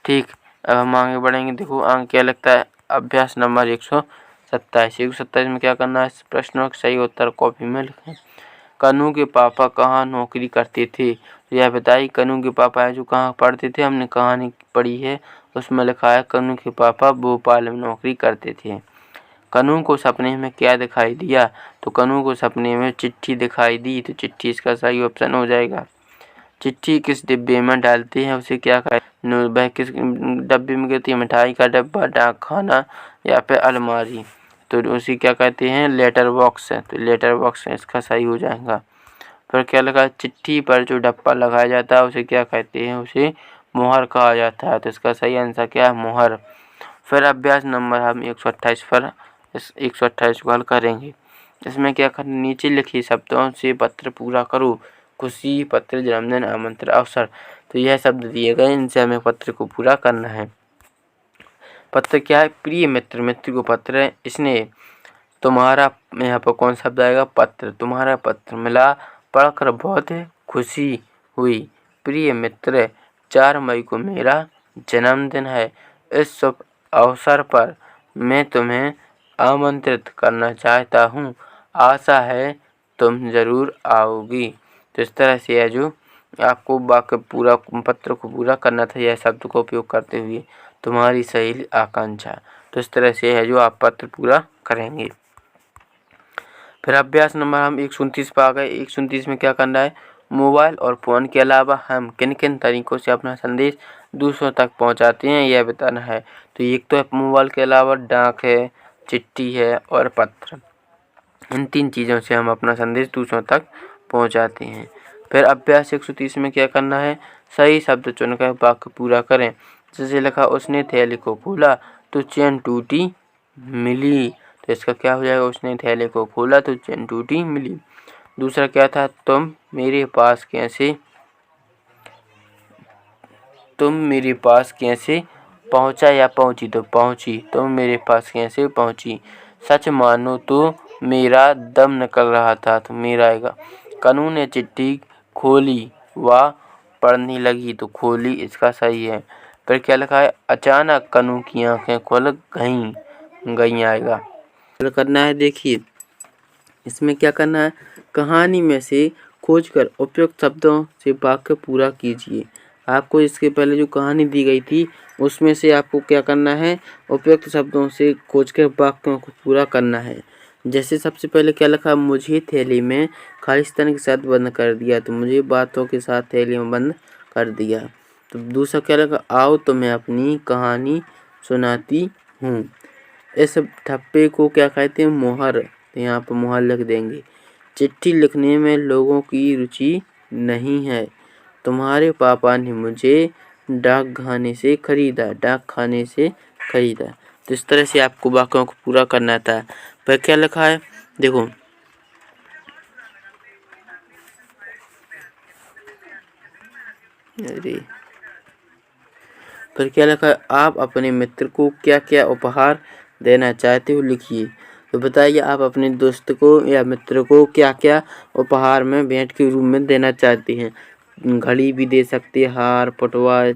ठीक, अब हम आगे बढ़ेंगे। देखो आगे क्या लगता है, अभ्यास नंबर 127। 127 में क्या करना है, प्रश्नों के सही उत्तर कॉपी में लिखें। कन्नू के पापा कहाँ नौकरी करते थे, तो यह बताइए कन्नू के पापा है जो कहाँ पढ़ते थे, हमने कहानी पढ़ी है उसमें लिखा है कन्नू के पापा भोपाल में नौकरी करते थे। कन्नू को सपने में क्या दिखाई दिया, तो कन्नू को सपने में चिट्ठी दिखाई दी, तो चिट्ठी इसका सही ऑप्शन हो जाएगा। चिट्ठी किस डिब्बे में डालते हैं उसे क्या कहते हैं, वह किस डब्बे में गिरती है, मिठाई का डब्बा, डाक खाना या फिर अलमारी। तो उसे क्या कहते हैं, लेटर बॉक्स है, तो लेटर बॉक्स इसका सही हो जाएगा। फिर क्या लगा, चिट्ठी पर जो डब्बा लगाया जाता है उसे क्या कहते हैं, उसे मोहर कहा जाता है, तो इसका सही आंसर क्या है, मोहर। फिर अभ्यास नंबर हम 128 पर इस 128 को हल करेंगे। इसमें क्या करना, नीचे लिखिए शब्दों से पत्र पूरा करो। खुशी, पत्र, जन्मदिन, आमंत्रण, अवसर। तो यह शब्द दिए गए, इनसे हमें पत्र को पूरा करना है। पत्र क्या है, प्रिय मित्र, मित्र को पत्र है, स्नेह, तुम्हारा, यहाँ पर कौन शब्द आएगा, पत्र, तुम्हारा पत्र मिला, पढ़कर बहुत खुशी हुई। प्रिय मित्र, 4 मई को मेरा जन्मदिन है, इस शुभ अवसर पर मैं तुम्हें आमंत्रित करना चाहता हूँ, आशा है तुम ज़रूर आओगी। तो इस तरह से है जो आपको वाक्य पूरा, पत्र को पूरा करना था, यह शब्द को उपयोग करते हुए, तुम्हारी सहेली आकांक्षा। तो इस तरह से है जो आप पत्र पूरा करेंगे। फिर अभ्यास नंबर हम 129 पर आ गए। 129 में क्या करना है, मोबाइल और फ़ोन के अलावा हम किन किन तरीक़ों से अपना संदेश दूसरों तक पहुंचाते हैं, यह बताना है। तो एक तो मोबाइल के अलावा डाक है, चिट्ठी है और पत्र। इन 3 चीज़ों से हम अपना संदेश दूसरों तक पहुंचाते हैं। फिर अभ्यास 130 में क्या करना है, सही शब्द चुनकर वाक्य पूरा करें। जैसे लिखा, उसने थैली को खोला तो चैन टूटी मिली, तो इसका क्या हो जाएगा, उसने थैले को खोला तो चैन टूटी मिली। दूसरा क्या था, तुम मेरे पास कैसे पहुंचा या पहुंची, तो पहुंची, तुम मेरे पास कैसे पहुंची। सच मानो तो मेरा दम निकल रहा था, तो मेरा आएगा। कन्नू ने चिट्ठी खोली व पढ़ने लगी, तो खोली इसका सही है। फिर क्या लिखा है, अचानक कन्नू की आंखें खुल गई आएगा। करना है, देखिए इसमें क्या करना है, कहानी में से खोजकर उपयुक्त शब्दों से वाक्य पूरा कीजिए। आपको इसके पहले जो कहानी दी गई थी उसमें से आपको क्या करना है, उपयुक्त शब्दों से खोजकर वाक्यों को पूरा करना है। जैसे सबसे पहले क्या लिखा, मुझे थैली में खालिस्तान के साथ बंद कर दिया, तो मुझे बातों के साथ थैली में बंद कर दिया। तो दूसरा क्या लिखा, आओ तुम्हें अपनी कहानी सुनाती हूँ। इस ठप्पे को क्या कहते हैं, मोहर, तो यहाँ पर मोहर लिख देंगे। चिट्ठी लिखने में लोगों की रुचि नहीं है, तुम्हारे पापा ने मुझे डाकखाने से खरीदा। तो इस तरह से आपको वाक्यों को पूरा करना था। पर क्या लिखा है, देखो फिर क्या लिखा है, आप अपने मित्र को क्या क्या उपहार देना चाहते हो, लिखिए। तो बताइए आप अपने दोस्त को या मित्र को क्या क्या उपहार में भेंट के रूप में देना चाहते हैं। घड़ी भी दे सकते हैं, हार, पटुआ,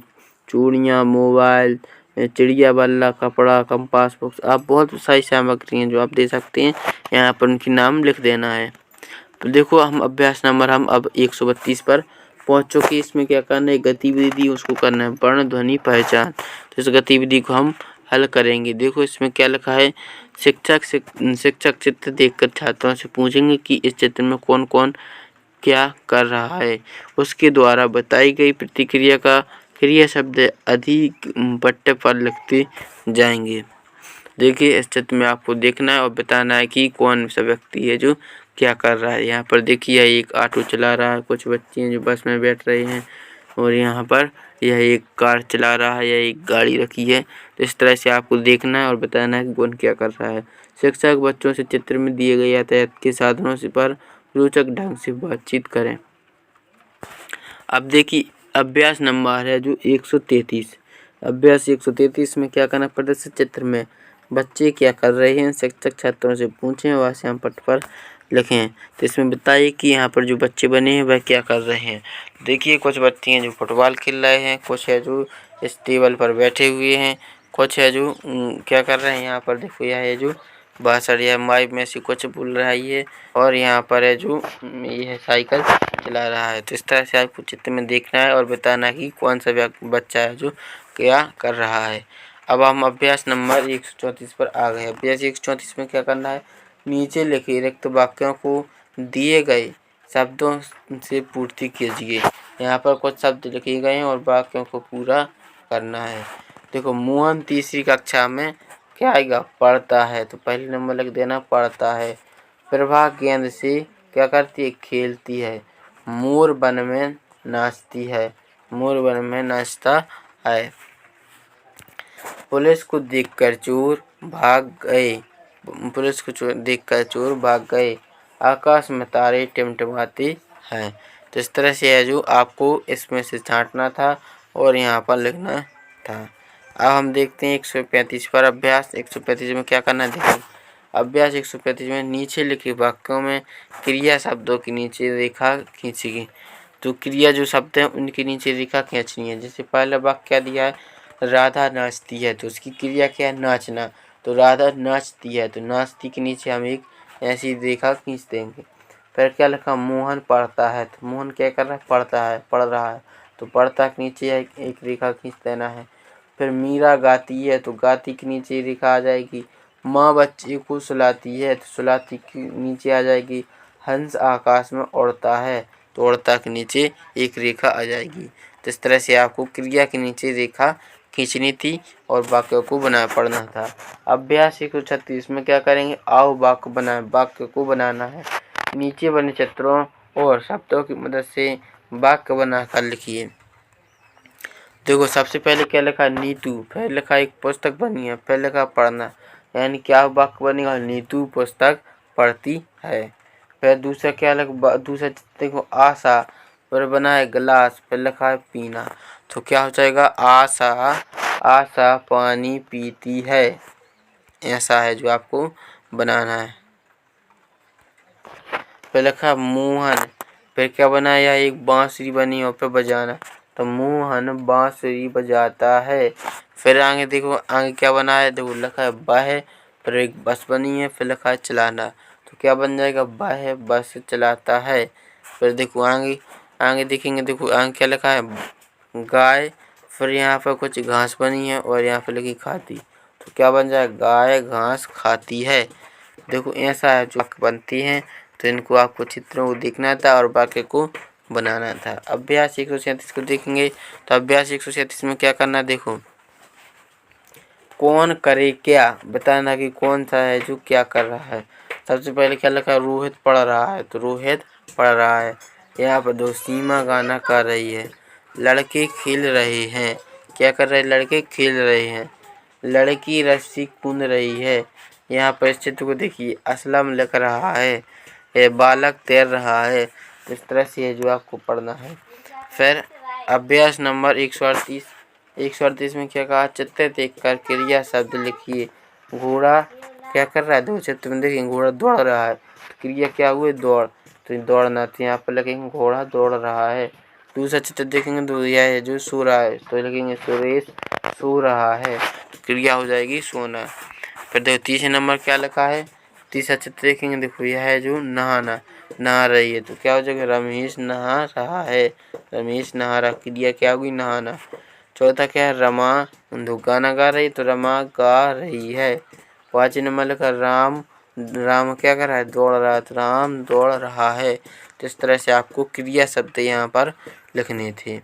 चूड़ियाँ, मोबाइल, चिड़िया बल्ला, कपड़ा, कंपास बॉक्स, आप बहुत सारी सामग्री हैं जो आप दे सकते हैं। यहाँ पर उनके नाम लिख देना है। तो देखो हम अभ्यास नंबर हम अब 132 पर पहुँच चुके। इसमें क्या करना है, गतिविधि उसको करना है, वर्ण ध्वनि पहचान। तो इस गतिविधि को हम हल करेंगे। देखो इसमें क्या लिखा है, शिक्षक चित्र देखकर छात्रों से पूछेंगे कि इस चित्र में कौन कौन क्या कर रहा है। उसके द्वारा बताई गई प्रतिक्रिया का क्रिया शब्द अधिक पट्टे पर लिखते जाएंगे। देखिए इस चित्र में आपको देखना है और बताना है कि कौन सा व्यक्ति है जो क्या कर रहा है। यहाँ पर देखिए एक ऑटो चला रहा है, कुछ बच्चे हैं जो बस में बैठ रहे हैं, और यहाँ पर यह एक कार चला रहा है, यह एक गाड़ी रखी है। तो इस तरह से आपको देखना है और बताना है कि कौन क्या कर रहा है। शिक्षक बच्चों से चित्र में दिए गए यातायात के साधनों से पर रोचक ढंग से बातचीत करें। अब देखिए अभ्यास नंबर है जो 133। अभ्यास 133 में क्या करना, प्रदर्शित चित्र में बच्चे क्या कर रहे हैं शिक्षक छात्रों से पूछें व श्याम पट्ट पर लिखें। तो इसमें बताइए कि यहाँ पर जो बच्चे बने हैं वह क्या कर रहे हैं। देखिए कुछ बच्चे हैं जो फुटबॉल खेल रहे हैं, कुछ है जो इस टेबल पर बैठे हुए हैं, कुछ है जो क्या कर रहे हैं। यहाँ पर देखो यह है जो भाषण या माइक में से कुछ बोल रहा है, और यहाँ पर है जो यह साइकिल चला रहा है। तो इस तरह से आपको चित्र में देखना है और बताना कि कौन सा बच्चा है जो क्या कर रहा है। अब हम अभ्यास नंबर 134 पर आ गए। अभ्यास 134 में क्या करना है, नीचे लिखे रिक्त वाक्यों को दिए गए शब्दों से पूर्ति कीजिए। यहाँ पर कुछ शब्द लिखे गए हैं और वाक्यों को पूरा करना है। देखो मोहन तीसरी कक्षा में क्या आएगा, पढ़ता है। तो पहले नंबर लिख देना पढ़ता है। प्रभा गेंद से क्या करती है, खेलती है। मोर वन में नाचती है, मोर वन में नाचता है। पुलिस को देखकर चोर भाग गए, पुलिस को देखकर चोर भाग गए। आकाश में तारे टिमटिमाते हैं। तो इस तरह से है जो आपको इसमें से छांटना था और यहाँ पर लिखना था। अब हम देखते हैं 135 पर अभ्यास। 135 में क्या करना है, देखिए अभ्यास 135 में नीचे लिखे वाक्यों में क्रिया शब्दों के नीचे रेखा खींचेगी। तो क्रिया जो शब्द हैं उनके नीचे रेखा खींचनी है। जैसे पहला वाक्य क्या दिया है, राधा नाचती है, तो उसकी क्रिया क्या है, नाचना। तो राधा नाचती है, तो नाचती के नीचे हम एक ऐसी रेखा खींच देंगे। फिर क्या लिखा, मोहन पढ़ता है, तो मोहन क्या कर रहा है, पढ़ता है, पढ़ रहा है, तो पढ़ता के नीचे एक रेखा खींच देना है। फिर मीरा गाती है, तो गाती के नीचे रेखा आ जाएगी। माँ बच्चे को सुलाती है, तो सुलाती के नीचे आ जाएगी। हंस आकाश में उड़ता है, तो उड़ता के नीचे एक रेखा आ जाएगी। तो इस तरह से आपको क्रिया के नीचे रेखा खींचनी थी और वाक्य को पढ़ना था। अभ्यास 136 में क्या करेंगे, आओ वाक्य बनाएं, वाक्य को बनाना है। नीचे बने चित्रों और शब्दों की मदद से वाक्य बनाकर लिखिए। देखो सबसे पहले क्या लिखा, नीतू, फिर लिखा एक पुस्तक बनी है, फिर लिखा पढ़ना, यानी क्या वाक्य बनेगा, नीतू पुस्तक पढ़ती है। फिर दूसरा क्या लिखा, दूसरा देखो आशा, फिर बना है गिलास, फिर लिखा है पीना। तो क्या हो जाएगा, आशा आशा पानी पीती है। ऐसा है जो आपको बनाना है। फिर लिखा मोहन, फिर क्या बनाया, एक बांसुरी बनी और फिर बजाना, तो मोहन बांसुरी बजाता है। फिर आगे देखो आगे क्या बना है, देखो लिखा है वह, फिर एक बस बनी है, फिर लिखा है चलाना, तो क्या बन जाएगा, वह बस चलाता है। फिर देखो आगे आगे देखेंगे, देखो आगे क्या लिखा है, गाय, फिर यहाँ पर कुछ घास बनी है और यहाँ पर लिखी खाती, तो क्या बन जाए, गाय घास खाती है। देखो ऐसा है जो वाक्य बनती हैं। तो इनको आपको चित्रों को देखना था और वाक्य को बनाना था। अभ्यास 137 को देखेंगे। तो अभ्यास 137 में क्या करना, देखो कौन करे क्या, बताना कि कौन सा है जो क्या कर रहा है। सबसे पहले क्या लिखा, रोहित पढ़ रहा है, तो रोहित पढ़ रहा है। यहाँ पर दो सीमा गाना कर रही है। लड़के खेल रहे हैं, क्या कर रहे हैं, लड़के खेल रहे हैं। लड़की रस्सी कूद रही है। यहाँ पर इस चित्र को देखिए, असलम लिख रहा है, ये बालक तैर रहा है। इस तरह से है जो आपको पढ़ना है। फिर अभ्यास नंबर 138 में क्या कहा, चित्र देखकर क्रिया शब्द लिखिए। घोड़ा क्या कर रहा है, दो चित्र में देखिए, घोड़ा दौड़ रहा है, क्रिया क्या हुई, दौड़, तो दौड़ना, तो यहाँ पर लिखेंगे घोड़ा दौड़ रहा है। दूसरा चित्र देखेंगे तो यह है जो सो रहा है, तो लिखेंगे सुरेश सो रहा है, क्रिया हो जाएगी सोना। फिर देखो तीसरे नंबर क्या लिखा है, तीसरा चित्र देखेंगे, देखो यह है जो नहाना, नहा रही है, तो क्या हो जाएगा, रमेश नहा रहा है, रमेश नहा रहा, क्रिया क्या होगी, नहाना। चौथा क्या है, रमा गाना गा रही, तो रमा गा रही है। 5 नंबर लिखा राम, राम क्या कर रहा है, दौड़ रहा है, तो राम दौड़ रहा है। तो इस तरह से आपको क्रिया शब्द यहाँ पर लिखने थे।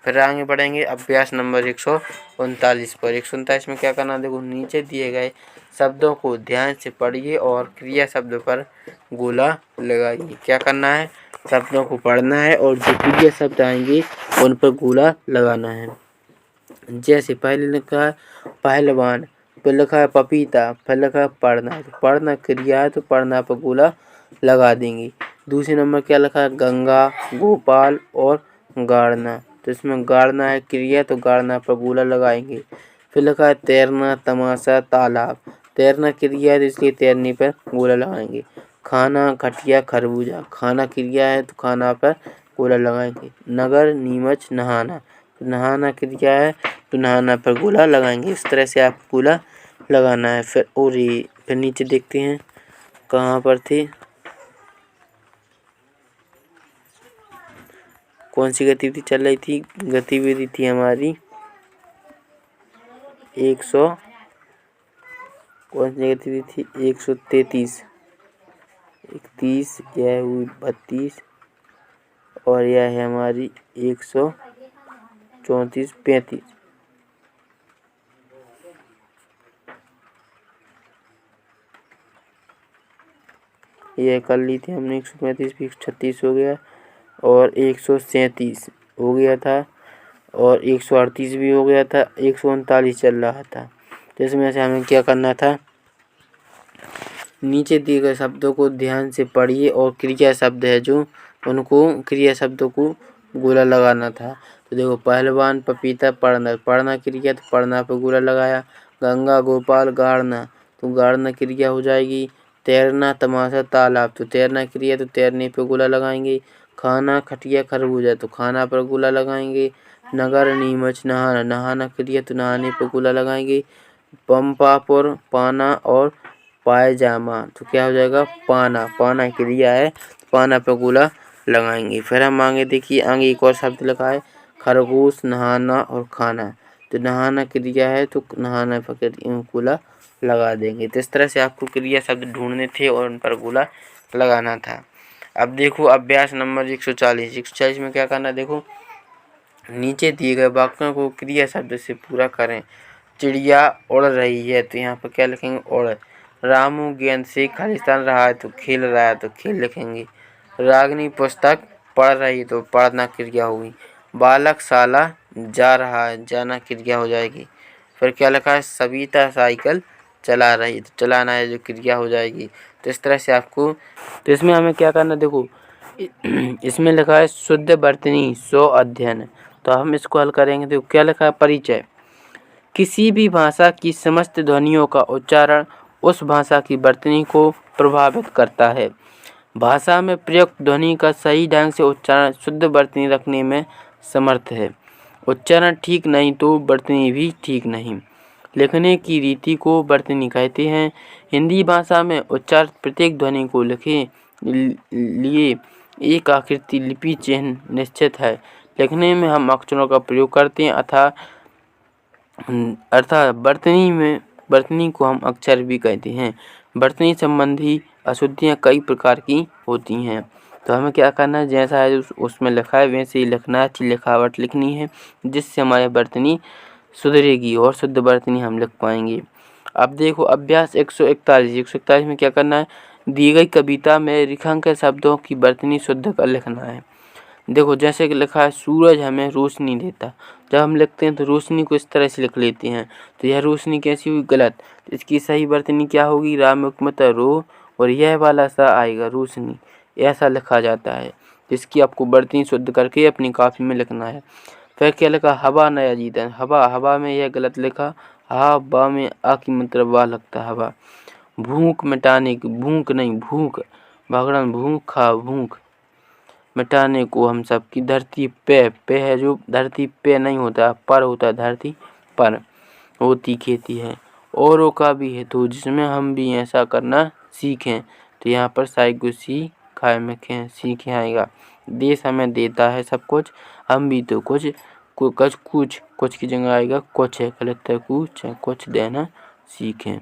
फिर आगे बढ़ेंगे अभ्यास नंबर 139 पर। 139 में क्या करना, देखो नीचे दिए गए शब्दों को ध्यान से पढ़िए और क्रिया शब्द पर गोला लगाइए। क्या करना है, शब्दों को पढ़ना है और जो क्रिया शब्द आएंगे उन पर गोला लगाना है। जैसे पहले लिखा है पहलवान, फिर लिखा है पपीता, फिर लिखा है पढ़ना, तो पढ़ना क्रिया है तो पढ़ना पर गोला लगा देंगे। दूसरे नंबर क्या लिखा है, गंगा, गोपाल और गाड़ना, तो इसमें गाड़ना है क्रिया तो गाड़ना पर गोला लगाएंगे। फिर लिखा है तैरना, तमाशा, तालाब, तैरना क्रिया है तो इसलिए तैरने पर गोला लगाएंगे। खाना, खटिया, खरबूजा, खाना क्रिया है तो खाना पर गोला लगाएंगे। नगर, नीमच, नहाना, तो नहाना क्रिया है तो नहाना पर गोला लगाएंगे। इस तरह से आप गोला लगाना है। फिर और ये फिर नीचे देखते हैं कहाँ पर थे, कौन सी गतिविधि चल रही थी, गतिविधि थी हमारी 100, कौन सी गतिविधि थी 133, 31, यह हुई 32 और यह है हमारी 134, 35। यह कर ली थी हमने 135 भी 36 हो गया और 137 हो गया था और 138 भी हो गया था, 139 चल रहा था। तो इसमें से हमें क्या करना था, नीचे दिए गए शब्दों को ध्यान से पढ़िए और क्रिया शब्द है जो उनको क्रिया शब्दों को गोला लगाना था। तो देखो पहलवान, पपीता, पढ़ना, पढ़ना क्रिया तो पढ़ना पर गोला लगाया। गंगा, गोपाल, गाड़ना, तो गाड़ना क्रिया हो जाएगी। तैरना, तमाशा, तालाब, तो तैरना क्रिया तो तैरने पर गोला लगाएंगे। खाना, खटिया, खरबूजा, तो खाना पर गोला लगाएंगे। नगर, नीमच, नहाना, नहाना क्रिया तो नहाने पर गोला लगाएंगे। पंपापुर, पाना और पायजामा, तो क्या हो जाएगा, पाना, पाना क्रिया है पाना पे गोला लगाएंगे। फिर हम आगे देखिए, आगे एक और शब्द लिखा है खरगोश, नहाना और खाना, तो नहाना क्रिया है तो नहाना पर गोला लगा देंगे। तो इस तरह से आपको क्रिया शब्द ढूंढने थे और उन पर गोला लगाना था। अब देखो अभ्यास नंबर 140। 140 में क्या करना, देखो नीचे दिए गए वाक्यों को क्रिया शब्द से पूरा करें। चिड़िया उड़ रही है, तो यहाँ पर क्या लिखेंगे, उड़। रामू गेंद से खालिस्तान रहा है तो खेल रहा है तो खेल लिखेंगे। रागिनी पुस्तक पढ़ रही तो पढ़ना क्रिया होगी। बालक शाला जा रहा है, जाना क्रिया हो जाएगी। फिर क्या लिखा है, सविता साइकिल चला रही, तो चलाना है जो क्रिया हो जाएगी। तो इस तरह से आपको, तो इसमें हमें क्या करना, देखो इसमें लिखा है शुद्ध वर्तनी स्व अध्ययन, तो हम इसको हल करेंगे। तो क्या लिखा है, परिचय, किसी भी भाषा की समस्त ध्वनियों का उच्चारण उस भाषा की वर्तनी को प्रभावित करता है। भाषा में प्रयुक्त ध्वनि का सही ढंग से उच्चारण शुद्ध वर्तनी रखने में समर्थ है। उच्चारण ठीक नहीं तो वर्तनी भी ठीक नहीं। लिखने की रीति को वर्तनी कहते हैं। हिंदी भाषा में उच्चारित प्रत्येक ध्वनि को लिखे लिए एक आकृति लिपि चिन्ह निश्चित है। लिखने में हम अक्षरों का प्रयोग करते हैं अर्थात वर्तनी को हम अक्षर भी कहते हैं। वर्तनी संबंधी अशुद्धियाँ कई प्रकार की होती हैं, तो हमें क्या करना है, जैसा है उसमें लिखा है वैसे ही लिखना है, अच्छी लिखावट लिखनी है जिससे हमारी वर्तनी सुधरेगी और शुद्ध वर्तनी हम लिख पाएंगे। अब देखो अभ्यास 141। 141 में क्या करना है, दी गई कविता में रेखांकित शब्दों की वर्तनी शुद्ध कर लिखना है। देखो जैसे कि लिखा है सूरज हमें रोशनी देता, जब हम लिखते हैं तो रोशनी को इस तरह से लिख लेते हैं, तो यह रोशनी कैसी हुई, गलत। तो इसकी सही वर्तनी क्या होगी, राम रो और यह वाला सा आएगा रोशनी, ऐसा लिखा जाता है। जिसकी आपको वर्तनी शुद्ध करके अपनी कॉपी में लिखना है। फिर क्या लिखा, हवा नया जीता, हवा, हवा में यह गलत लिखा, हवा में आ की मतलब वाह लगता है हवा। भूख मिटाने की, भूख नहीं भूख, भगड़न भूख खा, भूख मिटाने को हम सबकी। धरती पे है जो धरती पे नहीं होता, पर होता है, धरती पर होती खेती है। औरों का भी हेतु, जिसमें हम भी ऐसा करना सीखें। तो यहाँ पर साई को सीखाए में खे सीखे आएगा। देश हमें देता है सब कुछ, हम भी तो कुछ कुछ की जगह आएगा कुछ है, गलत है कुछ देना सीखें।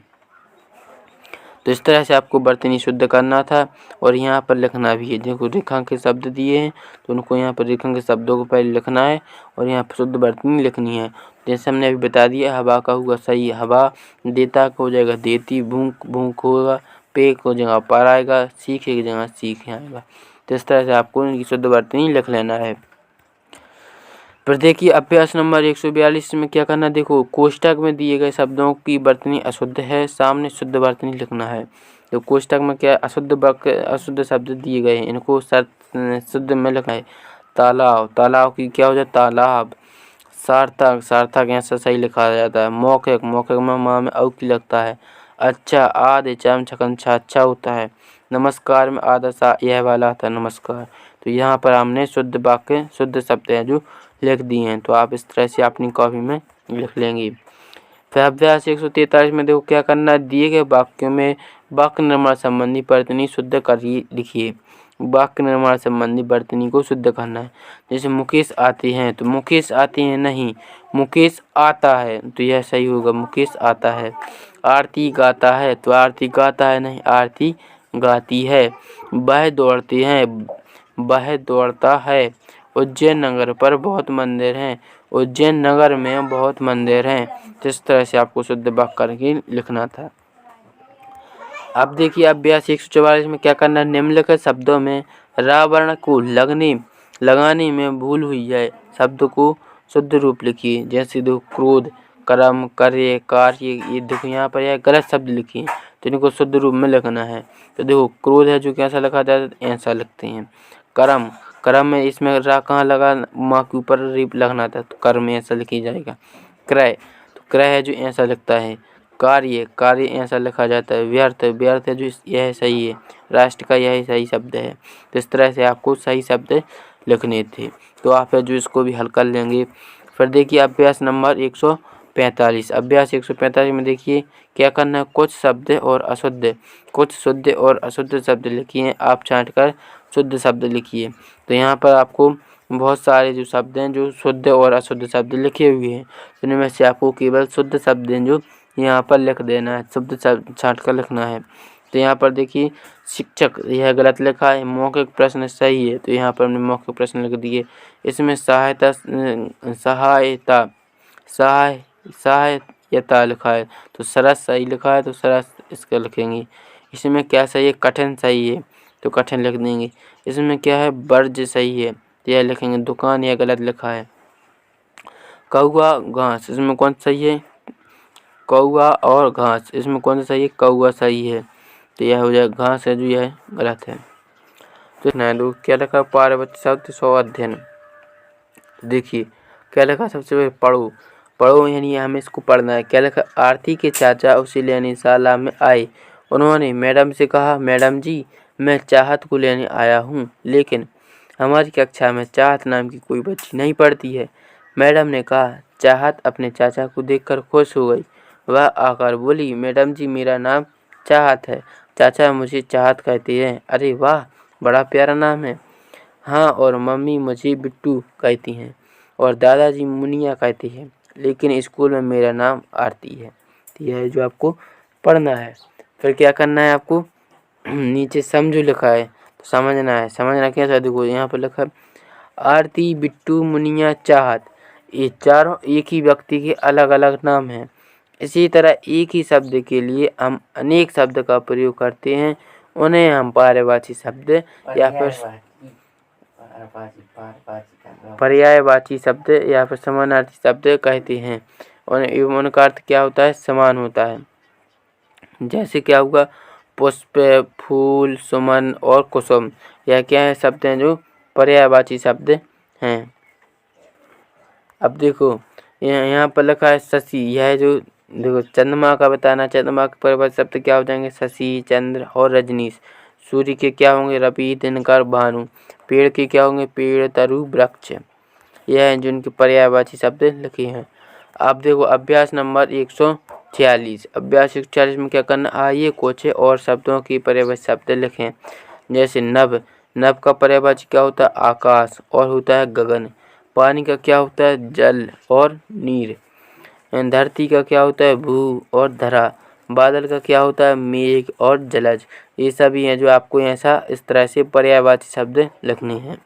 तो इस तरह से आपको वर्तनी शुद्ध करना था और यहाँ पर लिखना भी है। देखो रेखांकित शब्द दिए हैं तो उनको यहाँ पर रेखांकित शब्दों को पहले लिखना है और यहाँ पर शुद्ध वर्तनी लिखनी है। जैसे हमने अभी बता दिया, हवा का हुआ सही, हवा, देता का हो जाएगा देती, भूख होगा, पे को जगह पर आएगा, सीखे की जगह सीखे आएगा। तो इस तरह से आपको इनकी शुद्ध वर्तनी लिख लेना है। फिर देखिए अभ्यास नंबर 142 में क्या करना, देखो कोष्ठक में दिए गए शब्दों की वर्तनी अशुद्ध है, सामने शुद्ध वर्तनी लिखना है। तो कोष्ठक में क्या अशुद्ध शब्द दिए गए हैं, इनको शुद्ध में लिखा है। तालाब, तालाब की क्या हो जाए तालाब। सार्थक, सार्थक यहाँ से सही लिखा जाता है। मौखिक, मौखिक में माँ में औ की लगता है। अच्छा, आदि चम छकन छा अच्छा होता है। नमस्कार में आधा सा यह वाला आता है नमस्कार। तो यहाँ पर हमने शुद्ध वाक्य शुद्ध शब्द हैं जो लिख दिए हैं। तो आप इस तरह से अपनी कॉपी में लिख लेंगे। फिर अभ्यास 143 में देखो क्या करना है, दिए गए वाक्यों में वाक्य निर्माण संबंधी वर्तनी शुद्ध कर लिखिए। वाक्य निर्माण संबंधी वर्तनी को शुद्ध करना है। जैसे मुकेश आते हैं तो मुकेश आते हैं नहीं, मुकेश आता है, तो यह सही होगा मुकेश आता है। आरती गाता है तो आरती गाता है नहीं, आरती गाती है। वह दौड़ते हैं, वह दौड़ता है। उज्जैन नगर पर बहुत मंदिर हैं, उज्जैन नगर में बहुत मंदिर हैं। जिस तरह से आपको शुद्ध वाक्य करके लिखना था। अब देखिए अभ्यास 144 में क्या करना है, निम्नलिखित शब्दों में रावण को लगाने में भूल हुई है, शब्द को शुद्ध रूप लिखिए। जैसे दो क्रोध, कर्म, कार्य, ये देखो यहाँ पर यह गलत शब्द लिखिए, तो इनको शुद्ध रूप में लिखना है। तो देखो क्रोध है जो कैसा लिखा जाता है, ऐसा लिखते हैं। कर्म, कर्म में इसमें रा कहाँ लगा, माँ के ऊपर रिप लगना था, तो कर्म में ऐसा लिखी जाएगा। क्रय, तो क्रय है जो ऐसा लिखता है। कार्य, कार्य ऐसा लिखा जाता है। व्यर्थ, व्यर्थ है जो यह सही है, राष्ट्र का यही सही शब्द है। तो इस तरह से आपको सही शब्द लिखने थे। तो आप जो इसको भी हल कर लेंगे। फिर देखिए अभ्यास नंबर 145, अभ्यास 145 में देखिए क्या करना है, कुछ शब्द और अशुद्ध, कुछ शुद्ध और अशुद्ध शब्द लिखिए, आप छाँट कर शुद्ध शब्द लिखिए। तो यहाँ पर आपको बहुत सारे जो शब्द हैं जो शुद्ध और अशुद्ध शब्द लिखे हुए हैं, इनमें से आपको केवल शुद्ध शब्द हैं जो यहाँ पर लिख देना है, शुद्ध शब्द छाँट कर लिखना है। तो यहाँ पर देखिए शिक्षक, यह गलत लिखा है। मौखिक प्रश्न सही है, तो यहाँ पर हमने मौखिक प्रश्न लिख दिए। इसमें सहायता सहायता लिखा है, तो सरस सही लिखा है, तो सरस इसका लिखेंगे। इसमें क्या सही है, कठिन सही है, तो कठिन लिख देंगे। इसमें क्या है, वर्ज्य सही है, तो यह लिखेंगे। दुकान यह गलत लिखा है। कौआ घास, इसमें कौन सही है, कौआ और घास, इसमें कौन सा सही है, कौआ सही है, तो यह हो जाएगा। घास है जो यह गलत है। तो नायडू क्या लिखा, पार्वती शब्द स्व अध्ययन। देखिए क्या लिखा, सबसे पहले पढ़ो, पढ़ो यानी हमें इसको पढ़ना है। क्या लिखा, आरती के चाचा उसे लेने शाला में आए, उन्होंने मैडम से कहा, मैडम जी मैं चाहत को लेने आया हूँ, लेकिन हमारी कक्षा में चाहत नाम की कोई बच्ची नहीं पढ़ती है। मैडम ने कहा, चाहत अपने चाचा को देखकर खुश हो गई। वह आकर बोली, मैडम जी मेरा नाम चाहत है, चाचा मुझे चाहत कहते हैं। अरे वाह, बड़ा प्यारा नाम है। हाँ, और मम्मी मुझे बिट्टू कहती हैं और दादाजी मुनिया कहते हैं, लेकिन स्कूल में मेरा नाम आरती है। तो यह है जो आपको पढ़ना है। फिर क्या करना है आपको, नीचे समझो लिखा है, तो समझना है। समझना कैसा, देखो यहाँ पर लिखा है आरती, बिट्टू, मुनिया, चाहत, ये चारों एक ही व्यक्ति के अलग अलग नाम हैं। इसी तरह एक ही शब्द के लिए हम अनेक शब्द का प्रयोग करते हैं, उन्हें हम पर्यायवाची शब्द या फिर पर्यायवाची शब्द या फिर समानार्थी शब्द कहते हैं। और एवं उनका अर्थ क्या होता है, समान होता है। जैसे क्या हुआ, पुष्प, फूल, सुमन और कुसुम, यह क्या है, शब्द हैं जो पर्यायवाची शब्द हैं। अब देखो यहाँ पर लिखा है शशि, यह जो देखो चंद्रमा का बताना, चंद्रमा के पर्यायवाची शब्द क्या हो जाएंगे, शशि, चंद्र और रजनीश। सूर्य के क्या होंगे, रवि, दिनकर, भानु। पेड़ के क्या होंगे, पेड़, तरु, वृक्ष। यह है जिनके पर्यायवाची शब्द लिखे हैं। अब देखो अभ्यास नंबर 46। अभ्यास 140 में क्या करना, आइए कुछ और शब्दों की पर्यायवाची शब्द लिखें। जैसे नभ, नभ का पर्यायवाची क्या होता है, आकाश और होता है गगन। पानी का क्या होता है, जल और नीर। धरती का क्या होता है, भू और धरा। बादल का क्या होता है, मेघ और जलज। ये सभी हैं जो आपको ऐसा इस तरह से पर्यायवाची शब्द लिखने हैं।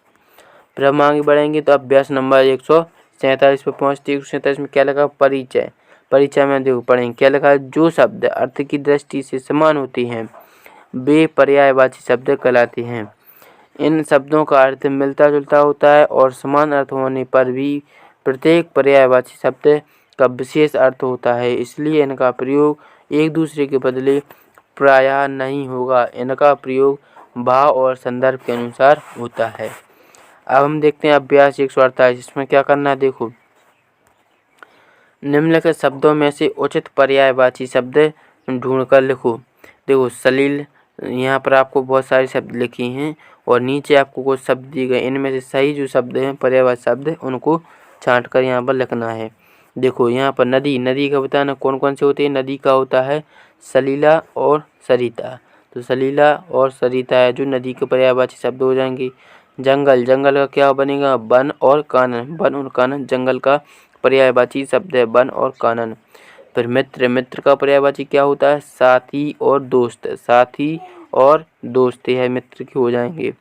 फिर हम आगे बढ़ेंगे तो अभ्यास नंबर 147 पे पहुँचते। 147 में क्या लगा, परिचय। परिचय में देखो पढ़ेंगे क्या लिखा है, जो शब्द अर्थ की दृष्टि से समान होते हैं वे पर्यायवाची शब्द कहलाते हैं। इन शब्दों का अर्थ मिलता जुलता होता है और समान अर्थ होने पर भी प्रत्येक पर्यायवाची शब्द का विशेष अर्थ होता है, इसलिए इनका प्रयोग एक दूसरे के बदले प्रायः नहीं होगा। इनका प्रयोग भाव और संदर्भ के अनुसार होता है। अब हम देखते हैं अभ्यास 148। इसमें क्या करना है, देखो निम्नलिखित शब्दों में से उचित पर्यायवाची शब्द ढूंढकर लिखो। देखो सलील, यहाँ पर आपको बहुत सारे शब्द लिखे हैं और नीचे आपको कुछ शब्द दिए गए, इनमें से सही जो शब्द हैं पर्यायवाची शब्द उनको छांट कर यहाँ पर लिखना है। देखो यहाँ पर नदी, नदी का बताना कौन कौन से होते हैं। नदी का होता है सलीला और सरिता, तो सलीला और सरिता है जो नदी के पर्यायवाची शब्द हो जाएंगे। जंगल, जंगल का क्या बनेगा, वन और कानन। वन और कानन जंगल का पर्यायवाची शब्द है, वन और कानन। फिर मित्र, मित्र का पर्यायवाची क्या होता है, साथी और दोस्त। साथी और दोस्त है मित्र के हो जाएंगे।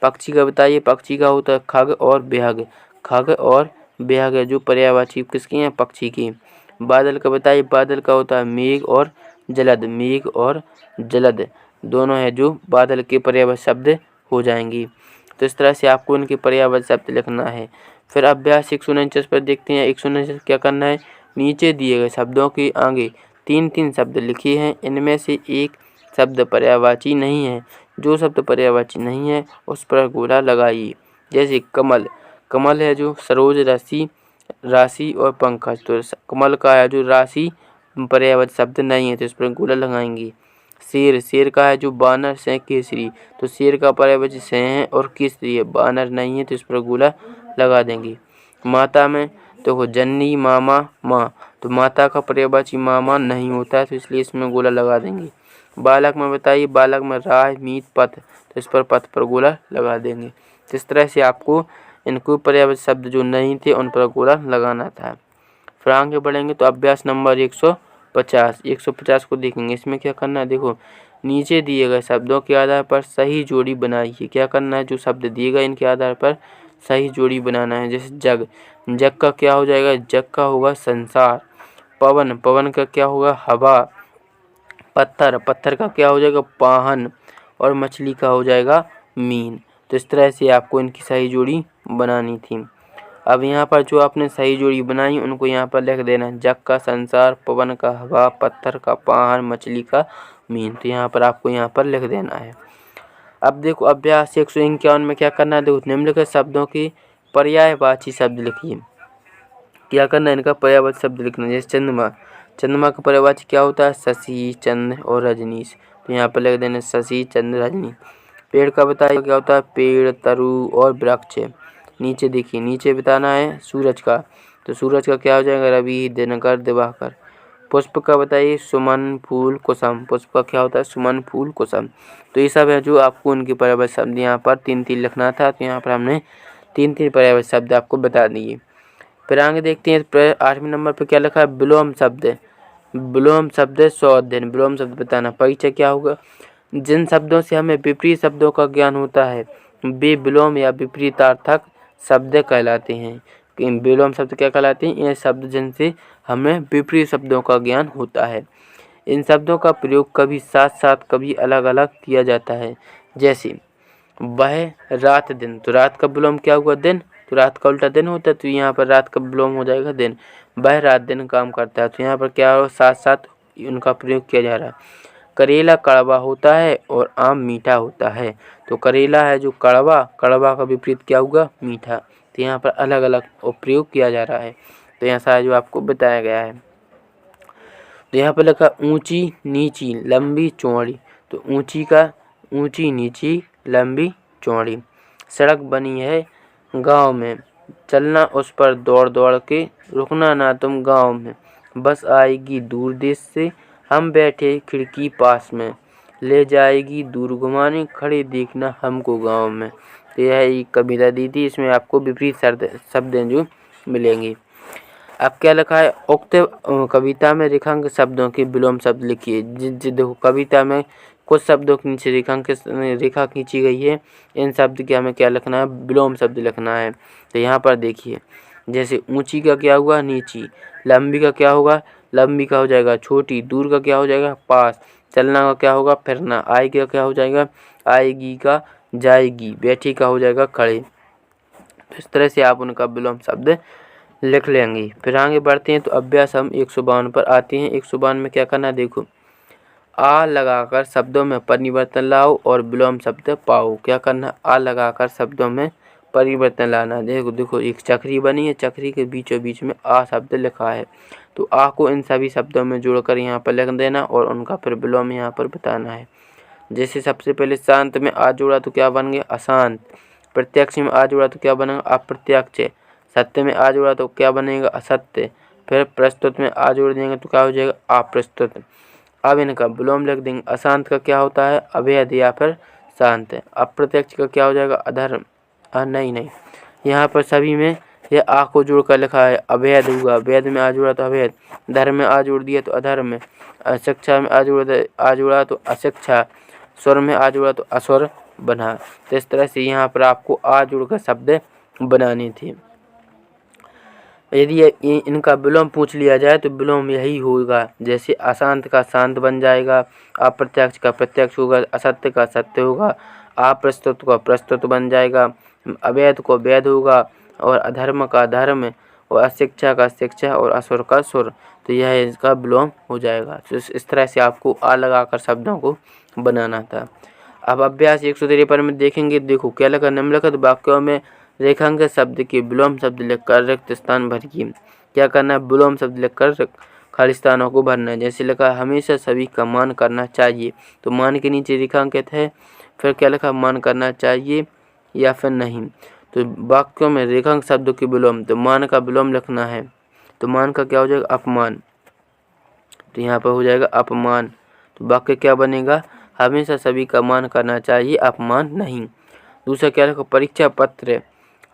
पक्षी का बताइए, पक्षी का होता है खग और बेहग। खग और बेहग है जो पर्यायवाची किसकी हैं, पक्षी की। बादल का बताइए, बादल का होता है मेघ और जलद। मेघ और जलद दोनों है जो बादल के पर्यायवाची शब्द हो जाएंगी। तो इस तरह से आपको इनके पर्यायवाची शब्द लिखना है। फिर अभ्यास 149 पर देखते हैं। 149 क्या करना है, नीचे दिए गए शब्दों के आगे 3-3 शब्द लिखे हैं, इनमें से एक शब्द पर्यायवाची नहीं है। जो शब्द पर्यायवाची नहीं है उस पर गोला लगाइए। जैसे कमल, कमल है जो सरोज, राशि, राशि और पंकज। तो कमल का है जो राशि पर्यायवाची शब्द नहीं है तो इस पर गोला लगाएंगे। शेर, शेर का है जो बानर, से केसरी। तो शेर का पर्यायवाची से है और केसरी है, बानर नहीं है तो इस पर गोला लगा देंगे। माता में तो जननी, मामा, माँ। तो माता का पर्यायवाची मामा नहीं होता है तो इसलिए इसमें गोला लगा देंगे। बालक में बताइए, बालक में राह, मीत, पथ। तो इस पर पथ पर गोला लगा देंगे। इस तरह से आपको इनको पर्यायवाची शब्द जो नहीं थे उन पर गोला लगाना था। फिर आगे बढ़ेंगे तो अभ्यास नंबर 150। 150 को देखेंगे। इसमें क्या करना है, देखो नीचे दिए गए शब्दों के आधार पर सही जोड़ी बनाइए। क्या करना है, जो शब्द दिए गए इनके आधार पर सही जोड़ी बनाना है। जैसे जग, जग का क्या हो जाएगा, जग का होगा संसार। पवन, पवन का क्या होगा, हवा। पत्थर, पत्थर का क्या हो जाएगा, पाहन। और मछली का हो जाएगा मीन। तो इस तरह से आपको इनकी सही जोड़ी बनानी थी। अब यहाँ पर जो आपने सही जोड़ी बनाई उनको यहाँ पर लिख देना है। जग का संसार, पवन का हवा, पत्थर का पाहन, मछली का मीन। तो यहाँ पर आपको यहाँ पर लिख देना है। अब देखो अभ्यास 151 में क्या करना है, देखो निम्नलिखित शब्दों की पर्यायवाची शब्द लिखिए। क्या करना है, इनका पर्यायवाची शब्द लिखना है। जैसे चंद्रमा, चंद्रमा का पर्यायवाची क्या होता है, शशि, चंद्र और रजनीश। तो यहाँ पर लिख देना शशि, चंद्र, रजनी। पेड़ का बताइए क्या होता है, पेड़, तरु और वृक्ष। नीचे देखिए, नीचे बताना है सूरज का। तो सूरज का क्या हो जाएगा, रवि, दिनकर, दिवाकर। पुष्प का बताइए, सुमन, फूल, कुसुम। पुष्प का क्या होता है, सुमन, फूल, कुसुम। तो ये सब है जो आपको उनके पर्यायवाची शब्द यहाँ पर 3-3 लिखना था। तो यहाँ पर हमने 3-3 पर्यायवाची शब्द आपको बता दिए। फिर आगे देखते हैं 8वें नंबर पर क्या लिखा है, विलोम शब्द। विलोम शब्द 100 अध्ययन। विलोम शब्द बताना। परिचय क्या होगा, जिन शब्दों से हमें विपरीत शब्दों का ज्ञान होता है वे विलोम या विपरीतार्थक शब्द कहलाते हैं। विलोम शब्द क्या कहलाते हैं, ये शब्द जिनसे हमें विपरीत शब्दों का ज्ञान होता है। इन शब्दों का प्रयोग कभी साथ साथ कभी अलग अलग किया जाता है। जैसे वह रात, दिन। तो रात का विलोम क्या हुआ, दिन। तो रात का उल्टा दिन होता है तो यहाँ पर रात का विलोम हो जाएगा दिन। वह रात दिन काम करता है तो यहाँ पर क्या हो, साथ साथ उनका प्रयोग किया जा रहा है। करेला कड़वा होता है और आम मीठा होता है। तो करेला है जो कड़वा, कड़वा का विपरीत क्या होगा, मीठा। तो यहाँ पर अलग अलग प्रयोग किया जा रहा है। तो यहाँ सारा जो आपको बताया गया है। तो यहाँ पर लिखा ऊंची, नीची, लंबी, चौड़ी। तो ऊंची का ऊंची, नीची, लंबी, चौड़ी। सड़क बनी है गांव में, चलना उस पर दौड़ दौड़ के, रुकना ना तुम गांव में। बस आएगी दूर देश से, हम बैठे खिड़की पास में, ले जाएगी दूर घुमाने, खड़े देखना हमको गाँव में। तो यह एक कविता दी थी, इसमें आपको विपरीत शब्द जो मिलेंगे। अब क्या लिखा है, उक्त कविता में रेखांकित शब्दों के विलोम शब्द लिखिए। देखो कविता में कुछ शब्दों के नीचे रेखा खींची गई है, इन शब्द के हमें क्या लिखना है, विलोम शब्द लिखना है। तो यहाँ पर देखिए, जैसे ऊंची का क्या हुआ, नीची, लंबी का क्या होगा, लंबी का हो जाएगा छोटी, दूर का क्या हो जाएगा, पास, चलना का क्या होगा, फिरना, आएगी का क्या हो जाएगा, आएगी का जाएगी, बैठी का हो जाएगा खड़े। इस तरह से आप उनका विलोम शब्द लिख लेंगे। फिर आगे बढ़ते हैं तो अभ्यास हम 152 पर आते हैं। 152 में क्या करना है, देखो आ लगाकर शब्दों में परिवर्तन लाओ और विलोम शब्द पाओ। क्या करना है, आ लगाकर शब्दों में परिवर्तन लाना। देखो एक चक्री बनी है, चक्री के बीचों बीच में आ शब्द लिखा है, तो आ को इन सभी शब्दों में जोड़कर यहाँ पर लिख देना और उनका फिर विलोम यहाँ पर बताना है। जैसे सबसे पहले शांत में आ जोड़ा तो क्या बन गया, अशांत। प्रत्यक्ष में आ जोड़ा तो क्या बनेगा, अप्रत्यक्ष। सत्य में आ जोड़ा तो क्या बनेगा, असत्य। फिर प्रस्तुत में आ जोड़ देंगे तो क्या हो जाएगा, अप्रस्तुत। अब इनका विलोम लिख देंगे। अशांत का क्या होता है, अवैध या फिर शांत। अप्रत्यक्ष का क्या हो जाएगा, अधर्म। नहीं, यहाँ पर सभी में यह आ को जोड़ कर लिखा है, अवैध हुआ, वैध में आ जोड़ा तो अवैध, धर्म में आ जोड़ दिया तो अधर्म, अशिक्षा में आ जोड़ा तो अशिक्षा, स्वर में आ जोड़ा तो अस्वर बना। तो इस तरह से यहाँ पर आपको आ जोड़कर शब्द बनाने थे। यदि इनका विलोम पूछ लिया जाए तो विलोम यही होगा, जैसे अशांत का शांत बन जाएगा, अप्रत्यक्ष का प्रत्यक्ष होगा, असत्य का सत्य होगा, अप्रस्तुत का प्रस्तुत बन जाएगा, अवैध को वैध होगा और अधर्म का धर्म और अशिक्षा का शिक्षा और असुर का सुर। तो यह इसका विलोम हो जाएगा। तो इस तरह से आपको आ लगाकर शब्दों को बनाना था। अब अभ्यास 153 में देखेंगे, देखो क्या लगा, निम्नलिखित वाक्यों में रेखांकित शब्द के विलोम शब्द लिखकर रिक्त स्थान भरिए। क्या करना है, विलोम शब्द लिखकर खाली स्थानों को भरना है। जैसे लिखा हमेशा सभी का मान करना चाहिए, तो मान के नीचे रेखांकित है, फिर क्या लिखा, मान करना चाहिए या फिर नहीं। तो वाक्यों में रेखांकित शब्दों के विलोम, तो मान का विलोम लिखना है, तो मान का क्या हो जाएगा, अपमान। तो यहाँ पर हो जाएगा अपमान। तो वाक्य क्या बनेगा, हमेशा सभी का मान करना चाहिए, अपमान नहीं। दूसरा क्या लिखा, परीक्षा पत्र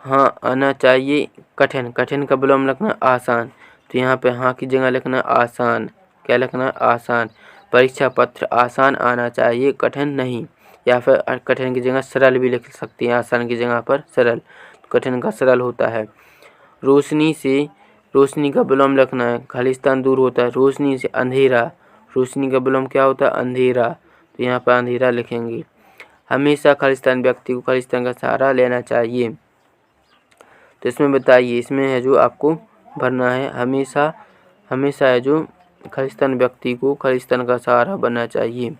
हाँ आना चाहिए कठिन, कठिन का विलोम लिखना आसान। तो यहाँ पे हाँ की जगह लिखना आसान। क्या लिखना, आसान। परीक्षा पत्र आसान आना चाहिए, कठिन नहीं। या फिर कठिन की जगह सरल भी लिख सकते हैं, आसान की जगह पर सरल। कठिन का सरल होता है। रोशनी से रोशनी का विलोम लिखना है, खालिस्तान दूर होता है। रोशनी से अंधेरा, रोशनी का विलोम क्या होता है, अंधेरा। तो यहाँ पर अंधेरा लिखेंगे। हमेशा खालिस्तान व्यक्ति को खालिस्तान का सहारा लेना चाहिए। तो इसमें बताइए, इसमें है जो आपको भरना है, हमेशा हमेशा है जो खालिस्तान व्यक्ति को खालिस्तान का सहारा बनना चाहिए।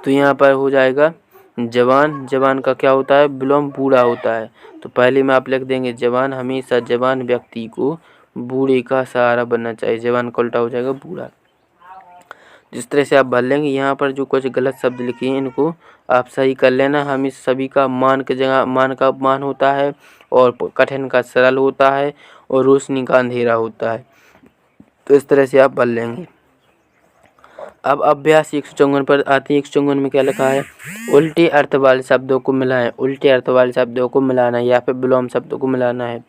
तो यहाँ पर हो जाएगा जवान, जवान का क्या होता है, विलोम बूढ़ा होता है। तो पहले में आप लिख देंगे जवान, हमेशा जवान व्यक्ति को बूढ़े का सहारा बनना चाहिए। जवान का उल्टा हो जाएगा बूढ़ा। जिस तरह से आप भर लेंगे, यहाँ पर जो कुछ गलत शब्द लिखे हैं इनको आप सही कर लेना। हम इस सभी का मान की जगह मान का मान होता है, और कठिन का सरल होता है, और रोशनी का अंधेरा होता है। तो इस तरह से आप भर लेंगे। अब अभ्यास 154 पर आते हैं। 154 में क्या लिखा है, उल्टे अर्थ वाले शब्दों को मिलाएं। उल्टे अर्थ वाले शब्दों को मिलाना है या फिर विलोम शब्दों को मिलाना है।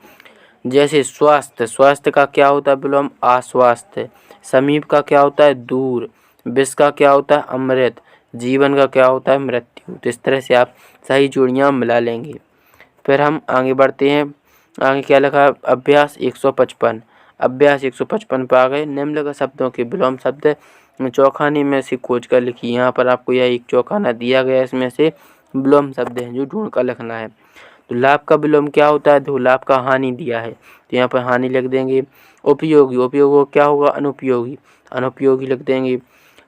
जैसे स्वास्थ्य, स्वास्थ्य का क्या होता है विलोम, अस्वास्थ्य। समीप का क्या होता है, दूर। विष का क्या होता है, अमृत। जीवन का क्या होता है, मृत्यु। तो इस तरह से आप सही जोड़ियाँ मिला लेंगे। फिर हम आगे बढ़ते हैं। आगे क्या लिखा है, अभ्यास 155। अभ्यास 155 पर आ गए। निम्नलिखित शब्दों के विलोम शब्द चौखाने में से खोज कर लिखिए। यहाँ पर आपको यह एक चौखाना दिया गया है, इसमें से विलोम शब्द हैं जो ढूंढ कर लिखना है। तो लाभ का विलोम क्या होता है, तो लाभ का हानि दिया है, तो यहाँ पर हानि लिख देंगे। उपयोगी, उपयोग क्या होगा, अनुपयोगी, अनुपयोगी लिख देंगे।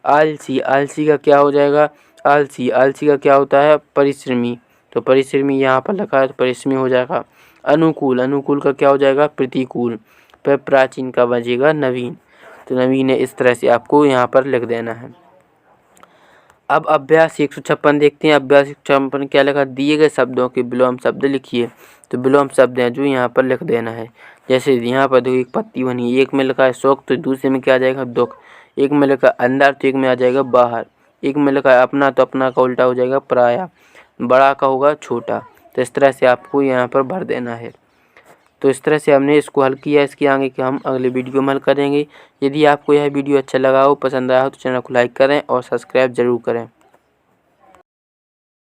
आलसी, आलसी का क्या हो जाएगा, आलसी। आलसी का क्या होता है, परिश्रमी, तो परिश्रमी यहाँ पर लिखा है तो परिश्रमी हो जाएगा। अनुकूल, अनुकूल का क्या हो जाएगा, प्रतिकूल। फिर प्राचीन का बचेगा नवीन, तो नवीन है। इस तरह से आपको यहाँ पर लिख देना है। अब अभ्यास 156 देखते हैं। अभ्यास 156 क्या लिखा, दिए गए शब्दों के विलोम शब्द लिखिए। तो विलोम शब्द हैं जो यहाँ पर लिख देना है। जैसे यहाँ पर देखो एक पत्ती बनी, एक में लिखा है शौक तो दूसरे में क्या आ जाएगा दुख। एक में लिखा है अंदर तो एक में आ जाएगा बाहर। एक में लिखा है अपना तो अपना का उल्टा हो जाएगा पराया। बड़ा का होगा छोटा। तो इस तरह से आपको यहाँ पर भर देना है। तो इस तरह से हमने इसको हल किया। इसके आगे कि हम अगले वीडियो में हल करेंगे। यदि आपको यह वीडियो अच्छा लगा हो, पसंद आया हो तो चैनल को लाइक करें और सब्सक्राइब जरूर करें।